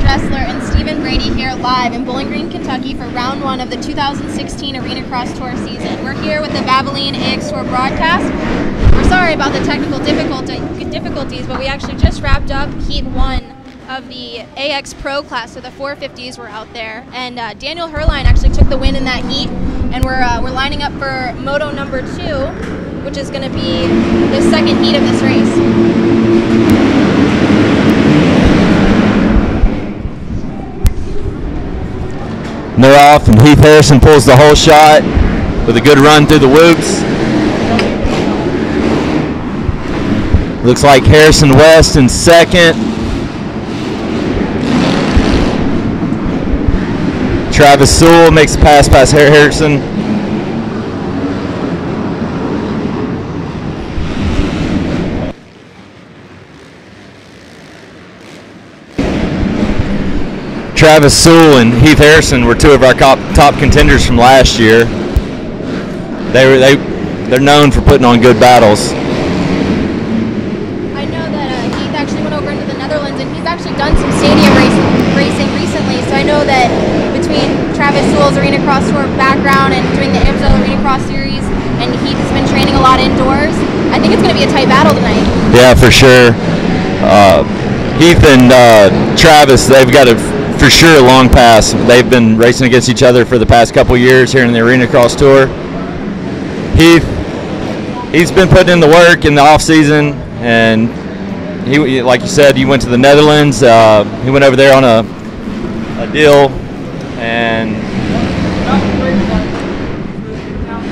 Dressler and Stephen Brady here live in Bowling Green, Kentucky for round one of the 2016 Arenacross Tour season. We're here with the Valvoline AX Tour broadcast. We're sorry about the technical difficulties, but we actually just wrapped up Heat 1 of the AX Pro class, so the 450s were out there. And Daniel Herline actually took the win in that heat, and we're lining up for Moto number 2, which is going to be the second heat of this race. They're off, and Heath Harrison pulls the whole shot with a good run through the whoops. Looks like Harrison West in second. Travis Sewell makes a pass past Harrison. Travis Sewell and Heath Harrison were two of our top contenders from last year. They're known for putting on good battles. I know that Heath actually went over into the Netherlands, and he's actually done some stadium racing recently. So I know that between Travis Sewell's Arenacross Tour background and doing the IXSA Arenacross series, and Heath has been training a lot indoors, I think it's going to be a tight battle tonight. Yeah, for sure. Heath and Travis, they've got for sure a long pass. They've been racing against each other for the past couple years here in the Arenacross Tour. He's been putting in the work in the off season, and he, like you said, he went to the Netherlands. He went over there on a deal, and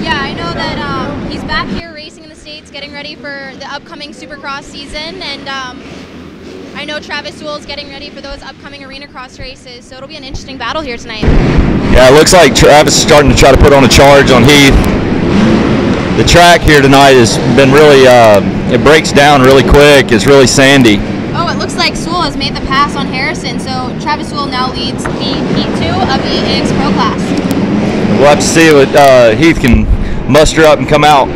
yeah, I know that he's back here racing in the States, getting ready for the upcoming Supercross season, and I know Travis Sewell's getting ready for those upcoming Arenacross races, so it'll be an interesting battle here tonight. Yeah, it looks like Travis is starting to try to put on a charge on Heath. The track here tonight has been really, it breaks down really quick. It's really sandy. Oh, it looks like Sewell has made the pass on Harrison, so Travis Sewell now leads Heat 2 of the AX Pro class. We'll have to see what Heath can muster up and come out.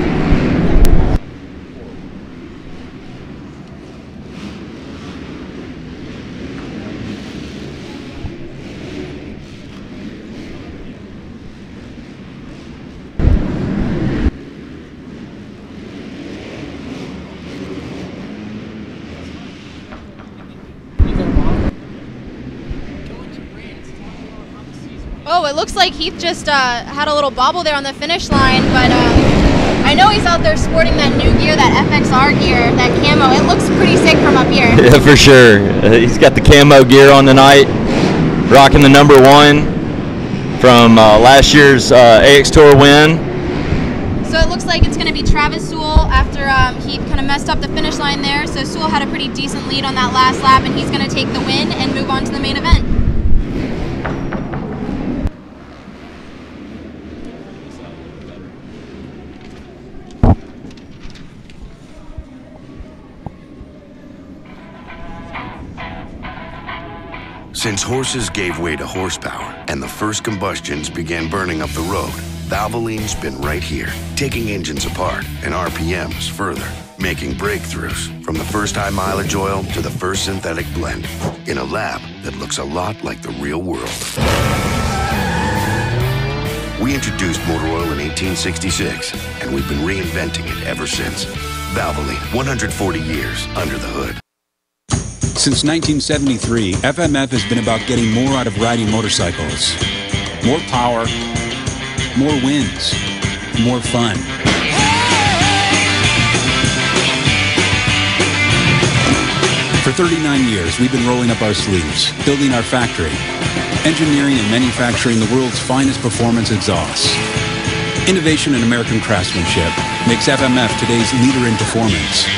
Oh, it looks like Heath just had a little bobble there on the finish line, but I know he's out there sporting that new gear, that FXR gear, that camo. It looks pretty sick from up here. Yeah, for sure. He's got the camo gear on tonight, rocking the number 1 from last year's AX Tour win. So it looks like it's going to be Travis Sewell after he kind of messed up the finish line there. So Sewell had a pretty decent lead on that last lap, and he's going to take the win and move on to the main event. Since horses gave way to horsepower and the first combustions began burning up the road, Valvoline's been right here, taking engines apart and RPMs further, making breakthroughs from the first high mileage oil to the first synthetic blend in a lab that looks a lot like the real world. We introduced motor oil in 1866, and we've been reinventing it ever since. Valvoline, 140 years under the hood. Since 1973, FMF has been about getting more out of riding motorcycles. More power, more wins, more fun. For 39 years, we've been rolling up our sleeves, building our factory, engineering and manufacturing the world's finest performance exhausts. Innovation and American craftsmanship makes FMF today's leader in performance.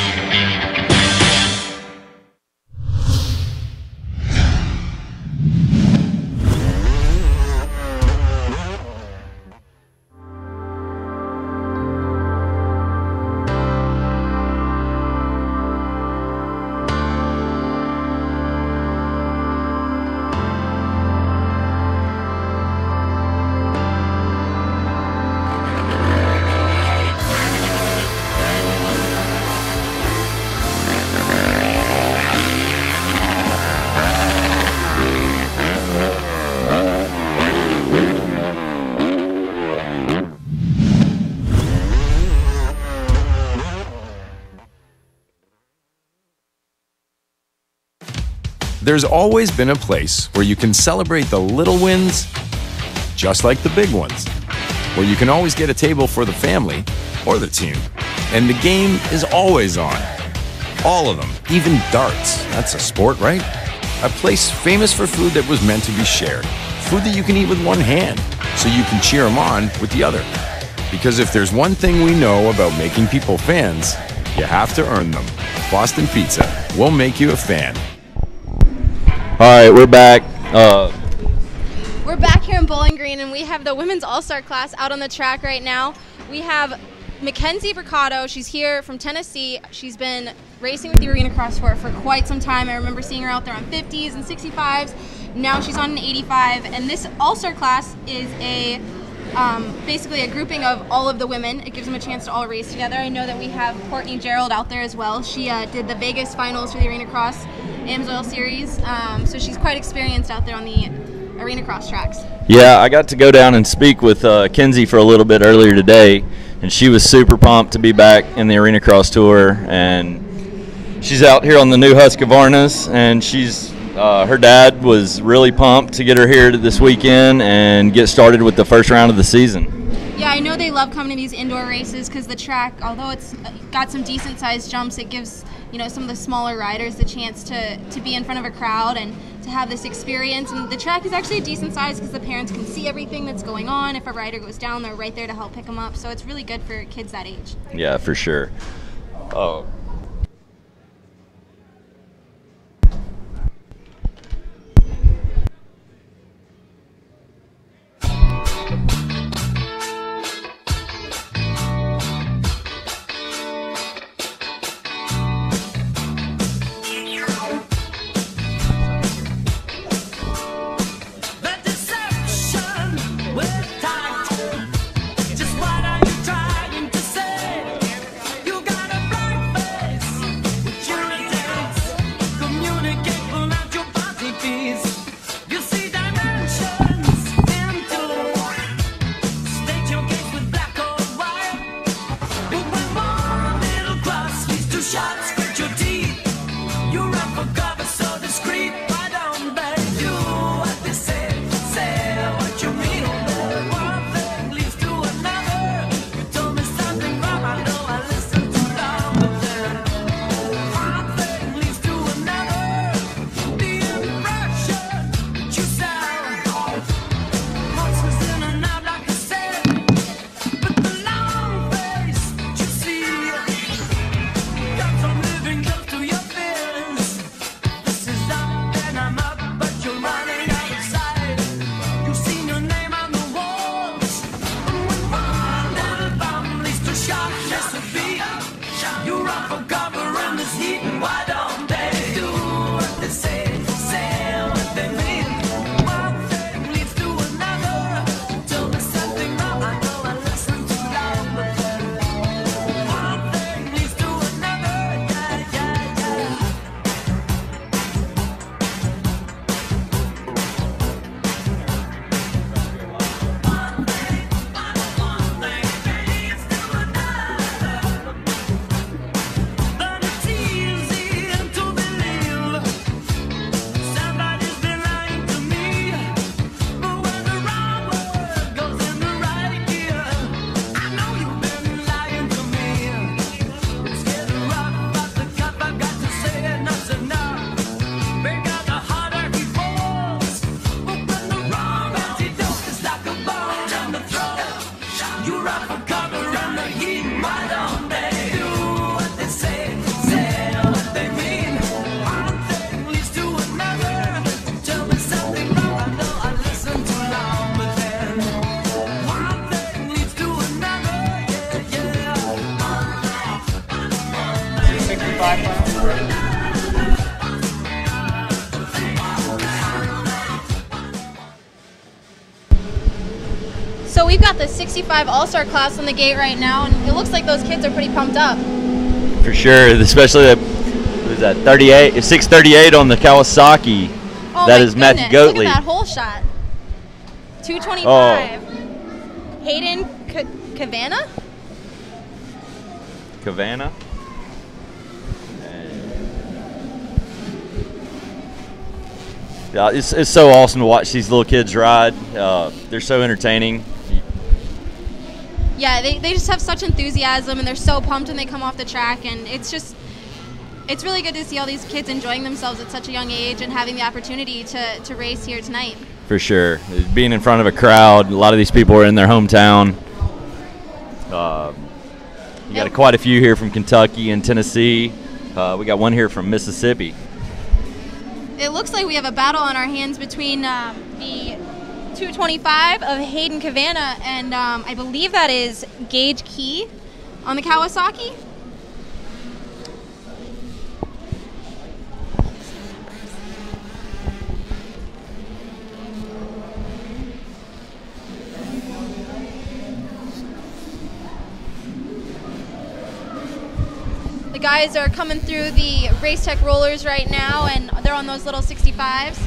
There's always been a place where you can celebrate the little wins just like the big ones, where you can always get a table for the family or the team, and the game is always on. All of them, even darts. That's a sport, right? A place famous for food that was meant to be shared. Food that you can eat with one hand, so you can cheer them on with the other. Because if there's one thing we know about making people fans, you have to earn them. Boston Pizza will make you a fan. All right, we're back. We're back here in Bowling Green, and we have the women's all-star class out on the track right now. We have Mackenzie Mercado. She's here from Tennessee. She's been racing with the Arenacross Tour for quite some time. I remember seeing her out there on 50s and 65s. Now she's on an 85, and this all-star class is a basically a grouping of all of the women. It gives them a chance to all race together. I know that we have Courtney Gerald out there as well. She did the Vegas finals for the Arenacross Amsoil Series, so she's quite experienced out there on the Arenacross tracks. Yeah, I got to go down and speak with Kenzie for a little bit earlier today, and she was super pumped to be back in the Arenacross Tour, and she's out here on the new Husqvarnas, and she's her dad was really pumped to get her here this weekend and get started with the first round of the season. Yeah, I know they love coming to these indoor races because the track, although it's got some decent-sized jumps, it gives some of the smaller riders the chance to be in front of a crowd and to have this experience. And the track is actually a decent size because the parents can see everything that's going on. If a rider goes down, they're right there to help pick them up. So it's really good for kids that age. Yeah, for sure. Oh. So we've got the 65 All-Star class on the gate right now, and it looks like those kids are pretty pumped up. For sure, especially that, what is that, 638 on the Kawasaki. Oh, that is Matthew Goatley. Look at that hole shot. 225. Oh. Hayden Cavana? Yeah, it's so awesome to watch these little kids ride. They're so entertaining. Yeah, they just have such enthusiasm, and they're so pumped when they come off the track, and it's really good to see all these kids enjoying themselves at such a young age and having the opportunity to race here tonight. For sure. Being in front of a crowd, a lot of these people are in their hometown. You got quite a few here from Kentucky and Tennessee. We got one here from Mississippi. It looks like we have a battle on our hands between the 225 of Hayden Cavanna and I believe that is Gage Key on the Kawasaki. The guys are coming through the Race Tech rollers right now, and they're on those little 65s.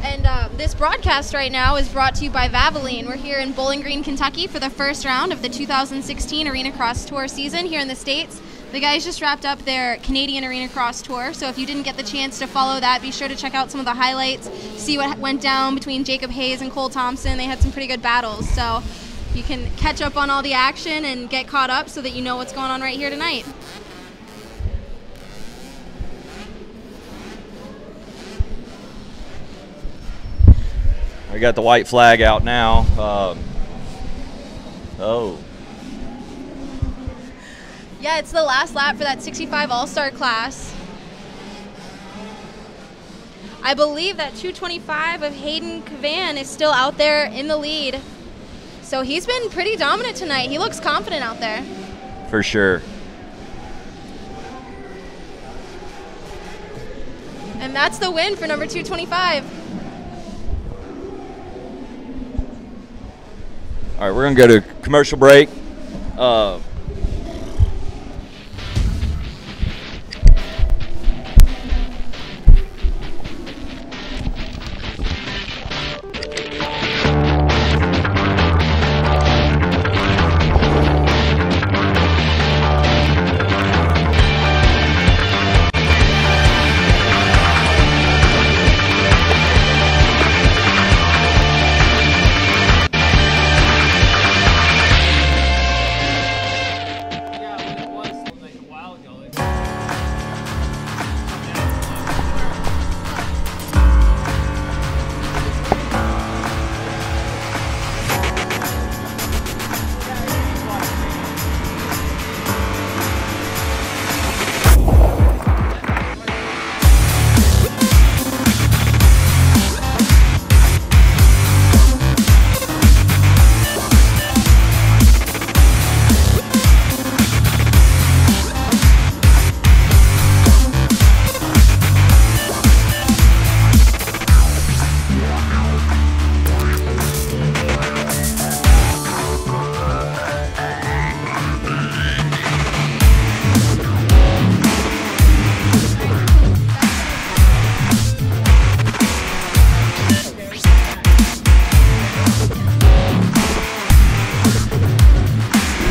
And this broadcast right now is brought to you by Valvoline. We're here in Bowling Green, Kentucky for the first round of the 2016 Arenacross Tour season here in the States. The guys just wrapped up their Canadian Arenacross Tour, so if you didn't get the chance to follow that, be sure to check out some of the highlights, see what went down between Jacob Hayes and Cole Thompson. They had some pretty good battles, so you can catch up on all the action and get caught up so that you know what's going on right here tonight. We got the white flag out now. Yeah, it's the last lap for that 65 All-Star class. I believe that 225 of Hayden Cavan is still out there in the lead. So he's been pretty dominant tonight. He looks confident out there. For sure. And that's the win for number 225. All right, we're going to go to commercial break.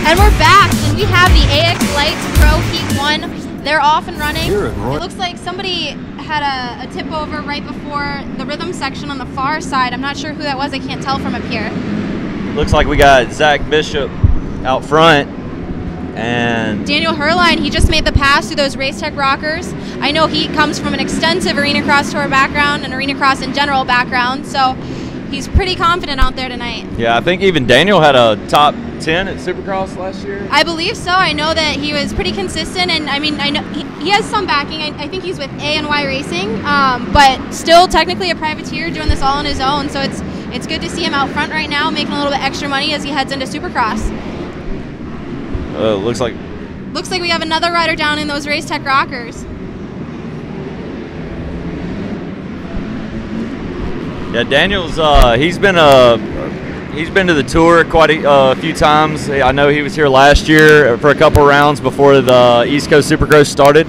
And we're back, and we have the IXSA Pro Heat 1. They're off and running. It looks like somebody had a tip over right before the rhythm section on the far side. I'm not sure who that was. I can't tell from up here. Looks like we got Zach Bishop out front. And Daniel Herline, he just made the pass through those Race Tech rockers. I know he comes from an extensive Arenacross Tour background and Arenacross in general background, so he's pretty confident out there tonight. Yeah, I think even Daniel had a top 10 at Supercross last year. I believe so. I know that he was pretty consistent, and I mean, I know he has some backing. I think he's with A&Y Racing, but still technically a privateer doing this all on his own, so it's good to see him out front right now making a little bit extra money as he heads into Supercross. Looks like we have another rider down in those Race Tech rockers. Yeah, Daniel's he's been to the tour quite a few times. I know he was here last year for a couple rounds before the East Coast Supercross started.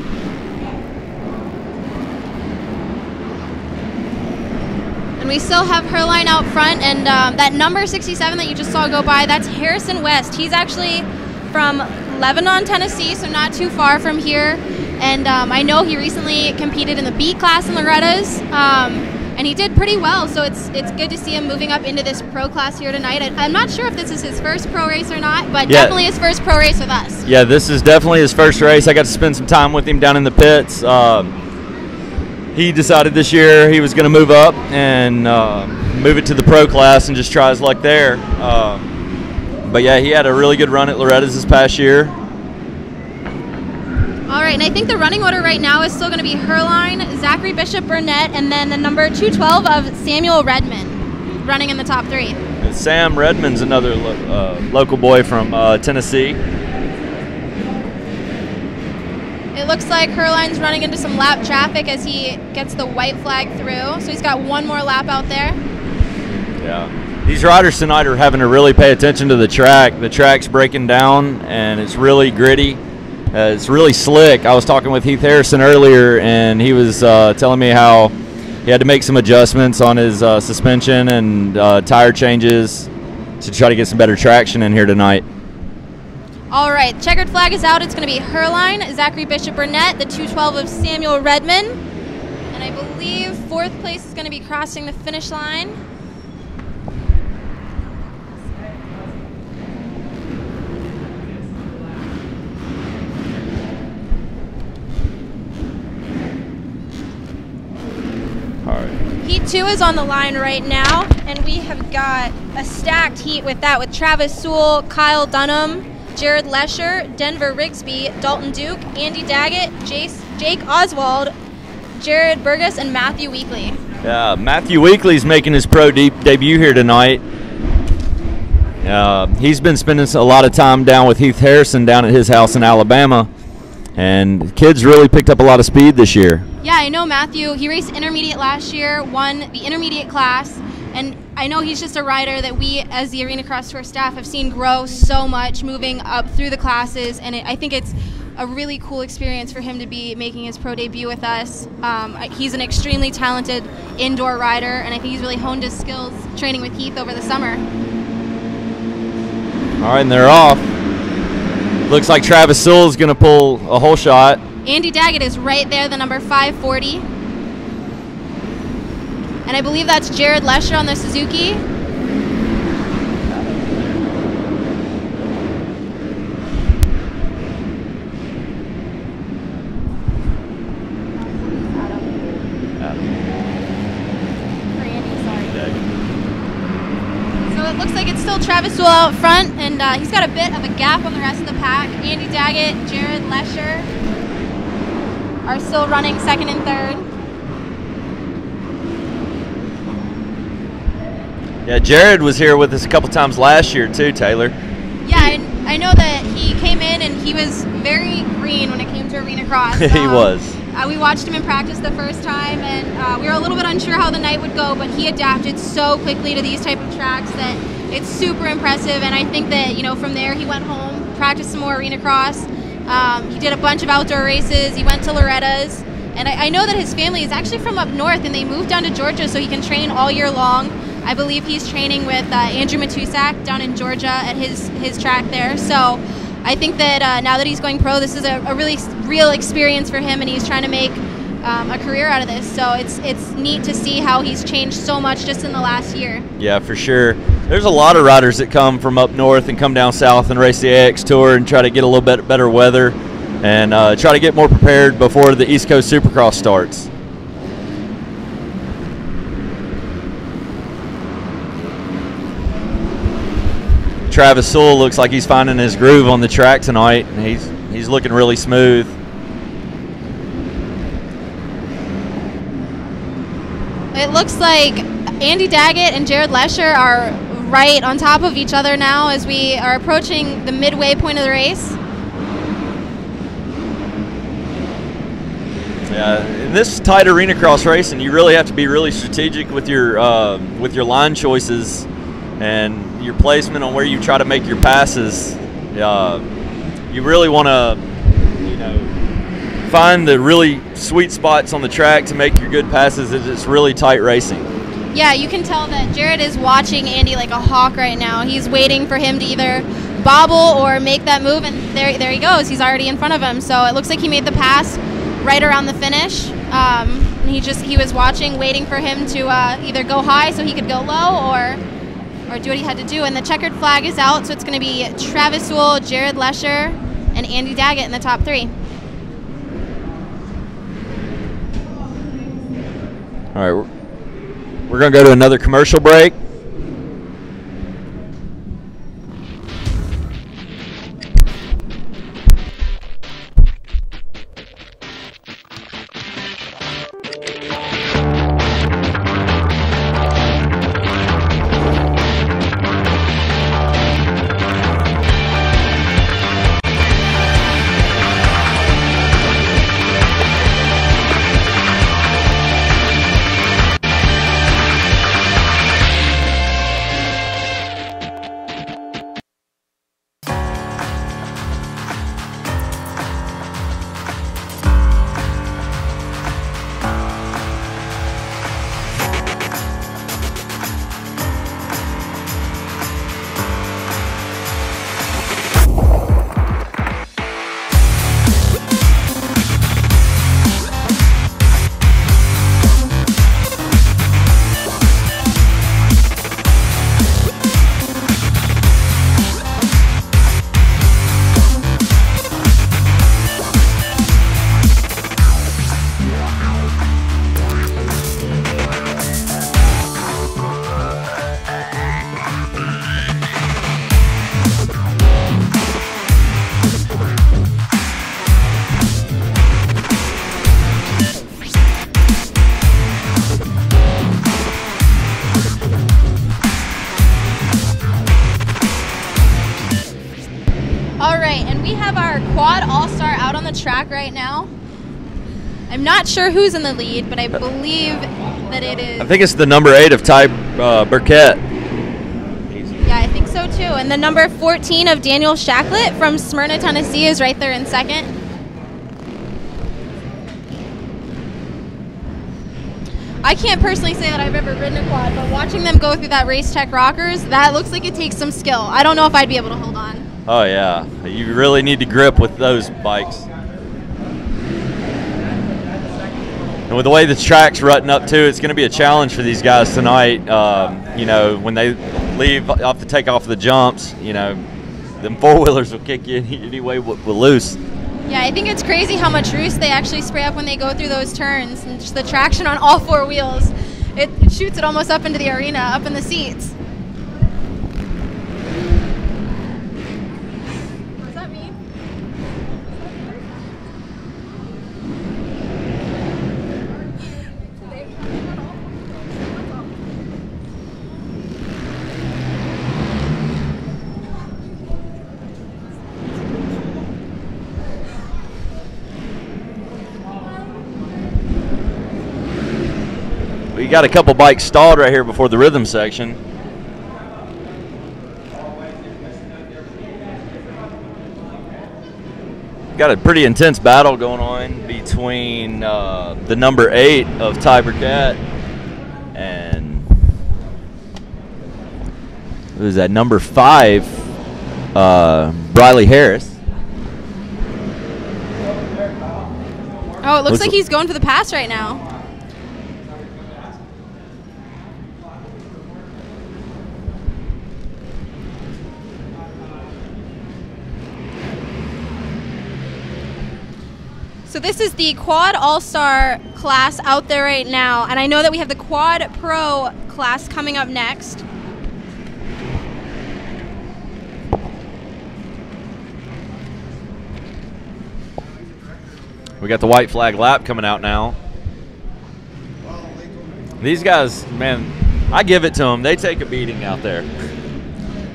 And we still have Herline out front, and that number 67 that you just saw go by, that's Harrison West. He's actually from Lebanon, Tennessee, so not too far from here. And I know he recently competed in the beat class in Loretta's, and he did pretty well. So it's good to see him moving up into this pro class here tonight. I'm not sure if this is his first pro race or not, but definitely his first pro race with us. Yeah, this is definitely his first race. I got to spend some time with him down in the pits. He decided this year he was going to move up and move it to the pro class and just try his luck there. But yeah, he had a really good run at Loretta's this past year. All right, and I think the running order right now is still going to be Herline, Zachary Bishop Burnett, and then the number 212 of Samuel Redmond running in the top 3. And Sam Redmond's another local boy from Tennessee. It looks like Herline's running into some lap traffic as he gets the white flag through, so he's got one more lap out there. Yeah. These riders tonight are having to really pay attention to the track. The track's breaking down, and it's really gritty. It's really slick. I was talking with Heath Harrison earlier, and he was telling me how he had to make some adjustments on his suspension and tire changes to try to get some better traction in here tonight. All right, checkered flag is out. It's going to be Herline, Zachary Bishop Burnett, the 212 of Samuel Redmond, and I believe 4th place is going to be crossing the finish line. Heat 2 is on the line right now, and we have got a stacked heat with that, with Travis Sewell, Kyle Dunham, Jared Lesher, Denver Rigsby, Dalton Duke, Andy Daggett, Jake Oswald, Jared Burgess, and Matthew Weekly. Yeah, Matthew Weekly's making his pro debut here tonight. He's been spending a lot of time down with Heath Harrison down at his house in Alabama, and the kid's really picked up a lot of speed this year. Yeah, I know Matthew. He raced intermediate last year, won the intermediate class, and I know he's just a rider that we, as the Arenacross Tour staff, have seen grow so much, moving up through the classes, and I think it's a really cool experience for him to be making his pro debut with us. He's an extremely talented indoor rider, and I think he's really honed his skills training with Heath over the summer. All right, and they're off. Looks like Travis Sewell's going to pull a whole shot. Andy Daggett is right there, the number 540. And I believe that's Jared Lesher on the Suzuki. So it looks like it's still Travis Sewell out front, and he's got a bit of a gap on the rest of the pack. Andy Daggett, Jared Lesher are still running 2nd and 3rd. Yeah, Jared was here with us a couple times last year too, Taylor. Yeah, I know that he came in and he was very green when it came to Arenacross. He was. We watched him in practice the first time, and we were a little bit unsure how the night would go, but he adapted so quickly to these type of tracks that it's super impressive. And I think that, you know, from there he went home, practiced some more Arenacross. He did a bunch of outdoor races. He went to Loretta's, and I know that his family is actually from up north, and they moved down to Georgia so he can train all year long. I believe he's training with Andrew Matusak down in Georgia at his track there. So I think that now that he's going pro, this is a really real experience for him, and he's trying to make a career out of this. So it's neat to see how he's changed so much just in the last year. Yeah, for sure. There's a lot of riders that come from up north and come down south and race the AX Tour and try to get a little bit better weather and try to get more prepared before the East Coast Supercross starts. Travis Sewell looks like he's finding his groove on the track tonight, and he's looking really smooth. It looks like Andy Daggett and Jared Lesher are right on top of each other now as we are approaching the midway point of the race. Yeah, in this tight Arenacross racing, you really have to be really strategic with your line choices and your placement on where you try to make your passes. You really want to, find the really sweet spots on the track to make your good passes. It's really tight racing. Yeah, you can tell that Jared is watching Andy like a hawk right now. He's waiting for him to either bobble or make that move, and there he goes. He's already in front of him. So it looks like he made the pass right around the finish. He was watching, waiting for him to either go high so he could go low or do what he had to do. And the checkered flag is out, so it's going to be Travis Sewell, Jared Lesher, and Andy Daggett in the top 3. All right, we're going to go to another commercial break. Quad All-Star out on the track right now. I'm not sure who's in the lead, but I believe that it is. I think it's the number 8 of Ty Burkett. Yeah, I think so too. And the number 14 of Daniel Shacklet from Smyrna, Tennessee is right there in second. I can't personally say that I've ever ridden a quad, but watching them go through that Race Tech Rockers, that looks like it takes some skill. I don't know if I'd be able to hold on. Oh yeah, you really need to grip with those bikes. And with the way the track's rutting up too, it's going to be a challenge for these guys tonight. You know, when they leave off to take off the jumps, you know, them four-wheelers will kick you any way we'll loose. Yeah, I think it's crazy how much roost they actually spray up when they go through those turns, and just the traction on all 4 wheels. It shoots it almost up into the arena, up in the seats. We got a couple bikes stalled right here before the rhythm section. Got a pretty intense battle going on between the number 8 of Ty Burkett and who's that, number 5, Briley Harris. Oh, it looks like he's going for the pass right now. So this is the Quad All-Star class out there right now, and I know that we have the Quad Pro class coming up next. We got the white flag lap coming out now. These guys, man, I give it to them. They take a beating out there.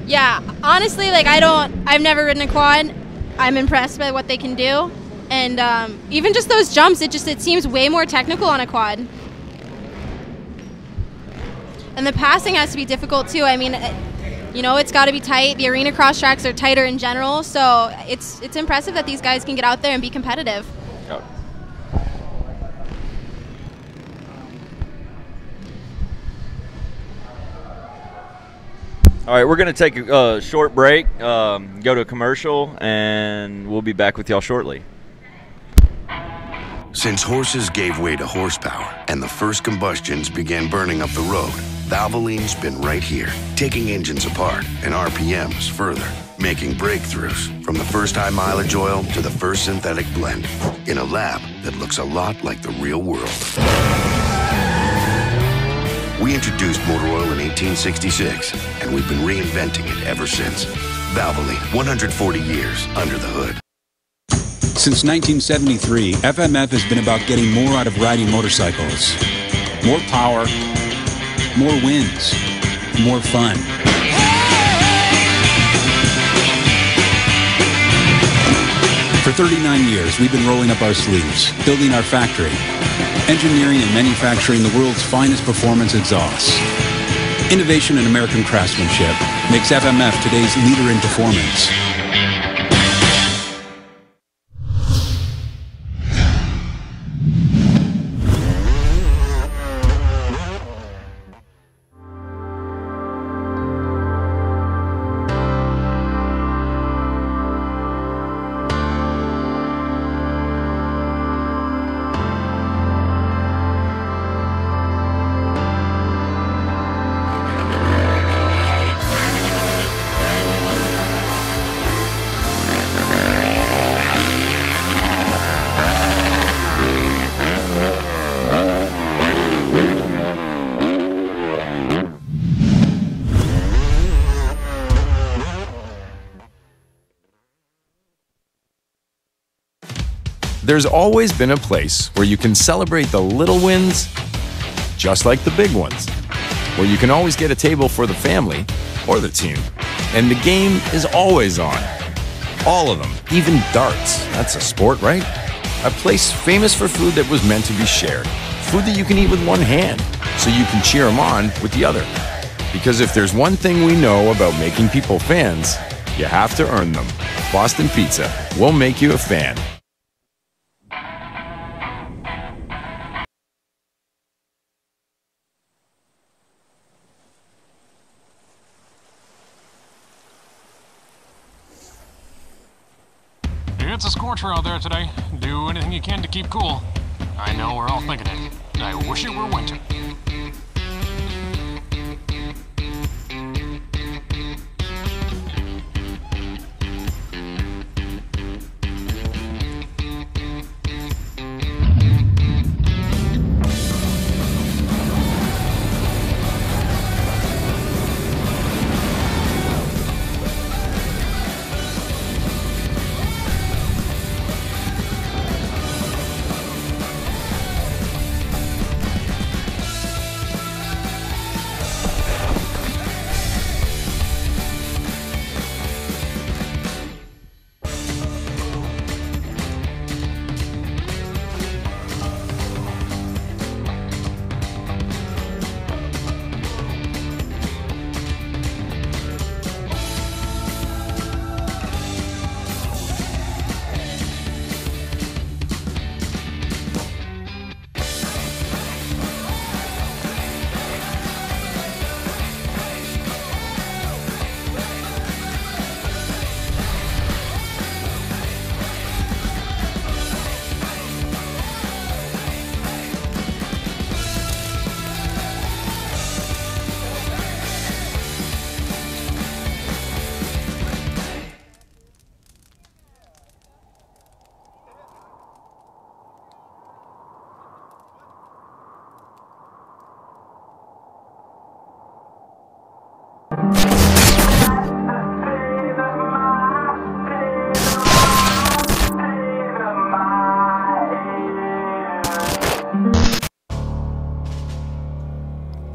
Yeah, honestly, like I've never ridden a quad. I'm impressed by what they can do. And even just those jumps, it seems way more technical on a quad. And the passing has to be difficult too. I mean, you know, it's got to be tight. The Arenacross tracks are tighter in general, so it's impressive that these guys can get out there and be competitive. Yep. All right, we're going to take a short break, go to a commercial, and we'll be back with y'all shortly. Since horses gave way to horsepower and the first combustions began burning up the road, Valvoline's been right here, taking engines apart and RPMs further, making breakthroughs from the first high mileage oil to the first synthetic blend in a lab that looks a lot like the real world. We introduced motor oil in 1866, and we've been reinventing it ever since. Valvoline, 140 years under the hood. Since 1973, FMF has been about getting more out of riding motorcycles. More power, more wins, more fun. For 39 years, we've been rolling up our sleeves, building our factory, engineering and manufacturing the world's finest performance exhausts. Innovation and American craftsmanship makes FMF today's leader in performance. There's always been a place where you can celebrate the little wins just like the big ones, where you can always get a table for the family or the team, and the game is always on. All of them, even darts. That's a sport, right? A place famous for food that was meant to be shared, food that you can eat with one hand, so you can cheer them on with the other. Because if there's one thing we know about making people fans, you have to earn them. Boston Pizza will make you a fan. It's a scorcher out there today. Do anything you can to keep cool. I know we're all thinking it. I wish it were winter.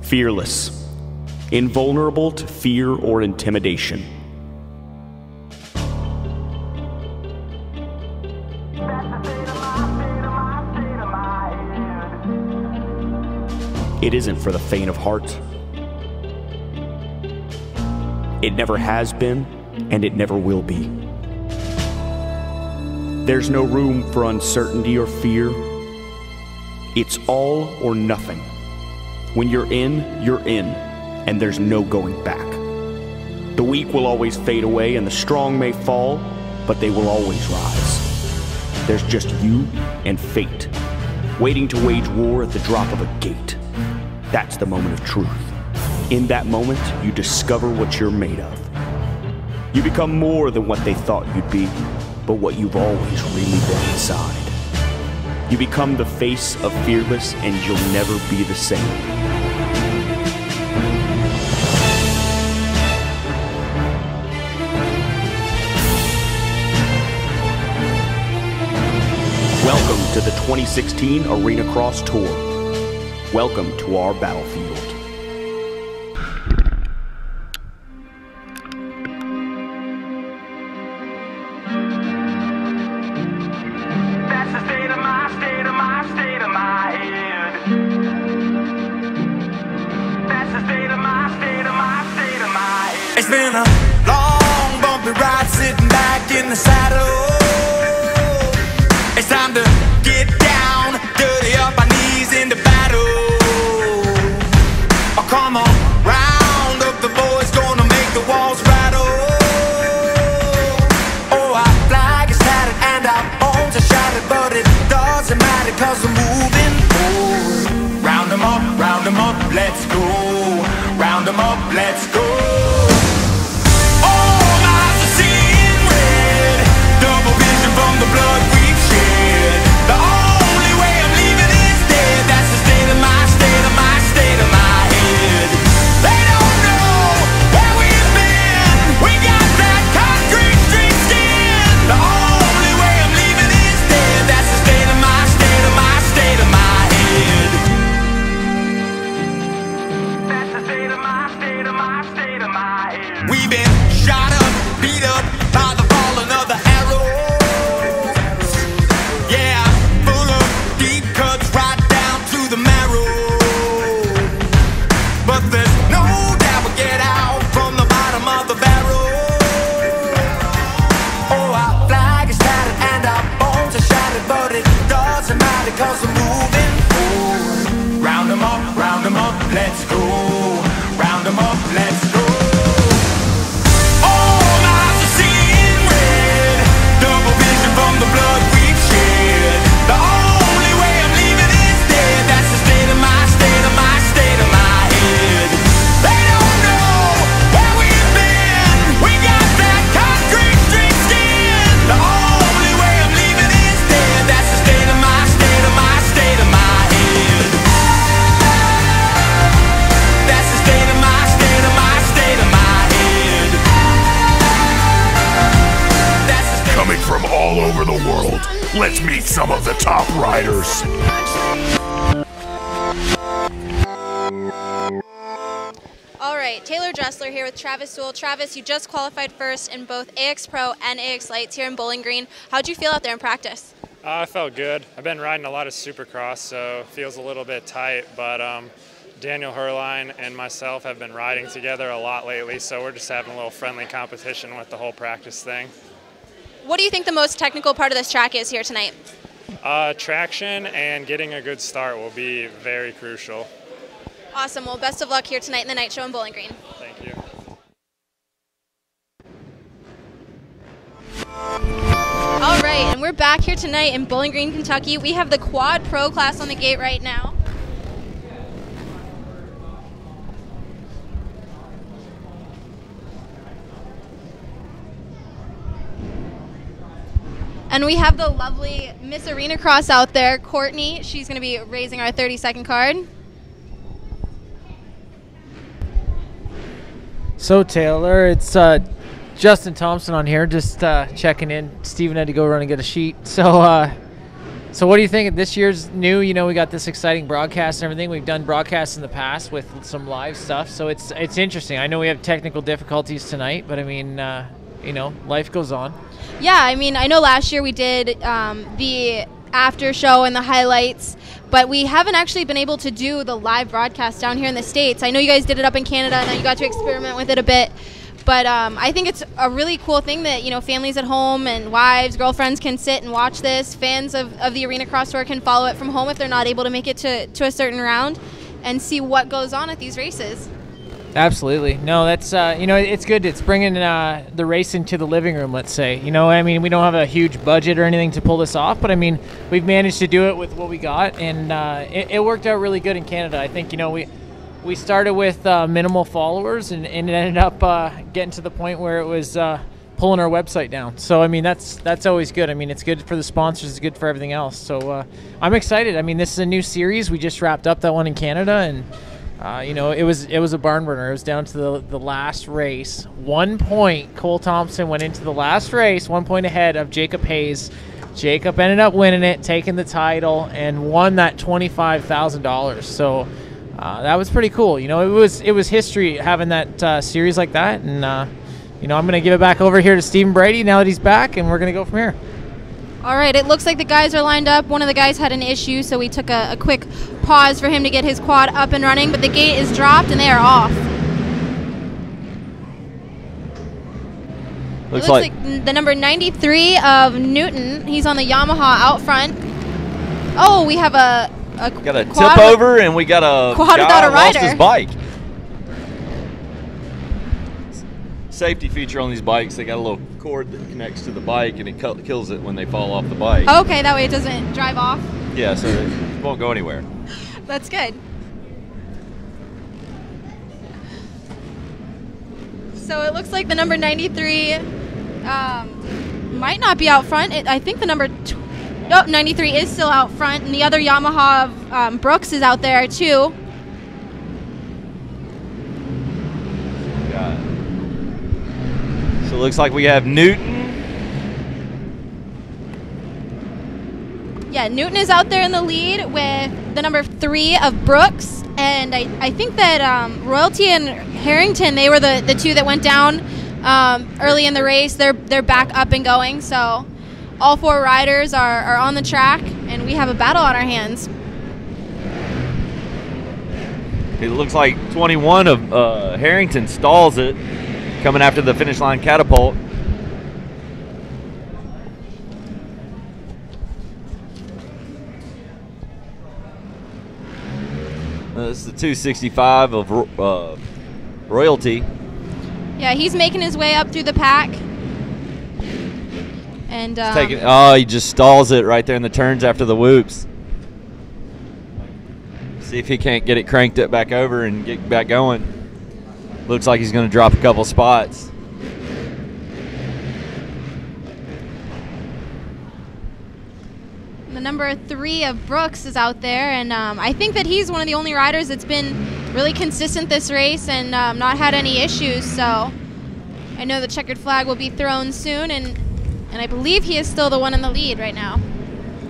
Fearless, invulnerable to fear or intimidation. It isn't for the faint of heart. It never has been, and it never will be. There's no room for uncertainty or fear. It's all or nothing. When you're in, and there's no going back. The weak will always fade away, and the strong may fall, but they will always rise. There's just you and fate. waiting to wage war at the drop of a gate. That's the moment of truth. In that moment, you discover what you're made of. You become more than what they thought you'd be, but what you've always really been inside. You become the face of Fearless, and you'll never be the same. Welcome to the 2016 Arenacross Tour. Welcome to our battlefield. That's the state of my head. That's the state of my head. It's been a long, bumpy ride sitting back in the saddle. It's time to get down, dirty up our knees into battle. Oh, come on, round up the boys, gonna make the walls rattle. Oh, our flag is tattered and our bones are shattered, but it doesn't matter 'cause we're moving forward. Round 'em up, let's go. Round 'em up, let's go. All eyes are seeing red, double vision from the blood we've shed. The only way I'm leaving is dead. That's the state of my head. They don't know where we've been. We got that concrete street skin. The only way I'm leaving is dead. That's the state of my head. That's the state of my head. We've been shot up, beat up by the falling of the arrows. Yeah, full of deep cuts right down to the marrow. But there's no doubt we'll get out from the bottom of the barrel. Oh, our flag is tattered and our bones are shattered, but it doesn't matter 'cause we're moving forward. Round 'em up, let's go. Round 'em up, let's go. All eyes are seeing red, double vision from the blood we've shed. The only way I'm leaving is dead. That's the state of my head. They don't know where we've been. We got that concrete street skin. The only way I'm leaving is dead. That's the state of my head. That's the state of my head. That's the state. Coming from all over the world, let's meet some of the top riders. All right, Taylor Dressler here with Travis Sewell. Travis, you just qualified first in both AX Pro and AX Lights here in Bowling Green. How'd you feel out there in practice? I felt good. I've been riding a lot of Supercross, so it feels a little bit tight, but Daniel Herline and myself have been riding together a lot lately, so we're just having a little friendly competition with the whole practice thing. What do you think the most technical part of this track is here tonight? Traction and getting a good start will be very crucial. Awesome. Well, best of luck here tonight in the night show in Bowling Green. Thank you. All right, and we're back here tonight in Bowling Green, Kentucky. We have the Quad Pro class on the gate right now. And we have the lovely Miss Arenacross out there, Courtney. She's going to be raising our 30-second card. So Taylor, it's Justin Thompson on here, just checking in. Steven had to go run and get a sheet. So what do you think? This year's new. You know, we got this exciting broadcast and everything. We've done broadcasts in the past with some live stuff, so it's interesting. I know we have technical difficulties tonight, but I mean, you know, life goes on. Yeah, I mean, I know last year we did the after show and the highlights, but we haven't actually been able to do the live broadcast down here in the States. I know you guys did it up in Canada, and you got to experiment with it a bit. But I think it's a really cool thing that, you know, families at home and wives, girlfriends can sit and watch this. Fans of the Arenacross Tour can follow it from home if they're not able to make it to a certain round and see what goes on at these races. Absolutely. No, that's it's good. It's bringing the race into the living room, let's say. I mean, we don't have a huge budget or anything to pull this off, but I mean, we've managed to do it with what we got, and it worked out really good in Canada. I think we started with minimal followers, and it ended up getting to the point where it was pulling our website down. So I mean, that's always good. I mean, it's good for the sponsors, it's good for everything else. So I'm excited. I mean, this is a new series. We just wrapped up that one in Canada, and it was a barn burner. It was down to the last race. 1 point. Cole Thompson went into the last race 1 point ahead of Jacob Hayes. Jacob ended up winning it, taking the title, and won that $25,000. So that was pretty cool. It was history having that series like that. And I'm going to give it back over here to Stephen Brady now that he's back, and we're going to go from here. All right, it looks like the guys are lined up. One of the guys had an issue, so we took a quick pause for him to get his quad up and running, but the gate is dropped and they are off. Looks like the number 93 of Newton. He's on the Yamaha out front. Oh, we have a got a tip over, and we got a quad without a rider. Lost his bike. Safety feature on these bikes, they got a little cord that connects to the bike, and it kills it when they fall off the bike. Okay, that way it doesn't drive off. Yeah, so it won't go anywhere. That's good. So it looks like the number 93 might not be out front. I think the number 93 is still out front, and the other Yamaha of Brooks is out there too. So it looks like we have Newton. Yeah, Newton is out there in the lead with the number 3 of Brooks. And I think that Royalty and Harrington, they were the two that went down early in the race. They're back up and going. So all 4 riders are on the track, and we have a battle on our hands. It looks like 21 of Harrington stalls it, coming after the finish line catapult. This is the 265 of Royalty. Yeah, he's making his way up through the pack. And he just stalls it right there in the turns after the whoops. See if he can't get it cranked it back over and get back going. Looks like he's going to drop a couple spots. The number 3 of Brooks is out there, and I think that he's one of the only riders that's been really consistent this race and not had any issues. So I know the checkered flag will be thrown soon, and I believe he is still the one in the lead right now.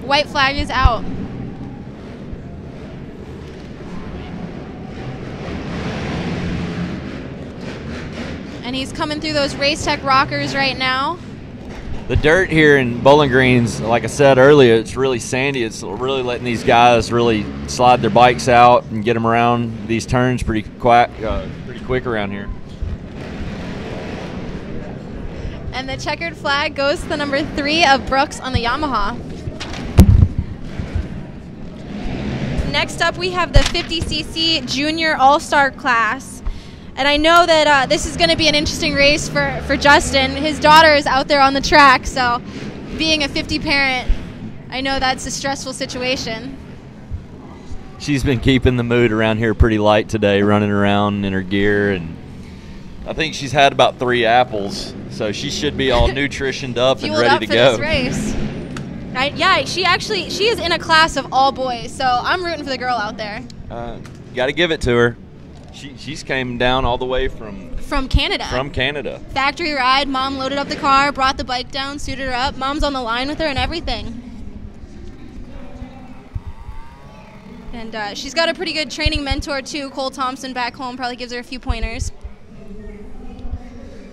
White flag is out. And he's coming through those Race Tech rockers right now. The dirt here in Bowling Green's, like I said earlier, it's really sandy. It's really letting these guys really slide their bikes out and get them around these turns pretty quick around here. And the checkered flag goes to the number 3 of Brooks on the Yamaha. Next up, we have the 50cc Junior All-Star class. And I know that this is going to be an interesting race for Justin. His daughter is out there on the track, so being a 50 parent, I know that's a stressful situation. She's been keeping the mood around here pretty light today, running around in her gear, and I think she's had about 3 apples, so she should be all nutritioned up and ready to go. Fueled up for this race. Yeah, she is in a class of all boys, so I'm rooting for the girl out there. Got to give it to her. She's came down all the way from Canada. From Canada. Factory ride. Mom loaded up the car, brought the bike down, suited her up. Mom's on the line with her and everything. And she's got a pretty good training mentor too. Cole Thompson back home probably gives her a few pointers.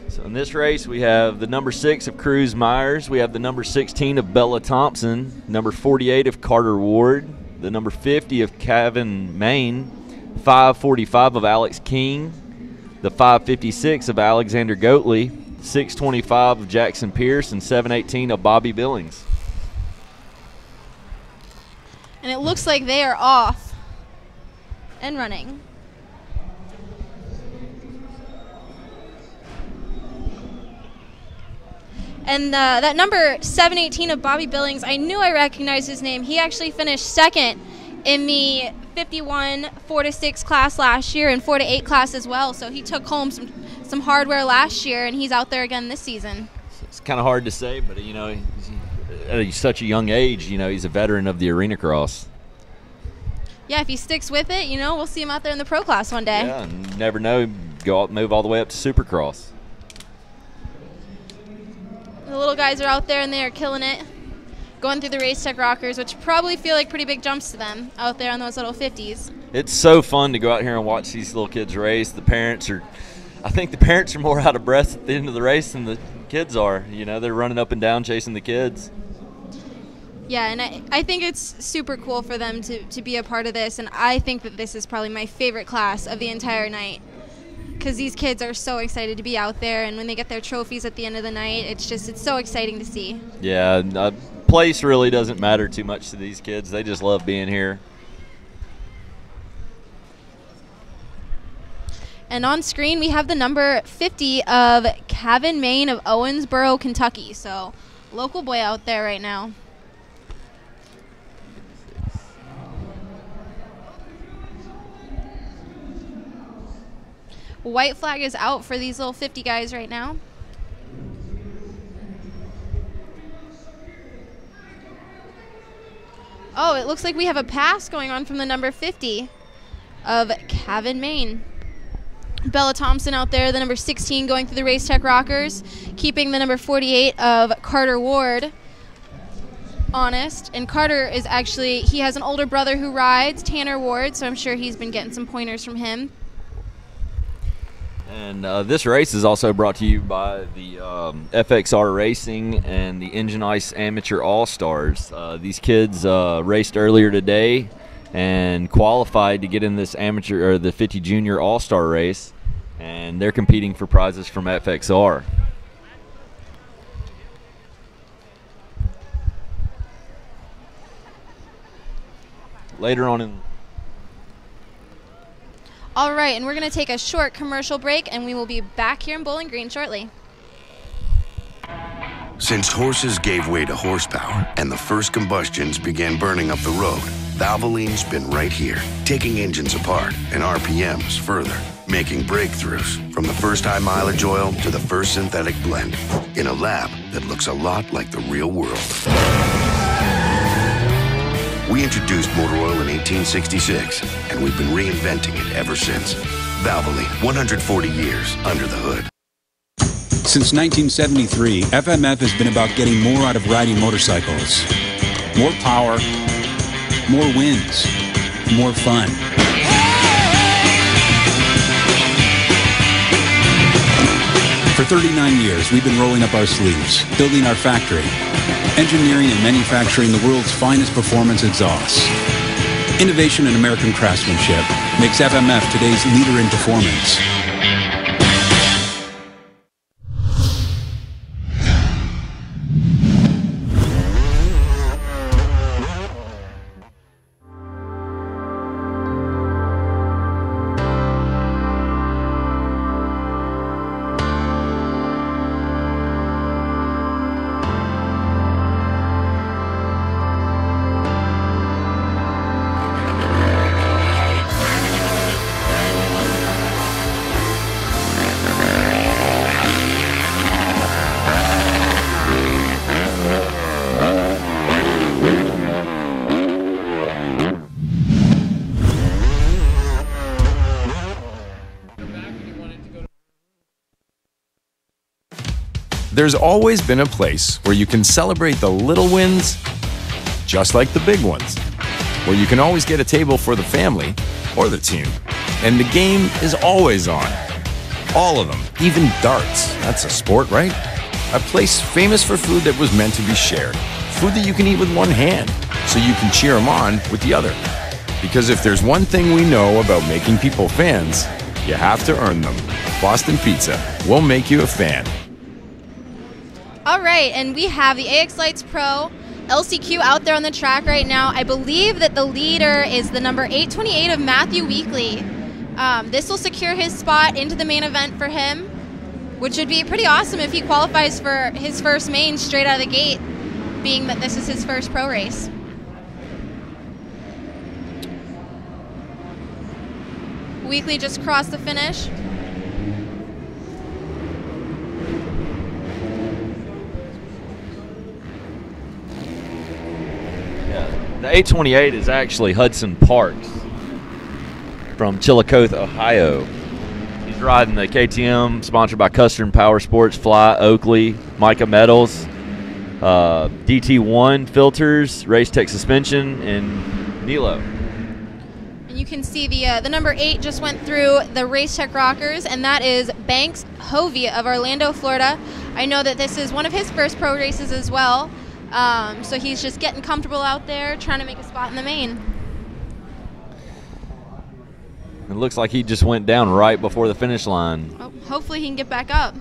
So in this race, we have the number 6 of Cruz Myers. We have the number 16 of Bella Thompson, number 48 of Carter Ward, the number 50 of Kevin Main, 545 of Alex King, the 556 of Alexander Goatley, 625 of Jackson Pierce, and 718 of Bobby Billings. And it looks like they are off and running. And that number 718 of Bobby Billings, I knew I recognized his name. He actually finished second in the 51 4-6 class last year and 4-8 class as well. So he took home some hardware last year, and he's out there again this season. It's kind of hard to say, but you know, he's such a young age. You know, he's a veteran of the Arenacross. Yeah, if he sticks with it, you know, we'll see him out there in the pro class one day. Yeah, and you never know, move all the way up to Supercross. The little guys are out there and they are killing it, going through the race tech rockers, which probably feel like pretty big jumps to them out there on those little 50s. It's so fun to go out here and watch these little kids race. I think the parents are more out of breath at the end of the race than the kids are. You know, they're running up and down chasing the kids. Yeah, and I think it's super cool for them to be a part of this, and I think that this is probably my favorite class of the entire night, because these kids are so excited to be out there, and when they get their trophies at the end of the night, it's so exciting to see. Yeah, place really doesn't matter too much to these kids. They just love being here. And on screen, we have the number 50 of Kevin Main of Owensboro, Kentucky. So, local boy out there right now. White flag is out for these little 50 guys right now. Oh, it looks like we have a pass going on from the number 50 of Kevin Main. Bella Thompson out there, the number 16 going through the race tech rockers, keeping the number 48 of Carter Ward honest. And Carter is actually, he has an older brother who rides, Tanner Ward, so I'm sure he's been getting some pointers from him. And this race is also brought to you by the FXR Racing and the Engine Ice Amateur All-Stars. These kids raced earlier today and qualified to get in this amateur or the 50 Junior All-Star race, and they're competing for prizes from FXR. Later on in All right, and we're going to take a short commercial break, and we will be back here in Bowling Green shortly. Since horses gave way to horsepower and the first combustions began burning up the road, Valvoline's been right here, taking engines apart and RPMs further, making breakthroughs from the first high mileage oil to the first synthetic blend in a lab that looks a lot like the real world. We introduced motor oil in 1866, and we've been reinventing it ever since. Valvoline, 140 years under the hood. Since 1973, FMF has been about getting more out of riding motorcycles. More power, more wins, more fun. For 39 years, we've been rolling up our sleeves, building our factory, engineering and manufacturing the world's finest performance exhausts. Innovation and American craftsmanship makes FMF today's leader in performance. There's always been a place where you can celebrate the little wins just like the big ones, where you can always get a table for the family or the team. And the game is always on. All of them, even darts. That's a sport, right? A place famous for food that was meant to be shared. Food that you can eat with one hand, so you can cheer them on with the other. Because if there's one thing we know about making people fans, you have to earn them. Boston Pizza will make you a fan. All right, and we have the AX Lights Pro LCQ out there on the track right now. I believe that the leader is the number 828 of Matthew Weekly. This will secure his spot into the main event for him. which would be pretty awesome if he qualifies for his first main straight out of the gate, being that this is his first pro race. Weekly just crossed the finish. The 828 is actually Hudson Parks from Chillicothe, Ohio. He's riding the KTM, sponsored by Custern Power Sports, Fly, Oakley, Micah Metals, DT1 filters, Race Tech suspension, and Nilo. And you can see the number 8 just went through the Race Tech rockers, and that is Banks Hovey of Orlando, Florida. I know that this is one of his first pro races as well. So he's just getting comfortable out there, trying to make a spot in the main. It looks like he just went down right before the finish line. Oh, hopefully he can get back up.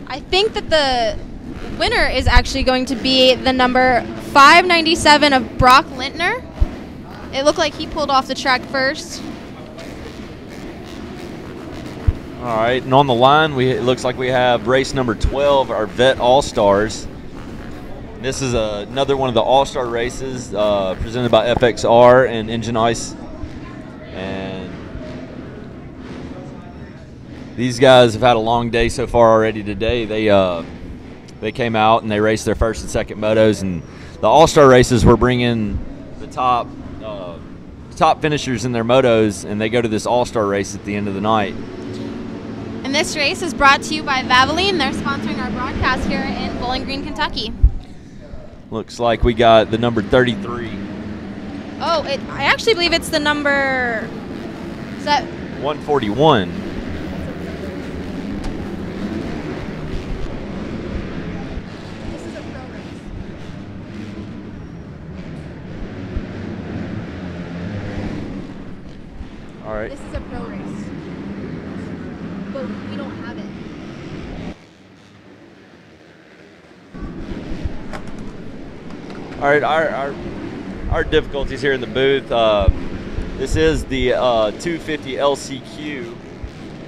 I think that the winner is actually going to be the number 597 of Brock Lintner. It looked like he pulled off the track first. All right, and on the line, it looks like we have race number 12, our Vet All-Stars. This is another one of the All-Star races presented by FXR and Engine Ice. And these guys have had a long day so far already today. They came out and they raced their first and second motos, and the All-Star races were bringing the top finishers in their motos, and they go to this All-Star race at the end of the night. And this race is brought to you by Valvoline. They're sponsoring our broadcast here in Bowling Green, Kentucky. Looks like we got the number 33. Oh, I actually believe it's the number... Is that... 141. This is a pro race. All right. This is a pro race. But we don't have it. All right, our difficulties here in the booth. This is the 250 LCQ,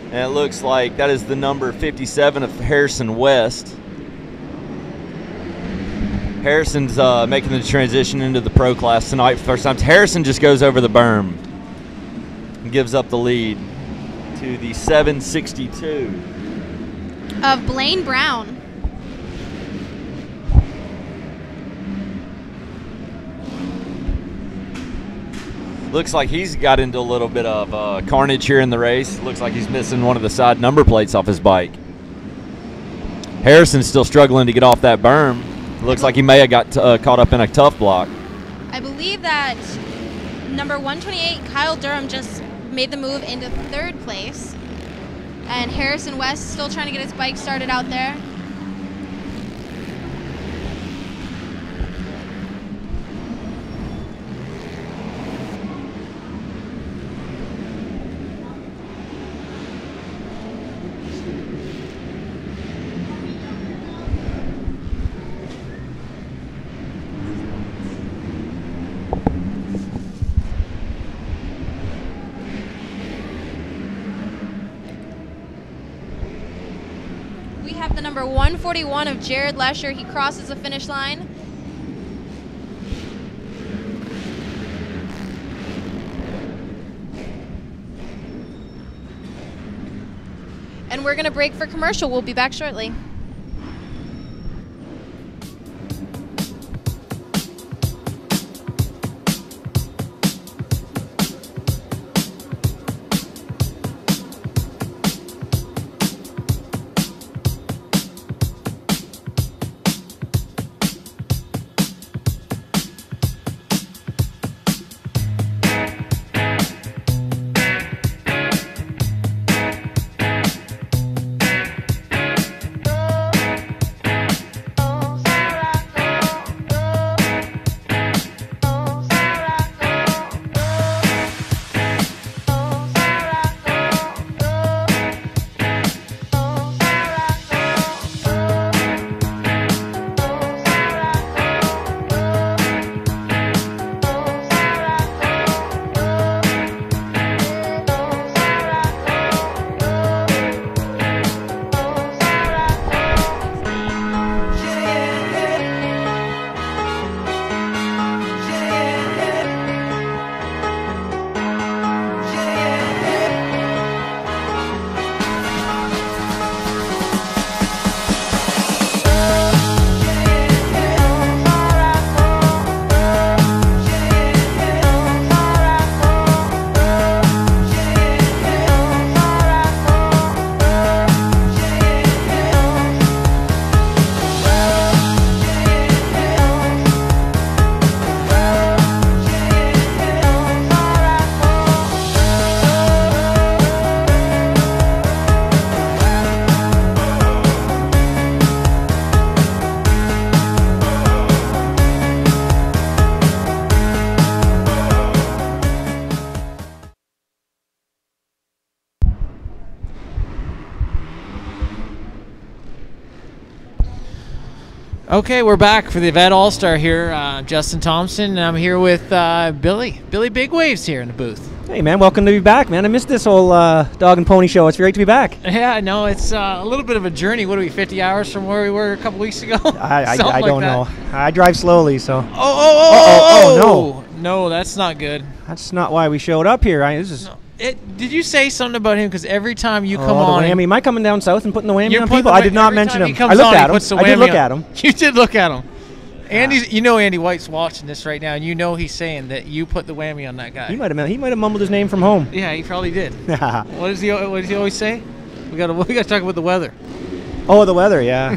and it looks like that is the number 57 of Harrison West. Harrison's making the transition into the pro class tonight for the first time. Harrison just goes over the berm and gives up the lead to the 762 of Blaine Brown. Looks like he's got into a little bit of carnage here in the race. Looks like he's missing one of the side number plates off his bike. Harrison's still struggling to get off that berm. Looks like he may have got caught up in a tough block. I believe that number 128, Kyle Durham, just made the move into third place. And Harrison West still trying to get his bike started out there. We have the number 141 of Jared Lesher. He crosses the finish line. And we're going to break for commercial. We'll be back shortly. Okay, we're back for the Vet All-Star here. Justin Thompson, and I'm here with Billy. Billy Big Waves here in the booth. Hey, man, welcome to be back, man. I missed this whole dog and pony show. It's great to be back. Yeah, no, it's a little bit of a journey. What are we, 50 hours from where we were a couple weeks ago? I don't know. I drive slowly, so. Oh, no. No, that's not good. That's not why we showed up here. Did you say something about him? Because every time you come on. The whammy. Am I coming down south and putting the whammy on people? I did not mention him. I looked at him. I did look at him. You did look at him. Andy's, Andy White's watching this right now, and he's saying that you put the whammy on that guy. He might have mumbled his name from home. Yeah, he probably did. What does he always say? We got to talk about the weather. Oh, the weather, yeah.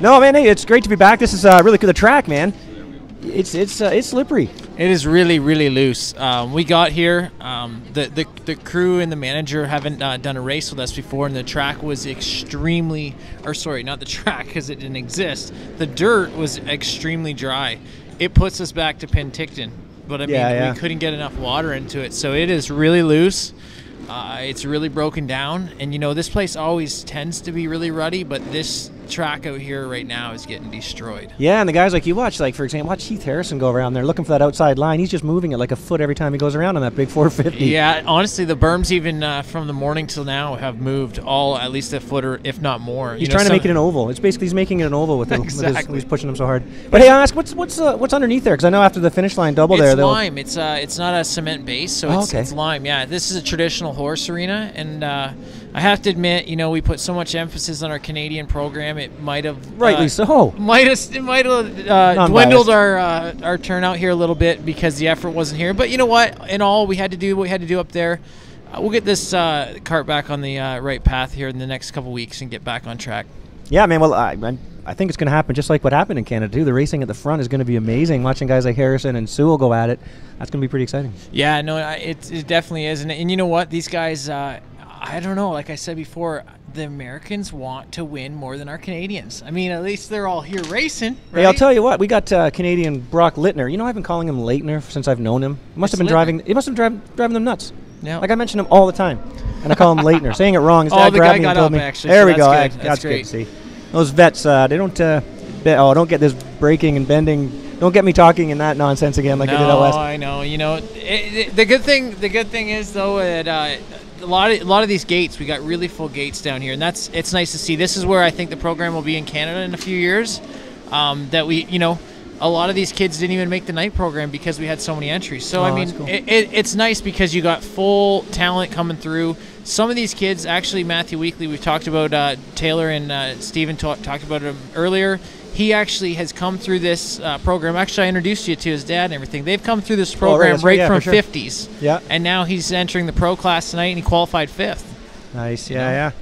No, man, hey, it's great to be back. This is really good. The track, man. It's slippery. It is really, really loose. We got here. The crew and the manager haven't done a race with us before, and the track was extremely, or sorry, not the track because it didn't exist. The dirt was extremely dry. It puts us back to Penticton, but we couldn't get enough water into it, so it is really loose. It's really broken down, and this place always tends to be really ruddy, but this track out here right now is getting destroyed. Yeah, and the guys you watch, for example, watch Heath Harrison go around there looking for that outside line. He's just moving it like a foot every time he goes around on that big 450. Yeah, honestly, the berms even from the morning till now have moved at least a foot or if not more. He's trying to make it an oval. It's basically he's making it an oval with he's pushing them so hard. But but hey, I ask what's underneath there, because I know after the finish line double it's lime. It's not a cement base, so it's lime. Yeah, this is a traditional horse arena, and I have to admit, we put so much emphasis on our Canadian program. It might have rightly so. It might have dwindled our turnout here a little bit because the effort wasn't here. But you know what? In all, we had to do what we had to do up there. We'll get this cart back on the right path here in the next couple weeks and get back on track. Yeah, man. Well, I think it's going to happen just like what happened in Canada too. The racing at the front is going to be amazing. Watching guys like Harrison and Sewell go at it, that's going to be pretty exciting. Yeah, no, it definitely is. And you know what? These guys, I don't know. Like I said before, the Americans want to win more than our Canadians. I mean, at least they're all here racing, right? Hey, I'll tell you what. We got Canadian Brock Littner. I've been calling him Leitner since I've known him. He must have been driving them nuts. Yeah. Like I mention him all the time, and I call him Leitner, saying it wrong. His dad grabbed me and told me. Actually, there so we go. That's great to see. Those vets, they don't. Don't get this breaking and bending. Don't get me talking in that nonsense again like I did out west. No, I know. The good thing is though that a lot of these gates, we got really full gates down here, and it's nice to see. This is where I think the program will be in Canada in a few years. That a lot of these kids didn't even make the night program because we had so many entries. So cool. It's nice because you got full talent coming through. Some of these kids, actually, Matthew Weekly, we've talked about Taylor and Steven talked about him earlier. He actually has come through this program. Actually, I introduced you to his dad and everything. They've come through this program from 50s. Yeah. And now he's entering the pro class tonight, and he qualified 5th. Nice, yeah.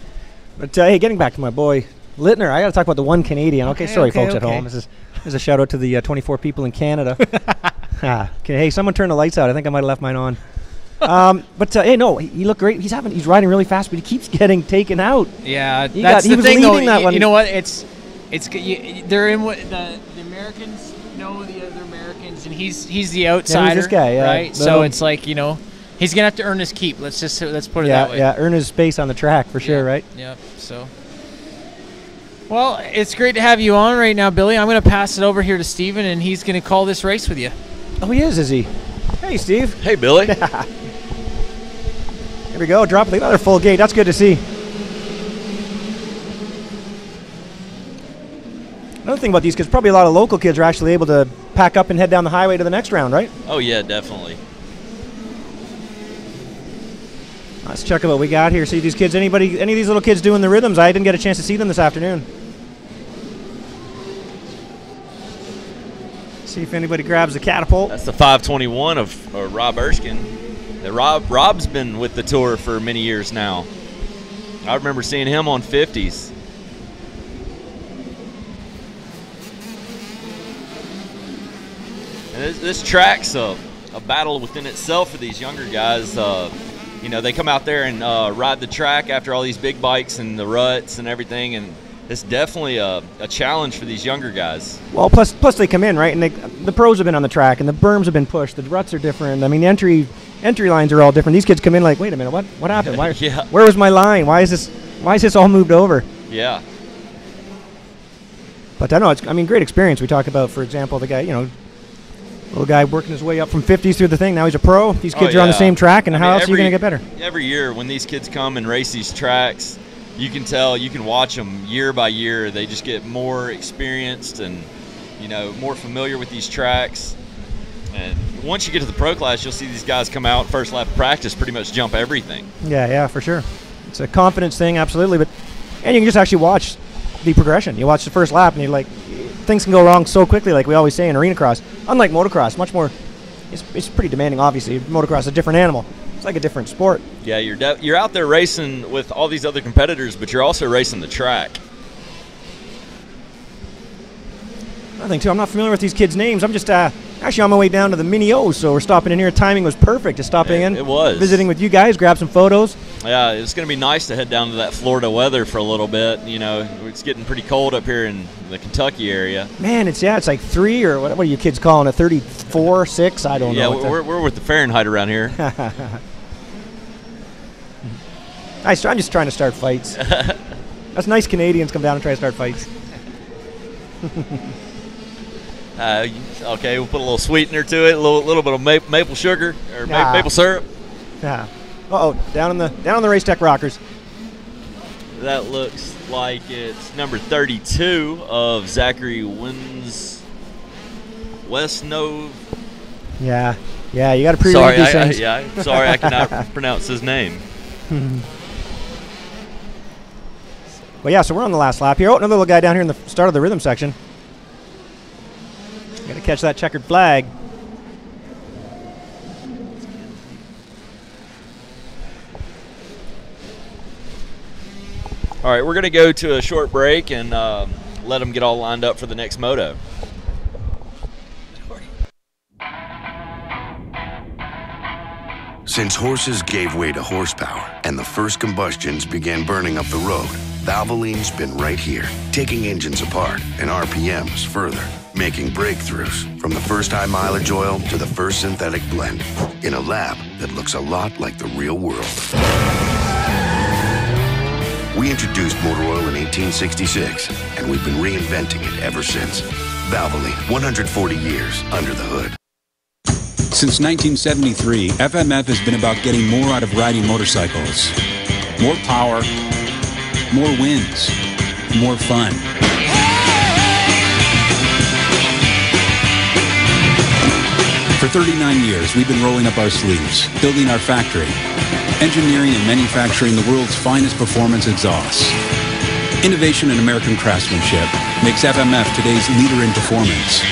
But hey, getting back to my boy Littner, I got to talk about the one Canadian. Okay, folks at home. This is a shout out to the 24 people in Canada. Okay, hey, someone turn the lights out. I think I might have left mine on. Hey, no, he looked great. He's riding really fast, but he keeps getting taken out. Yeah, that's the thing, though. You know what? They're in what the Americans know the other Americans, and he's the outsider. Yeah, he's this guy, right? So it's like he's gonna have to earn his keep. Let's put it that way. Yeah, earn his space on the track for sure, right? Yeah. So. Well, it's great to have you on right now, Billy. I'm going to pass it over here to Steven, and he's going to call this race with you. Oh, he is he? Hey, Steve. Hey, Billy. Here we go. Drop another full gate. That's good to see. Another thing about these kids, probably a lot of local kids are actually able to pack up and head down the highway to the next round, right? Oh, yeah, definitely. Let's check out what we got here. See these kids. Any of these little kids doing the rhythms? I didn't get a chance to see them this afternoon. See if anybody grabs the catapult. That's the 521 of Rob Erskine. Rob's been with the tour for many years now. I remember seeing him on 50s. And this track's a battle within itself for these younger guys. They come out there and ride the track after all these big bikes and the ruts and everything, and it's definitely a challenge for these younger guys. Well, plus they come in, right, and the pros have been on the track, and the berms have been pushed. The ruts are different. I mean, the entry lines are all different. These kids come in like, wait a minute, what happened? Why, yeah. Where was my line? Why is this all moved over? Yeah. But I know it's, I mean, great experience. We talk about, for example, the guy, little guy working his way up from 50s through the thing. Now he's a pro. These kids are on the same track, and how else are you going to get better? Every year when these kids come and race these tracks, you can tell, you can watch them year by year. They just get more experienced and, more familiar with these tracks. And once you get to the pro class, you'll see these guys come out first lap of practice, pretty much jump everything. Yeah, for sure. It's a confidence thing, absolutely. And you can just actually watch the progression. You watch the first lap, and you're like, things can go wrong so quickly, like we always say in Arenacross. Unlike motocross, much more, it's pretty demanding, obviously. Motocross is a different animal. It's like a different sport. Yeah, you're out there racing with all these other competitors, but you're also racing the track. I think, too, I'm not familiar with these kids' names. I'm just actually on my way down to the Mini O, so we're stopping in here. Timing was perfect to stopping in. It was. Visiting with you guys, grab some photos. Yeah, it's going to be nice to head down to that Florida weather for a little bit. It's getting pretty cold up here in the Kentucky area. Man, it's like 3 or what are you kids calling it? 34, 6? I don't know. Yeah, we're with the Fahrenheit around here. I'm just trying to start fights. That's nice Canadians come down and try to start fights. Okay, we'll put a little sweetener to it, a little bit of maple sugar or maple syrup. Yeah. Down on the Race Tech Rockers. That looks like it's number 32 of Zachary Westnove. Yeah, you got to pre-read these things. Sorry, I cannot pronounce his name. Well, yeah, so we're on the last lap here. Another little guy down here in the start of the rhythm section. Got to catch that checkered flag. All right, we're going to go to a short break and let them get all lined up for the next moto. Since horses gave way to horsepower and the first combustions began burning up the road, Valvoline's been right here, taking engines apart and RPMs further, making breakthroughs from the first high mileage oil to the first synthetic blend in a lab that looks a lot like the real world. We introduced motor oil in 1866, and we've been reinventing it ever since. Valvoline, 140 years under the hood. Since 1973, FMF has been about getting more out of riding motorcycles. More power, more wins, more fun. For 39 years, we've been rolling up our sleeves, building our factory, engineering and manufacturing the world's finest performance exhausts. Innovation and American craftsmanship makes FMF today's leader in performance.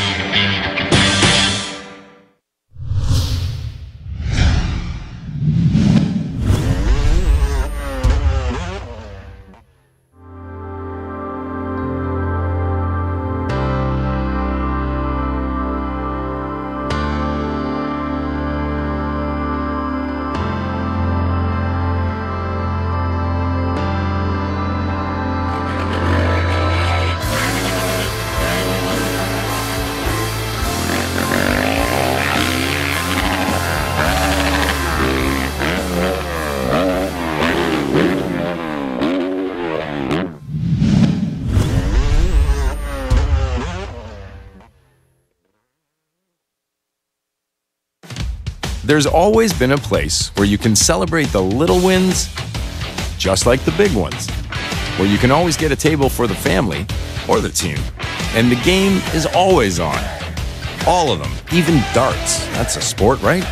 There's always been a place where you can celebrate the little wins just like the big ones, where you can always get a table for the family or the team, and the game is always on. All of them, even darts. That's a sport, right?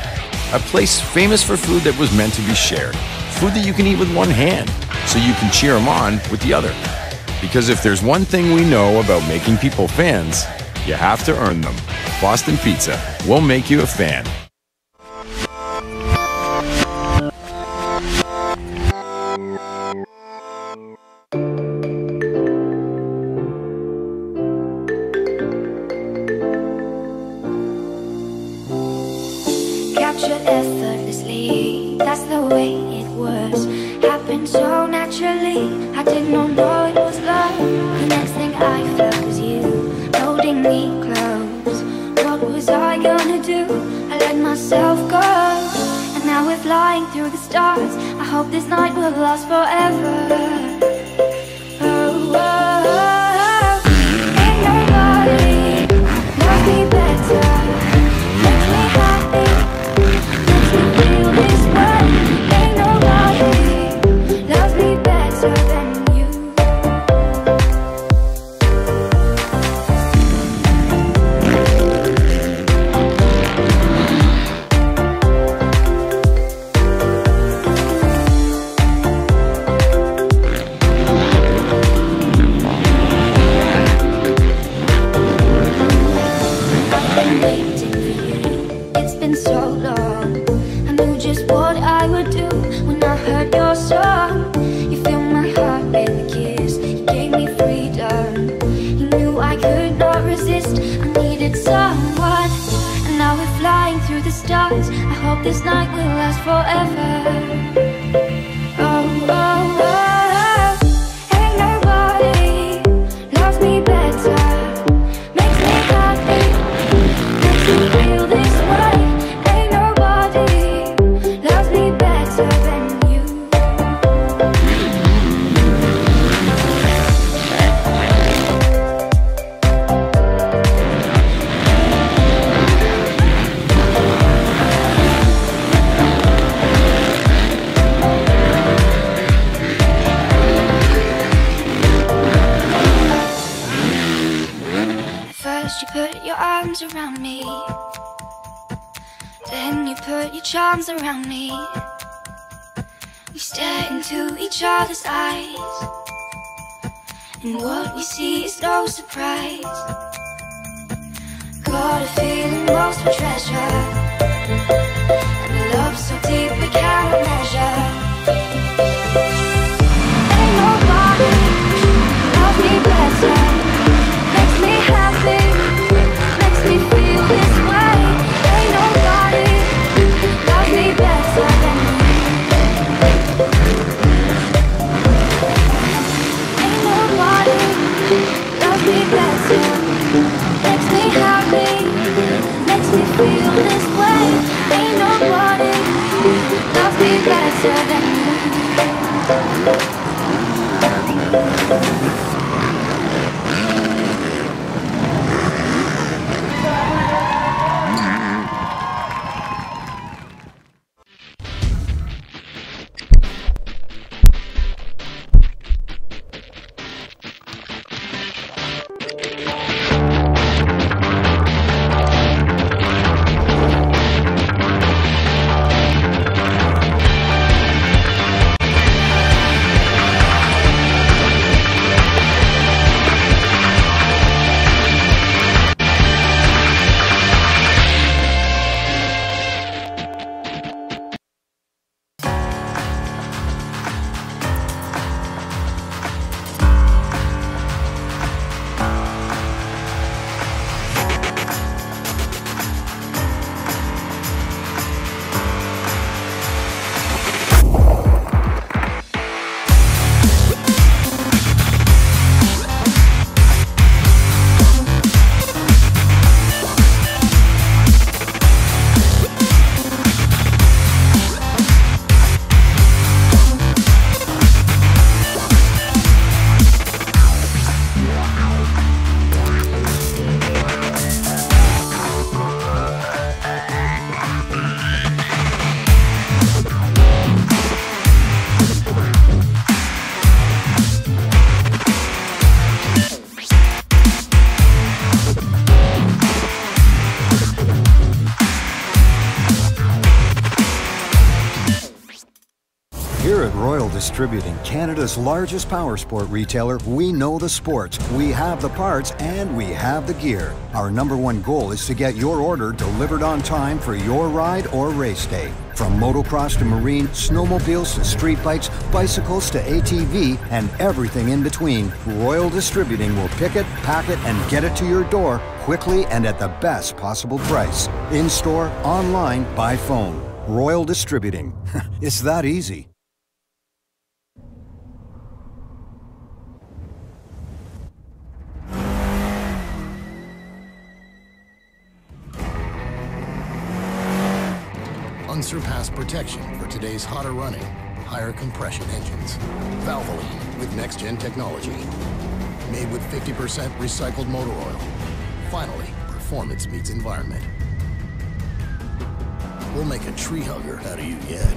A place famous for food that was meant to be shared, food that you can eat with one hand, so you can cheer them on with the other. Because if there's one thing we know about making people fans, you have to earn them. Boston Pizza will make you a fan. Captured effortlessly, that's the way it was. Happened so naturally, I did not know it was love. The next thing I felt was you, holding me close. What was I gonna do? I let myself go, and now we're flying through the stars. I hope this night will last forever. Oh, oh, oh, oh. Ain't been waiting for you. It's been so long. I knew just what I would do when I heard your song. You filled my heart with a kiss. You gave me freedom. You knew I could not resist. I needed someone. And now we're flying through the stars. I hope this night will last forever. Oh, oh, oh. Ain't nobody loves me better. Makes me happy. Makes me feel this way. Ain't nobody loves me better than you. First you put your arms around me, then you put your charms around me. We stare into each other's eyes, and what we see is no surprise. Got a feeling lost for treasure, and a love so deep we cannot measure. Ain't nobody love me better. Makes me happy, makes me feel this way. Ain't nobody loves me better than you. Ain't nobody loves me better. Makes me happy, makes me feel this way. Ain't nobody loves me better than you. Here at Royal Distributing, Canada's largest powersport retailer, we know the sports, we have the parts, and we have the gear. Our #1 goal is to get your order delivered on time for your ride or race day. From motocross to marine, snowmobiles to street bikes, bicycles to ATV, and everything in between, Royal Distributing will pick it, pack it, and get it to your door quickly and at the best possible price. In-store, online, by phone. Royal Distributing. It's that easy. Unsurpassed protection for today's hotter running, higher compression engines. Valvoline with next-gen technology. Made with 50% recycled motor oil. Finally, performance meets environment. We'll make a tree hugger out of you yet.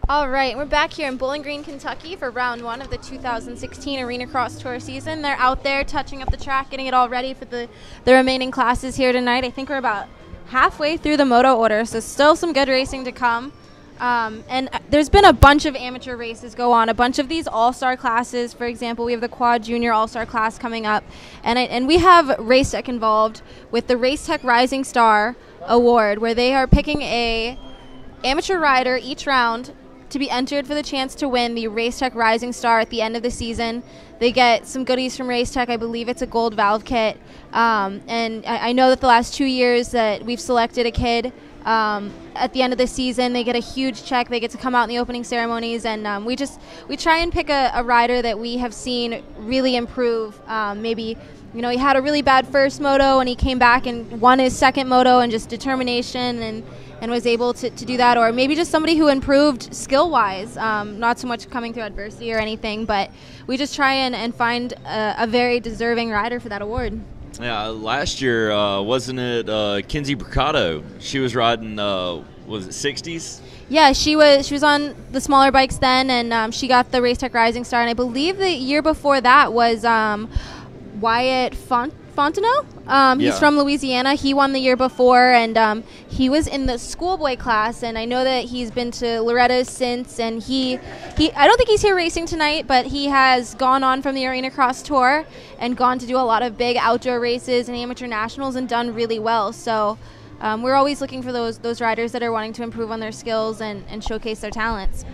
All right, we're back here in Bowling Green, Kentucky for round 1 of the 2016 Arenacross Tour season. They're out there touching up the track, getting it all ready for the remaining classes here tonight. I think we're about halfway through the moto order, so still some good racing to come. And there's been a bunch of amateur races go on, a bunch of these all-star classes. For example, we have the Quad Junior All-Star class coming up, and we have Racetech involved with the Racetech Rising Star Award, where they are picking a amateur rider each round to be entered for the chance to win the Racetech Rising Star at the end of the season. They get some goodies from Racetech. I believe it's a gold valve kit. And I know that the last 2 years that we've selected a kid at the end of the season, they get a huge check. They get to come out in the opening ceremonies, and we try and pick a rider that we have seen really improve. Maybe, you know, he had a really bad first moto and he came back and won his second moto, and just determination and was able to do that. Or maybe just somebody who improved skill-wise, not so much coming through adversity or anything, but we just try and find a very deserving rider for that award. Yeah, last year, wasn't it Kinsey Bricado? She was riding, was it 60s? Yeah, she was on the smaller bikes then, and she got the Racetech Rising Star. And I believe the year before that was Wyatt Fontenot. He's from Louisiana. He won the year before, and he was in the schoolboy class. And I know that he's been to Loretta's since. And he I don't think he's here racing tonight, but he has gone on from the Arenacross tour and gone to do a lot of big outdoor races and amateur nationals and done really well. So we're always looking for those riders that are wanting to improve on their skills and showcase their talents.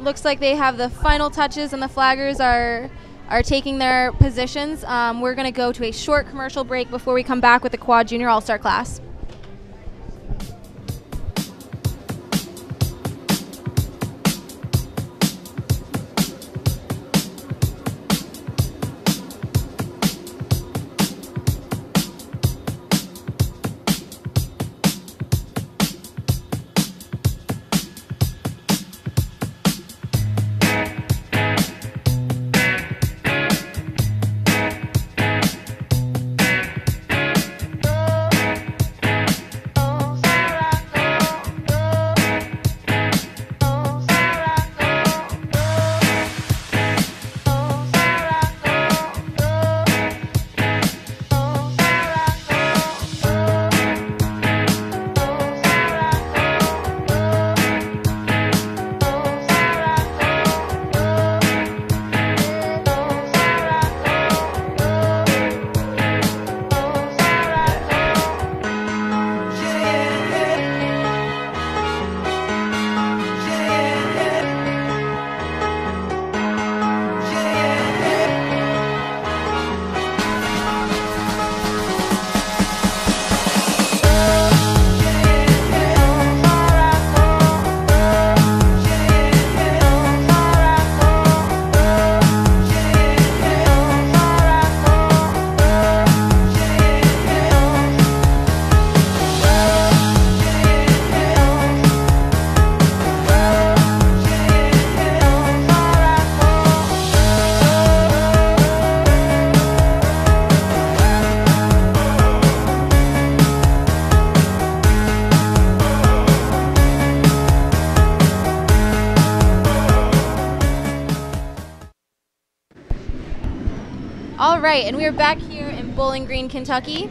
Looks like they have the final touches and the flaggers are taking their positions. We're going to go to a short commercial break before we come back with the Quad Junior All-Star class. All right, and we are back here in Bowling Green, Kentucky.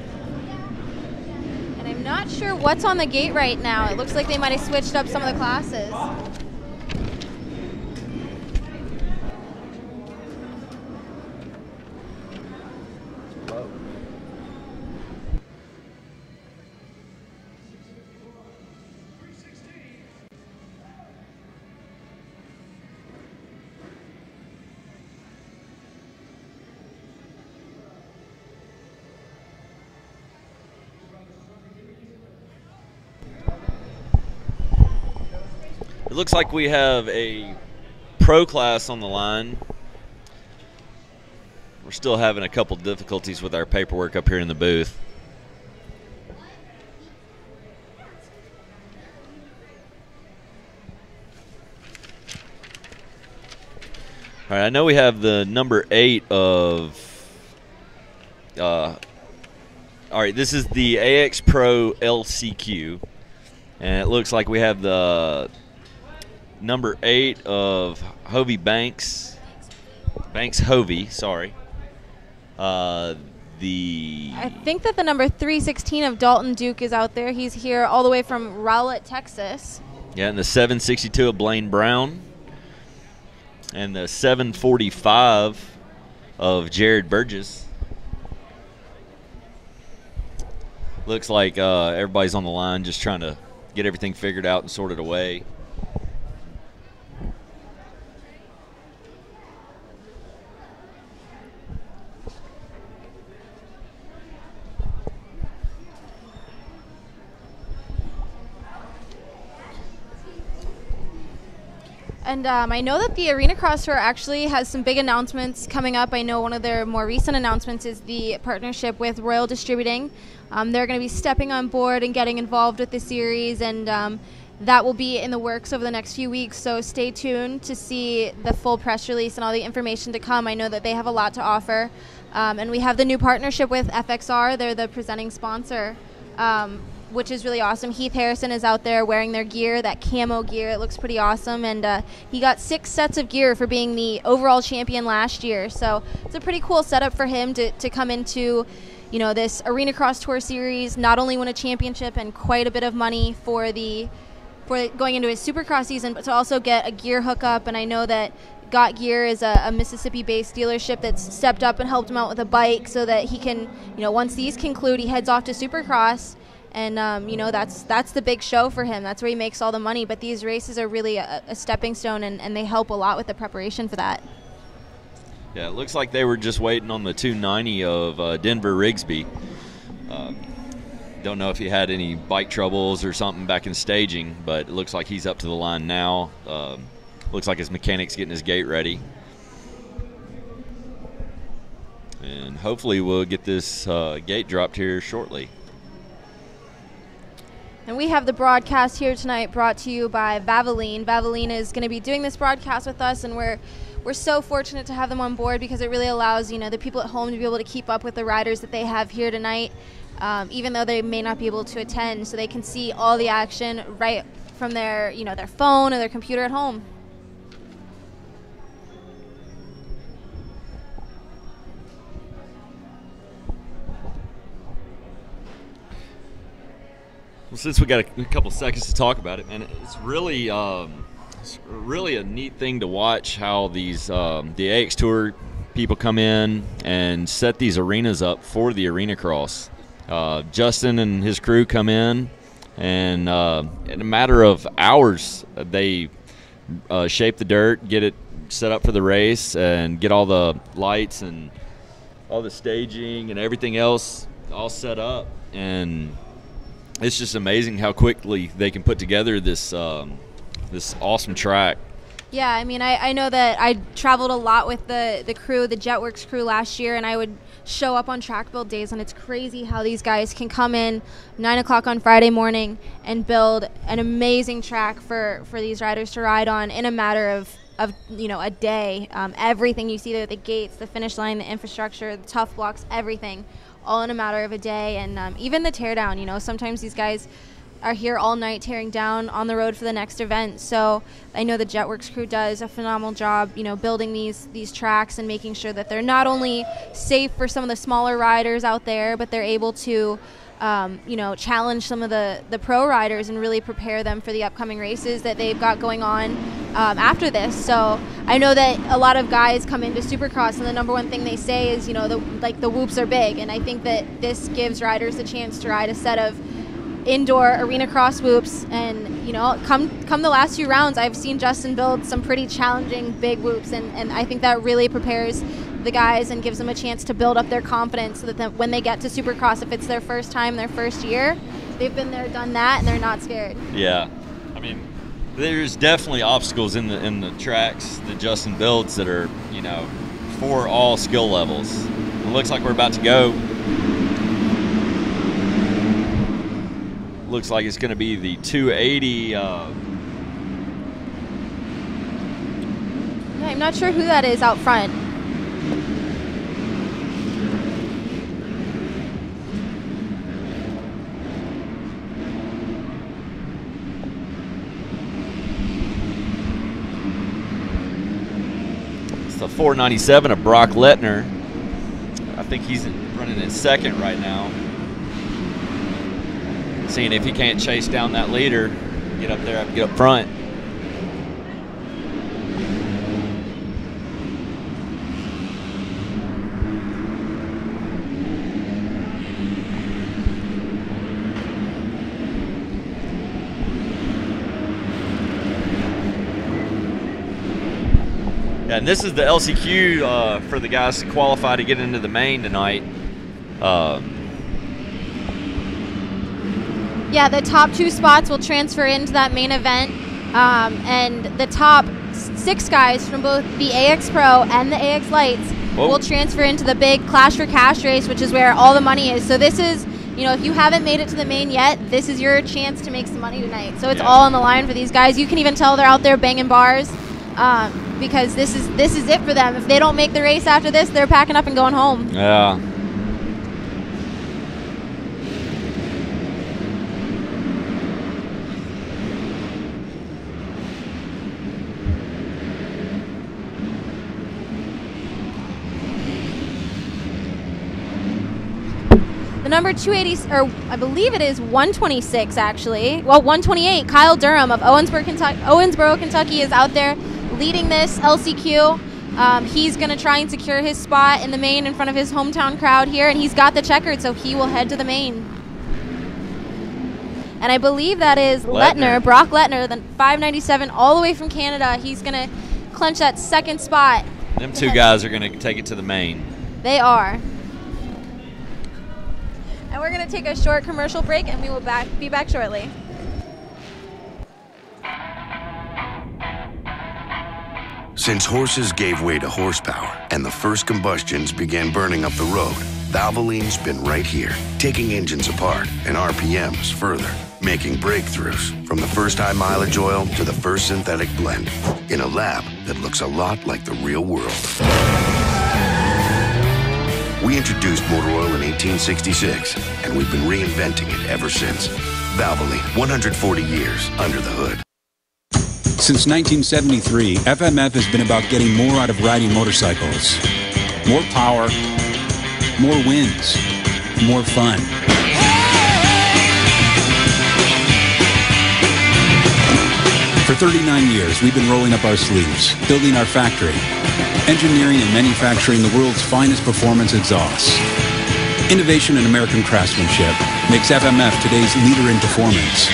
And I'm not sure what's on the gate right now. It looks like they might have switched up some of the classes. It looks like we have a pro class on the line. We're still having a couple difficulties with our paperwork up here in the booth. All right, I know we have the number 8 of all right, this is the AX Pro LCQ, and it looks like we have the number 8 of Hovey Banks Hovey, sorry. I think that the number 316 of Dalton Duke is out there. He's here all the way from Rowlett, Texas. Yeah, and the 762 of Blaine Brown. And the 745 of Jared Burgess. Looks like everybody's on the line just trying to get everything figured out and sorted away. And I know that the Arenacross Tour actually has some big announcements coming up. I know one of their more recent announcements is the partnership with Royal Distributing. They're going to be stepping on board and getting involved with the series, and that will be in the works over the next few weeks. So stay tuned to see the full press release and all the information to come. I know that they have a lot to offer. And we have the new partnership with FXR. They're the presenting sponsor, which is really awesome. Heath Harrison is out there wearing their gear, that camo gear. It looks pretty awesome. And he got 6 sets of gear for being the overall champion last year. So it's a pretty cool setup for him to come into, you know, this Arenacross Tour series, not only win a championship and quite a bit of money for going into his Supercross season, but to also get a gear hookup. And I know that Got Gear is a Mississippi-based dealership that's stepped up and helped him out with a bike so that he can, you know, once these conclude, he heads off to Supercross. And, you know, that's the big show for him. That's where he makes all the money. But these races are really a stepping stone, and they help a lot with the preparation for that. Yeah, it looks like they were just waiting on the 290 of Denver Rigsby. Don't know if he had any bike troubles or something back in staging, but it looks like he's up to the line now. Looks like his mechanic's getting his gate ready. And hopefully we'll get this gate dropped here shortly. And we have the broadcast here tonight brought to you by Valvoline. Valvoline is going to be doing this broadcast with us, and we're so fortunate to have them on board because it really allows, you know, the people at home to be able to keep up with the riders that they have here tonight, even though they may not be able to attend, so they can see all the action right from their, you know, their phone or their computer at home. Well, since we got a couple seconds to talk about it, man, it's really a neat thing to watch how these the AX Tour people come in and set these arenas up for the Arenacross. Justin and his crew come in, and in a matter of hours, they shape the dirt, get it set up for the race, and get all the lights and all the staging and everything else all set up. And it's just amazing how quickly they can put together this this awesome track. Yeah, I mean, I know that I traveled a lot with the crew, the Jetworks crew last year, and I would show up on track build days, and it's crazy how these guys can come in 9 o'clock on Friday morning and build an amazing track for these riders to ride on in a matter of you know, a day. Everything you see there, the gates, the finish line, the infrastructure, the tough blocks, everything, all in a matter of a day. And even the teardown, you know, sometimes these guys are here all night tearing down on the road for the next event. So I know the Jetworks crew does a phenomenal job, you know, building these tracks and making sure that they're not only safe for some of the smaller riders out there, but they're able to, you know, challenge some of the pro riders and really prepare them for the upcoming races that they've got going on after this. So I know that a lot of guys come into Supercross, and the number one thing they say is, you know, the whoops are big. And I think that this gives riders the chance to ride a set of indoor Arenacross whoops, and you know, come the last few rounds, I've seen Justin build some pretty challenging big whoops, and I think that really prepares the guys and gives them a chance to build up their confidence so that when they get to Supercross, if it's their first time, their first year, they've been there, done that, and they're not scared. Yeah, I mean, there's definitely obstacles in the tracks that Justin builds that are, you know, for all skill levels. It looks like we're about to go. Looks like it's going to be the 280. Yeah, I'm not sure who that is out front. It's the 497 of Brock Lettner. I think he's running in second right now. Seeing if he can't chase down that leader, get up there, get up front. Yeah, and this is the LCQ for the guys to qualify to get into the main tonight. Yeah, the top 2 spots will transfer into that main event, and the top 6 guys from both the AX Pro and the AX Lights will transfer into the big Clash for Cash race, which is where all the money is. So this is, you know, if you haven't made it to the main yet, this is your chance to make some money tonight. So it's all on the line for these guys. You can even tell they're out there banging bars. Because this is it for them. If they don't make the race after this, they're packing up and going home. Yeah. The number 280, or I believe it is 126 actually. Well, 128. Kyle Durham of Owensboro, Kentucky is out there leading this LCQ. He's going to try and secure his spot in the main in front of his hometown crowd here, and he's got the checkered, so he will head to the main. And I believe that is Lettner, Brock Lettner, the 597, all the way from Canada. He's going to clinch that second spot. Them 2 guys are going to take it to the main. They are. And we're going to take a short commercial break, and we will be back shortly. Since horses gave way to horsepower and the first combustions began burning up the road, Valvoline's been right here, taking engines apart and RPMs further, making breakthroughs from the first high mileage oil to the first synthetic blend in a lab that looks a lot like the real world. We introduced motor oil in 1866, and we've been reinventing it ever since. Valvoline, 140 years under the hood. Since 1973, FMF has been about getting more out of riding motorcycles. More power, more wins, more fun. For 39 years, we've been rolling up our sleeves, building our factory, engineering and manufacturing the world's finest performance exhausts. Innovation and American craftsmanship makes FMF today's leader in performance.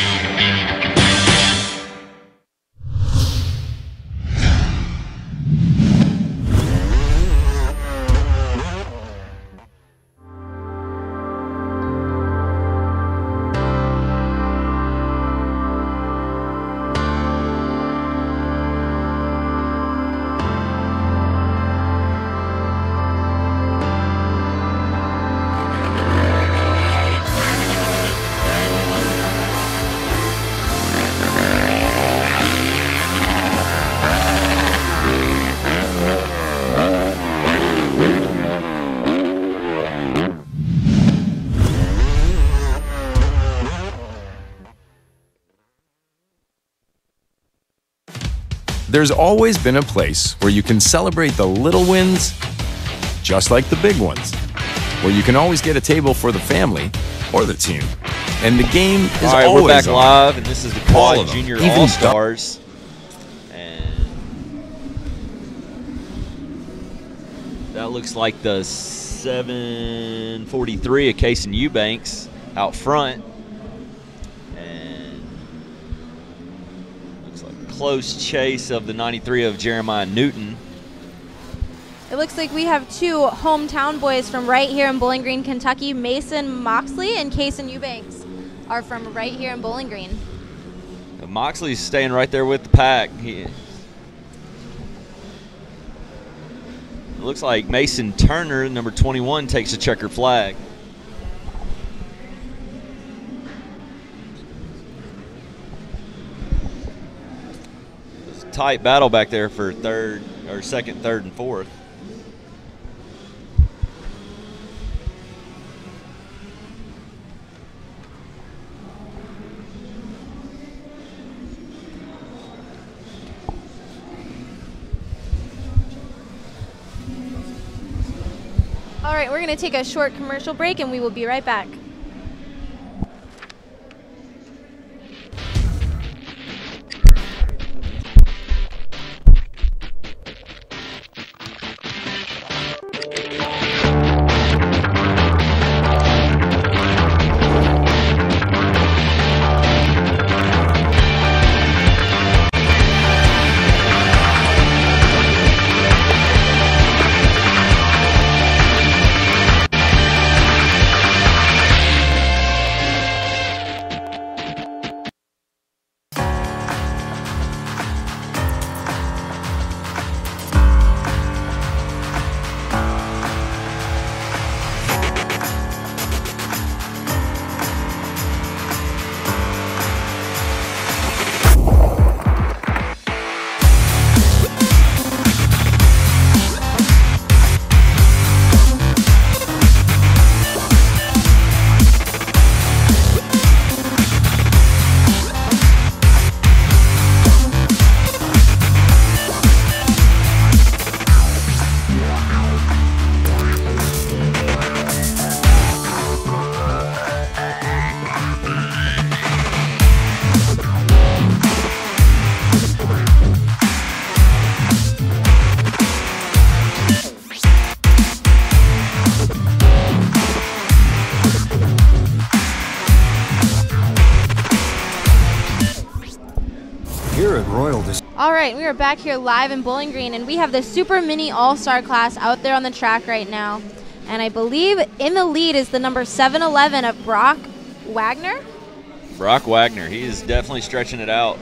There's always been a place where you can celebrate the little wins just like the big ones, where you can always get a table for the family or the team. And the game is always we're back on. live, and this is the Quad Junior All-Stars. And that looks like the 743 of Case and Eubanks out front. Close chase of the 93 of Jeremiah Newton. It looks like we have 2 hometown boys from right here in Bowling Green, Kentucky. Mason Moxley and Kaysen Eubanks are from right here in Bowling Green. Moxley's staying right there with the pack. It looks like Mason Turner, number 21, takes a checker flag. Tight battle back there for second, third, and fourth. All right, we're going to take a short commercial break, and we will be right back. All right, we are back here live in Bowling Green, and we have the Super Mini All-Star class out there on the track right now. And I believe in the lead is the number 711 of Brock Wagner. Brock Wagner, he is definitely stretching it out.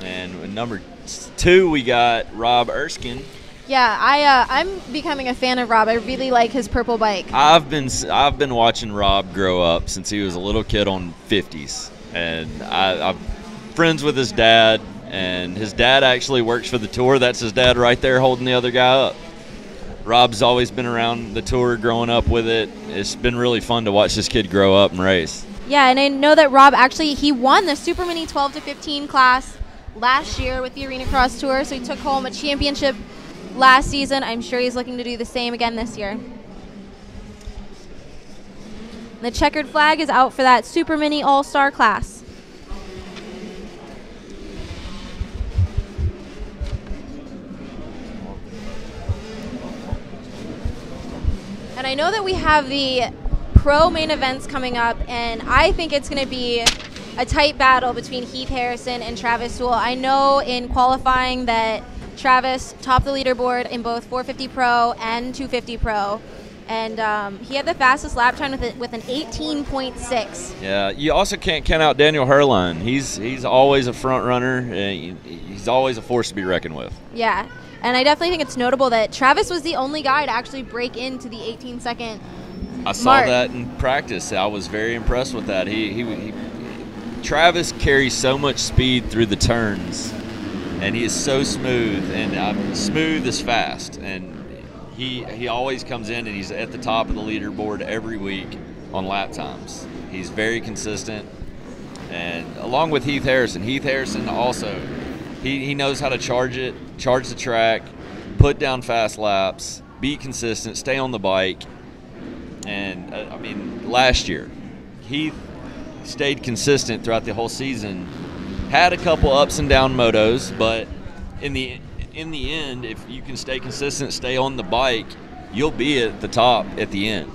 And number 2, we got Rob Erskine. Yeah, I'm becoming a fan of Rob. I really like his purple bike. I've been watching Rob grow up since he was a little kid on 50s, and I'm friends with his dad, and his dad actually works for the tour. That's his dad right there holding the other guy up. Rob's always been around the tour, growing up with it. It's been really fun to watch this kid grow up and race. Yeah, and I know that Rob actually, he won the Super Mini 12 to 15 class last year with the Arenacross Tour, so he took home a championship last season. I'm sure he's looking to do the same again this year. The checkered flag is out for that Super Mini All-Star class. And I know that we have the pro main events coming up, and I think it's going to be a tight battle between Heath Harrison and Travis Sewell. I know in qualifying that Travis topped the leaderboard in both 450 Pro and 250 Pro, and he had the fastest lap time with an 18.6. Yeah, you also can't count out Daniel Herline. He's always a front runner. He's always a force to be reckoned with. Yeah, and I definitely think it's notable that Travis was the only guy to actually break into the 18-second I saw that in practice. I was very impressed with that. Travis carries so much speed through the turns, and he is so smooth, and smooth is fast. And he always comes in, and he's at the top of the leaderboard every week on lap times. He's very consistent, and along with Heath Harrison also, he knows how to charge the track, put down fast laps, be consistent, stay on the bike. And I mean, last year Heath stayed consistent throughout the whole season, had a couple ups and down motos, but in the end, if you can stay consistent, stay on the bike, you'll be at the top at the end.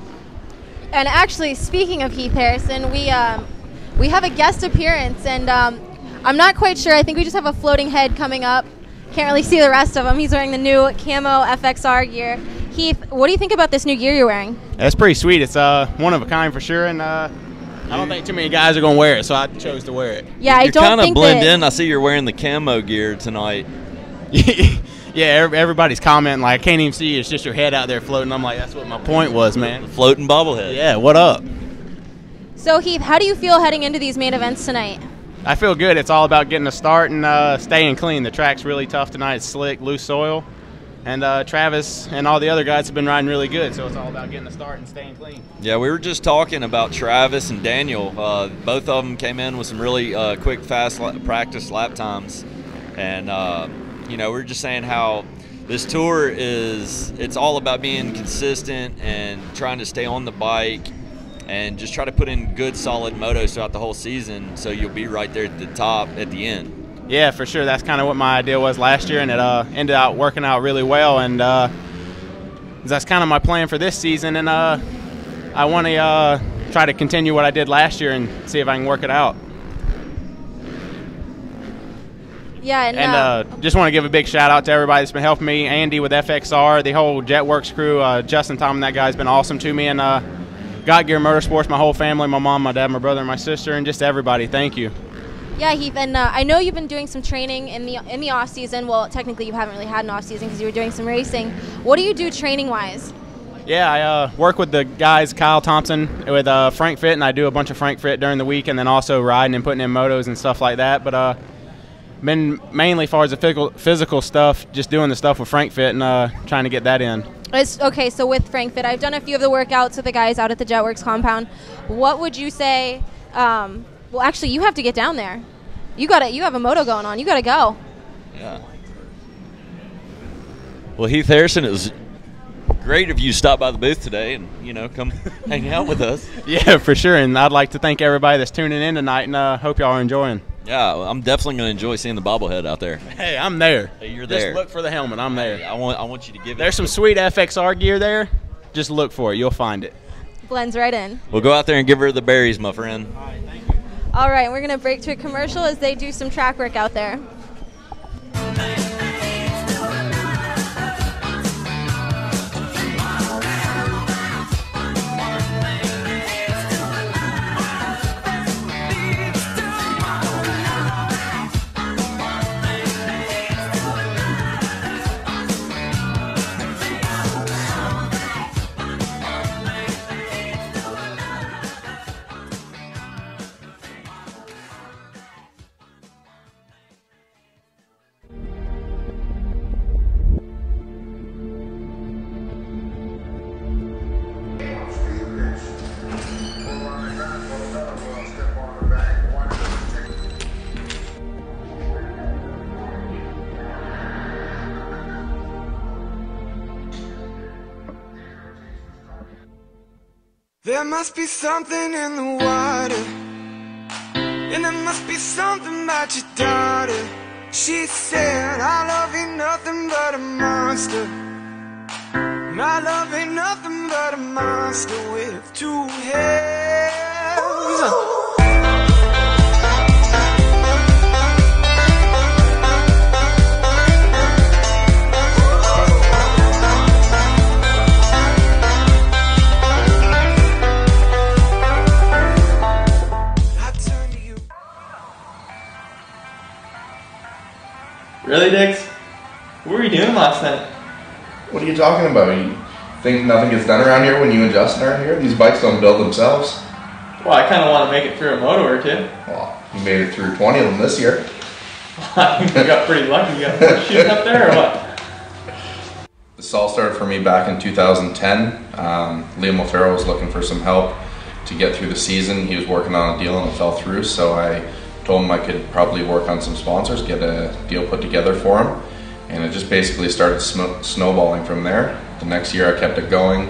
And actually, speaking of Heath Harrison, we have a guest appearance, and I'm not quite sure. I think we just have a floating head coming up. Can't really see the rest of him. He's wearing the new camo FXR gear. Heath, what do you think about this new gear you're wearing? That's pretty sweet. It's one of a kind for sure, and I don't think too many guys are going to wear it, so I chose to wear it. Yeah, I don't think you kind of blend in. I see you're wearing the camo gear tonight. Yeah, everybody's commenting like, I can't even see you. It's just your head out there floating. I'm like, that's what my point was, man. Floating bobblehead. Yeah, what up? So, Heath, how do you feel heading into these main events tonight? I feel good. It's all about getting a start and staying clean. The track's really tough tonight. It's slick, loose soil. And Travis and all the other guys have been riding really good, so it's all about getting a start and staying clean. Yeah, we were just talking about Travis and Daniel. Both of them came in with some really quick, fast practice lap times. And, we were just saying how This tour it's all about being consistent and trying to stay on the bike and just try to put in good, solid motos throughout the whole season so you'll be right there at the top at the end. Yeah, for sure. That's kind of what my idea was last year, and it ended up working out really well. And that's kind of my plan for this season. And I want to try to continue what I did last year and see if I can work it out. Yeah, and just want to give a big shout out to everybody that's been helping me. Andy with FXR, the whole Jetworks crew, Justin Tom, that guy's been awesome to me, and God Gear Motorsports, my whole family, my mom, my dad, my brother, and my sister, and just everybody. Thank you. Yeah, Heath, and I know you've been doing some training in the off season. Well, technically you haven't really had an off season because you were doing some racing. What do you do training wise? Yeah, I work with the guys, Kyle Thompson with Frank Fit, and I do a bunch of Frank Fit during the week, and then also riding and putting in motos and stuff like that. But been mainly as far as the physical stuff, just doing the stuff with Frank Fit and trying to get that in. Okay, so with Frank Fit, I've done a few of the workouts with the guys out at the Jetworks compound. What would you say? Well, actually, you have to get down there. You have a moto going on. You got to go. Yeah. Well, Heath Harrison, it was great of you to stop by the booth today and, come hang out with us. Yeah, for sure. And I'd like to thank everybody that's tuning in tonight, and hope y'all are enjoying. Yeah, I'm definitely going to enjoy seeing the bobblehead out there. Hey, I'm there. Hey, you're there. Just look for the helmet. I'm there. Hey, I want you to give it. There's some sweet FXR gear there. Just look for it. You'll find it. Blends right in. We'll go out there and give her the berries, my friend. All right, thank you. All right, we're going to break to a commercial as they do some track work out there. There must be something in the water, and there must be something about your daughter. She said, our love ain't nothing but a monster. My love ain't nothing but a monster with two heads. Really, Dix? What were you doing last night? What are you talking about? You think nothing gets done around here when you and Justin are here? These bikes don't build themselves. Well, I kind of want to make it through a moto or two. Well, you made it through 20 of them this year. I think you got pretty lucky. You got more shooting up there or what? This all started for me back in 2010. Liam O'Farrell was looking for some help to get through the season. He was working on a deal and it fell through, so I told him I could probably work on some sponsors, get a deal put together for him, and it just basically started snowballing from there. The next year I kept it going,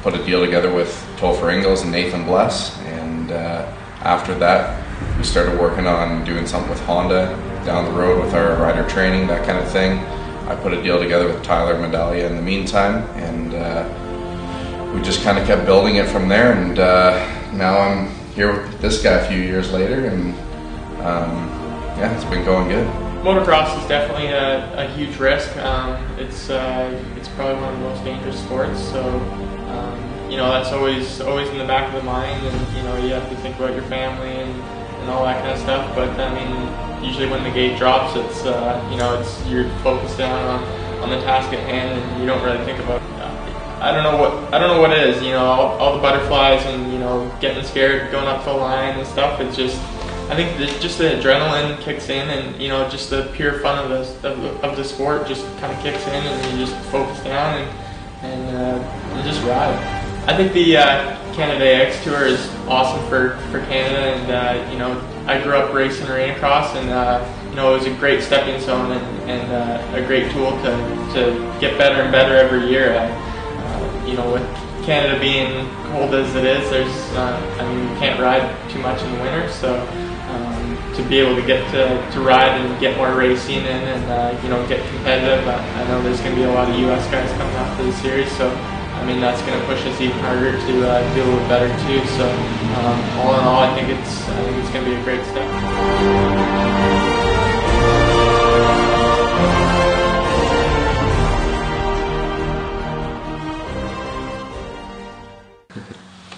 put a deal together with Topher Ingalls and Nathan Bless, and after that we started working on doing something with Honda down the road with our rider training, that kind of thing. I put a deal together with Tyler Medaglia in the meantime, and we just kind of kept building it from there, and now I'm here with this guy a few years later, and yeah, it's been going good. Motocross is definitely a huge risk. It's probably one of the most dangerous sports, so that's always in the back of the mind, and you have to think about your family and all that kind of stuff. But I mean, usually when the gate drops, it's you're focused down on the task at hand, and you don't really think about I don't know what it is, all the butterflies and, getting scared, going up to the line and stuff. It's just, I think just the adrenaline kicks in, and, just the pure fun of the sport just kind of kicks in, and you just focus down and just ride. I think the Canada AX Tour is awesome for Canada, and, I grew up racing Arenacross, and, it was a great stepping stone and a great tool to get better and better every year. With Canada being cold as it is, there's, you can't ride too much in the winter, so to be able to get to ride and get more racing in and get competitive, I know there's going to be a lot of U.S. guys coming out for the series, so that's going to push us even harder to do a little better too. So all in all, I think it's going to be a great step.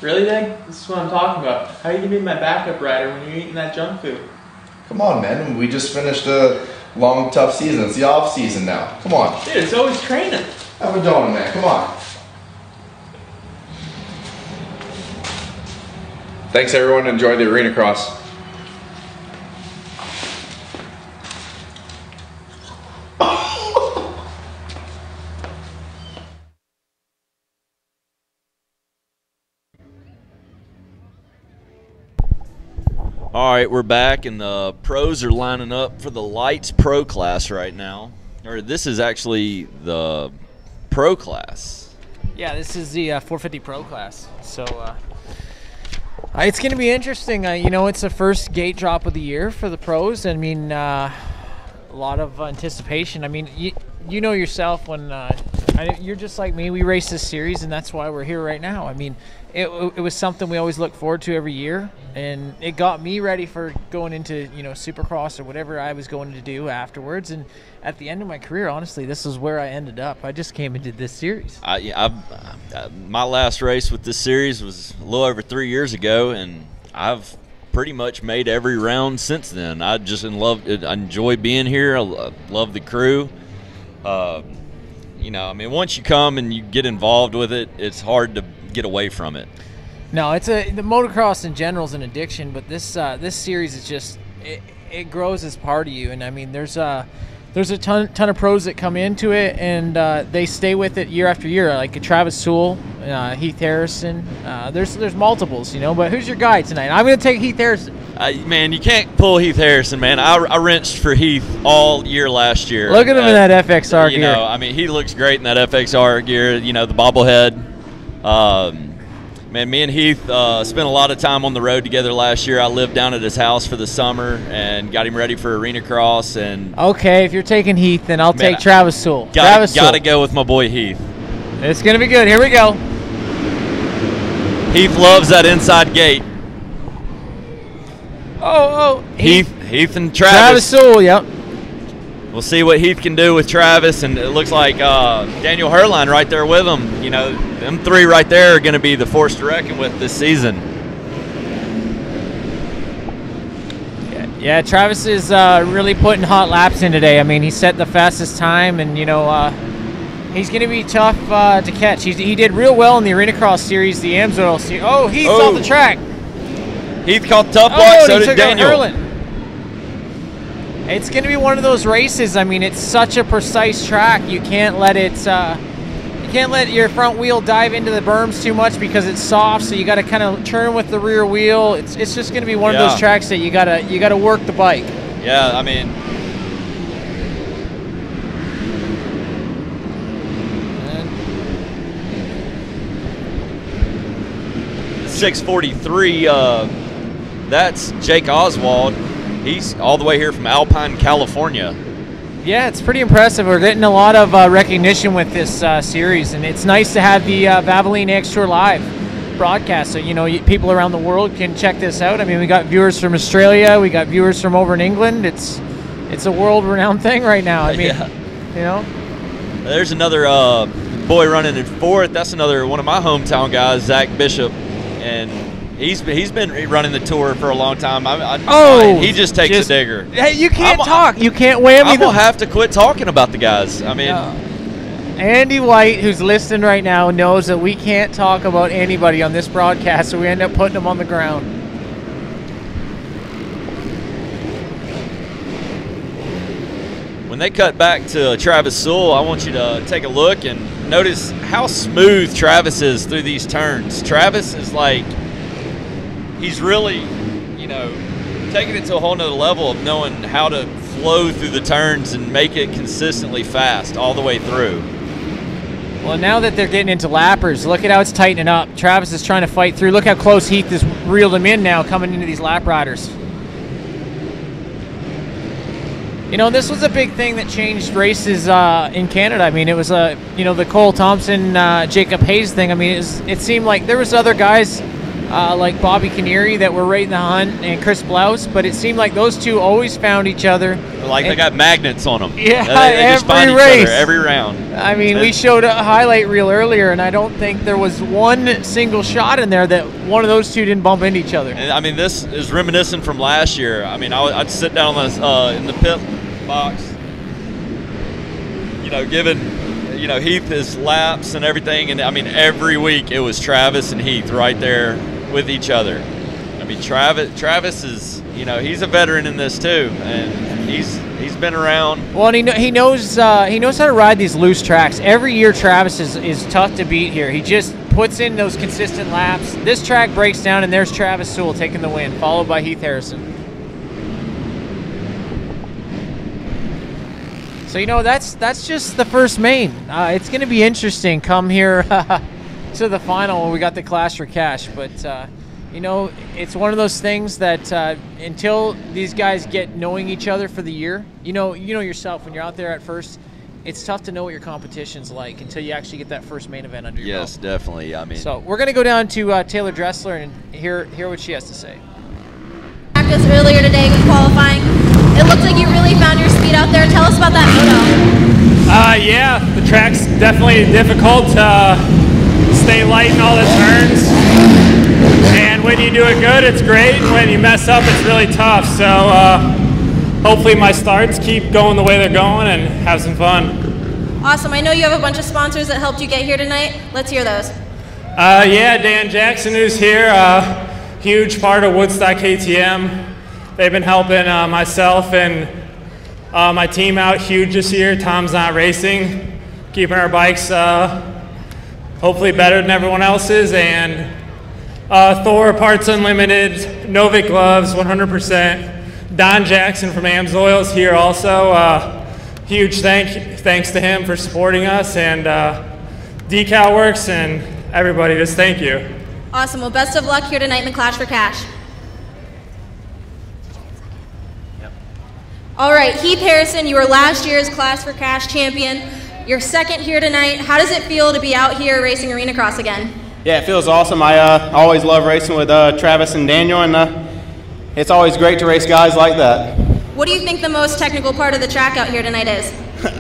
Really, Dave? This is what I'm talking about. How are you going to be my backup rider when you're eating that junk food? Come on, man. We just finished a long, tough season. It's the off season now. Come on. Dude, it's always training. How we doing, man? Come on. Thanks, everyone. Enjoy the Arenacross. All right, we're back, and the pros are lining up for the Lights Pro class right now. Or this is actually the Pro class. Yeah, this is the 450 Pro class. So it's going to be interesting. It's the first gate drop of the year for the pros. I mean, a lot of anticipation. I mean, you know yourself when you're just like me. We race this series, and that's why we're here right now. I mean, it was something we always look forward to every year, and it got me ready for going into Supercross or whatever I was going to do afterwards. And at the end of my career, honestly, this is where I ended up. I just came and did this series. My last race with this series was a little over 3 years ago, and I've pretty much made every round since then. I just I enjoy being here. I love the crew. Once you come and you get involved with it, it's hard to get away from it. No, the motocross in general is an addiction, but this series is just it grows as part of you. And I mean, there's a ton of pros that come into it, and they stay with it year after year, like Travis Sewell, Heath Harrison. There's multiples, but who's your guy tonight? I'm going to take Heath Harrison. Man, you can't pull Heath Harrison, man. I wrenched for Heath all year last year. Look at him in that FXR gear. He looks great in that FXR gear, the bobblehead. Me and Heath spent a lot of time on the road together last year. I lived down at his house for the summer and got him ready for Arenacross. And okay, if you're taking Heath, then I'll take Travis Sewell. Got to go with my boy Heath. It's going to be good. Here we go. Heath loves that inside gate. Heath and Travis. Travis Sewell, yep. We'll see what Heath can do with Travis, and it looks like Daniel Herline right there with him. Them three right there are going to be the force to reckon with this season. Yeah, Travis is really putting hot laps in today. I mean, he set the fastest time, and he's going to be tough to catch. He did real well in the Arenacross series, the Amsoil series. Oh, Heath's off the track. Heath caught the tough block, so did Daniel. It's going to be one of those races. I mean, it's such a precise track. You can't let it. You can't let your front wheel dive into the berms too much because it's soft. So you got to kind of turn with the rear wheel. It's just going to be one of those tracks that you gotta work the bike. Yeah, I mean. 643. That's Jake Oswald. He's all the way here from Alpine, California. Yeah, it's pretty impressive. We're getting a lot of recognition with this series, and it's nice to have the Valvoline IXSA Tour Live broadcast, so people around the world can check this out. I mean, we got viewers from Australia, we got viewers from over in England. It's a world-renowned thing right now. I mean, There's another boy running in fourth. That's another one of my hometown guys, Zach Bishop, and he's been running the tour for a long time. He just takes a digger. Hey, you can't talk. You can't whammy. I'm gonna have to quit talking about the guys. I mean, Andy White, who's listening right now, knows that we can't talk about anybody on this broadcast, so we end up putting them on the ground. When they cut back to Travis Sewell, I want you to take a look and notice how smooth Travis is through these turns. Travis is like, he's really, taking it to a whole nother level of knowing how to flow through the turns and make it consistently fast all the way through. Well, now that they're getting into lappers, look at how it's tightening up. Travis is trying to fight through. Look how close Heath has reeled him in now coming into these lap riders. You know, this was a big thing that changed races in Canada. I mean, it was the Cole Thompson, Jacob Hayes thing. I mean, it seemed like there was other guys like Bobby Canary that were right in the hunt and Chris Blouse, but it seemed like those two always found each other. Like they got magnets on them. Yeah, they just find every race, each other every round. I mean, we showed a highlight reel earlier, and I don't think there was one single shot in there that one of those two didn't bump into each other. And, I mean, this is reminiscent from last year. I mean, I'd sit down on in the pit box, giving, Heath his laps and everything. And I mean, every week it was Travis and Heath right there with each other. I mean, Travis is, he's a veteran in this too, and he's been around. Well, and he knows how to ride these loose tracks. Every year, Travis is tough to beat here. He just puts in those consistent laps. This track breaks down, and there's Travis Sewell taking the win, followed by Heath Harrison. So that's just the first main. It's going to be interesting come here to the final when we got the Clash for Cash. But it's one of those things that until these guys get knowing each other for the year, you know yourself when you're out there at first, it's tough to know what your competition's like until you actually get that first main event under your belt. Yes, definitely. I mean, so we're going to go down to Taylor Dressler and hear what she has to say. Practice earlier today in qualifying. It looked like you really found your speed out there. Tell us about that moto. Yeah, the track's definitely difficult to stay light in all the turns. And when you do it good, it's great. When you mess up, it's really tough. So hopefully my starts keep going the way they're going and have some fun. Awesome. I know you have a bunch of sponsors that helped you get here tonight. Let's hear those. Yeah, Dan Jackson, who's here, huge part of Woodstock KTM. They've been helping myself and my team out huge this year. Tom's not racing, keeping our bikes hopefully better than everyone else's. And Thor Parts Unlimited, Novik Gloves, 100%. Don Jackson from Amsoil's here also. Huge thanks to him for supporting us, and Decal Works and everybody, just thank you. Awesome. Well, best of luck here tonight in the Clash for Cash. All right, Heath Harrison, you were last year's Clash for Cash champion. You're second here tonight. How does it feel to be out here racing Arenacross again? Yeah, it feels awesome. I always love racing with Travis and Daniel, and it's always great to race guys like that. What do you think the most technical part of the track out here tonight is?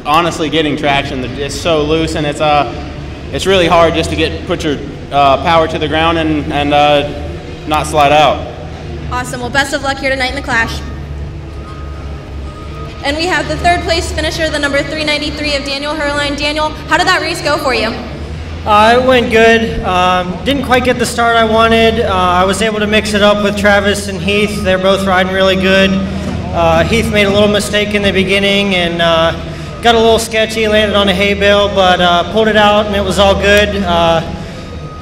Honestly, getting traction. It's so loose, and it's really hard just to put your power to the ground and not slide out. Awesome. Well, best of luck here tonight in the Clash. And we have the third place finisher, the number 393 of Daniel Herline. Daniel, how did that race go for you? It went good. Didn't quite get the start I wanted. I was able to mix it up with Travis and Heath. They're both riding really good. Heath made a little mistake in the beginning and got a little sketchy, landed on a hay bale, but pulled it out and it was all good.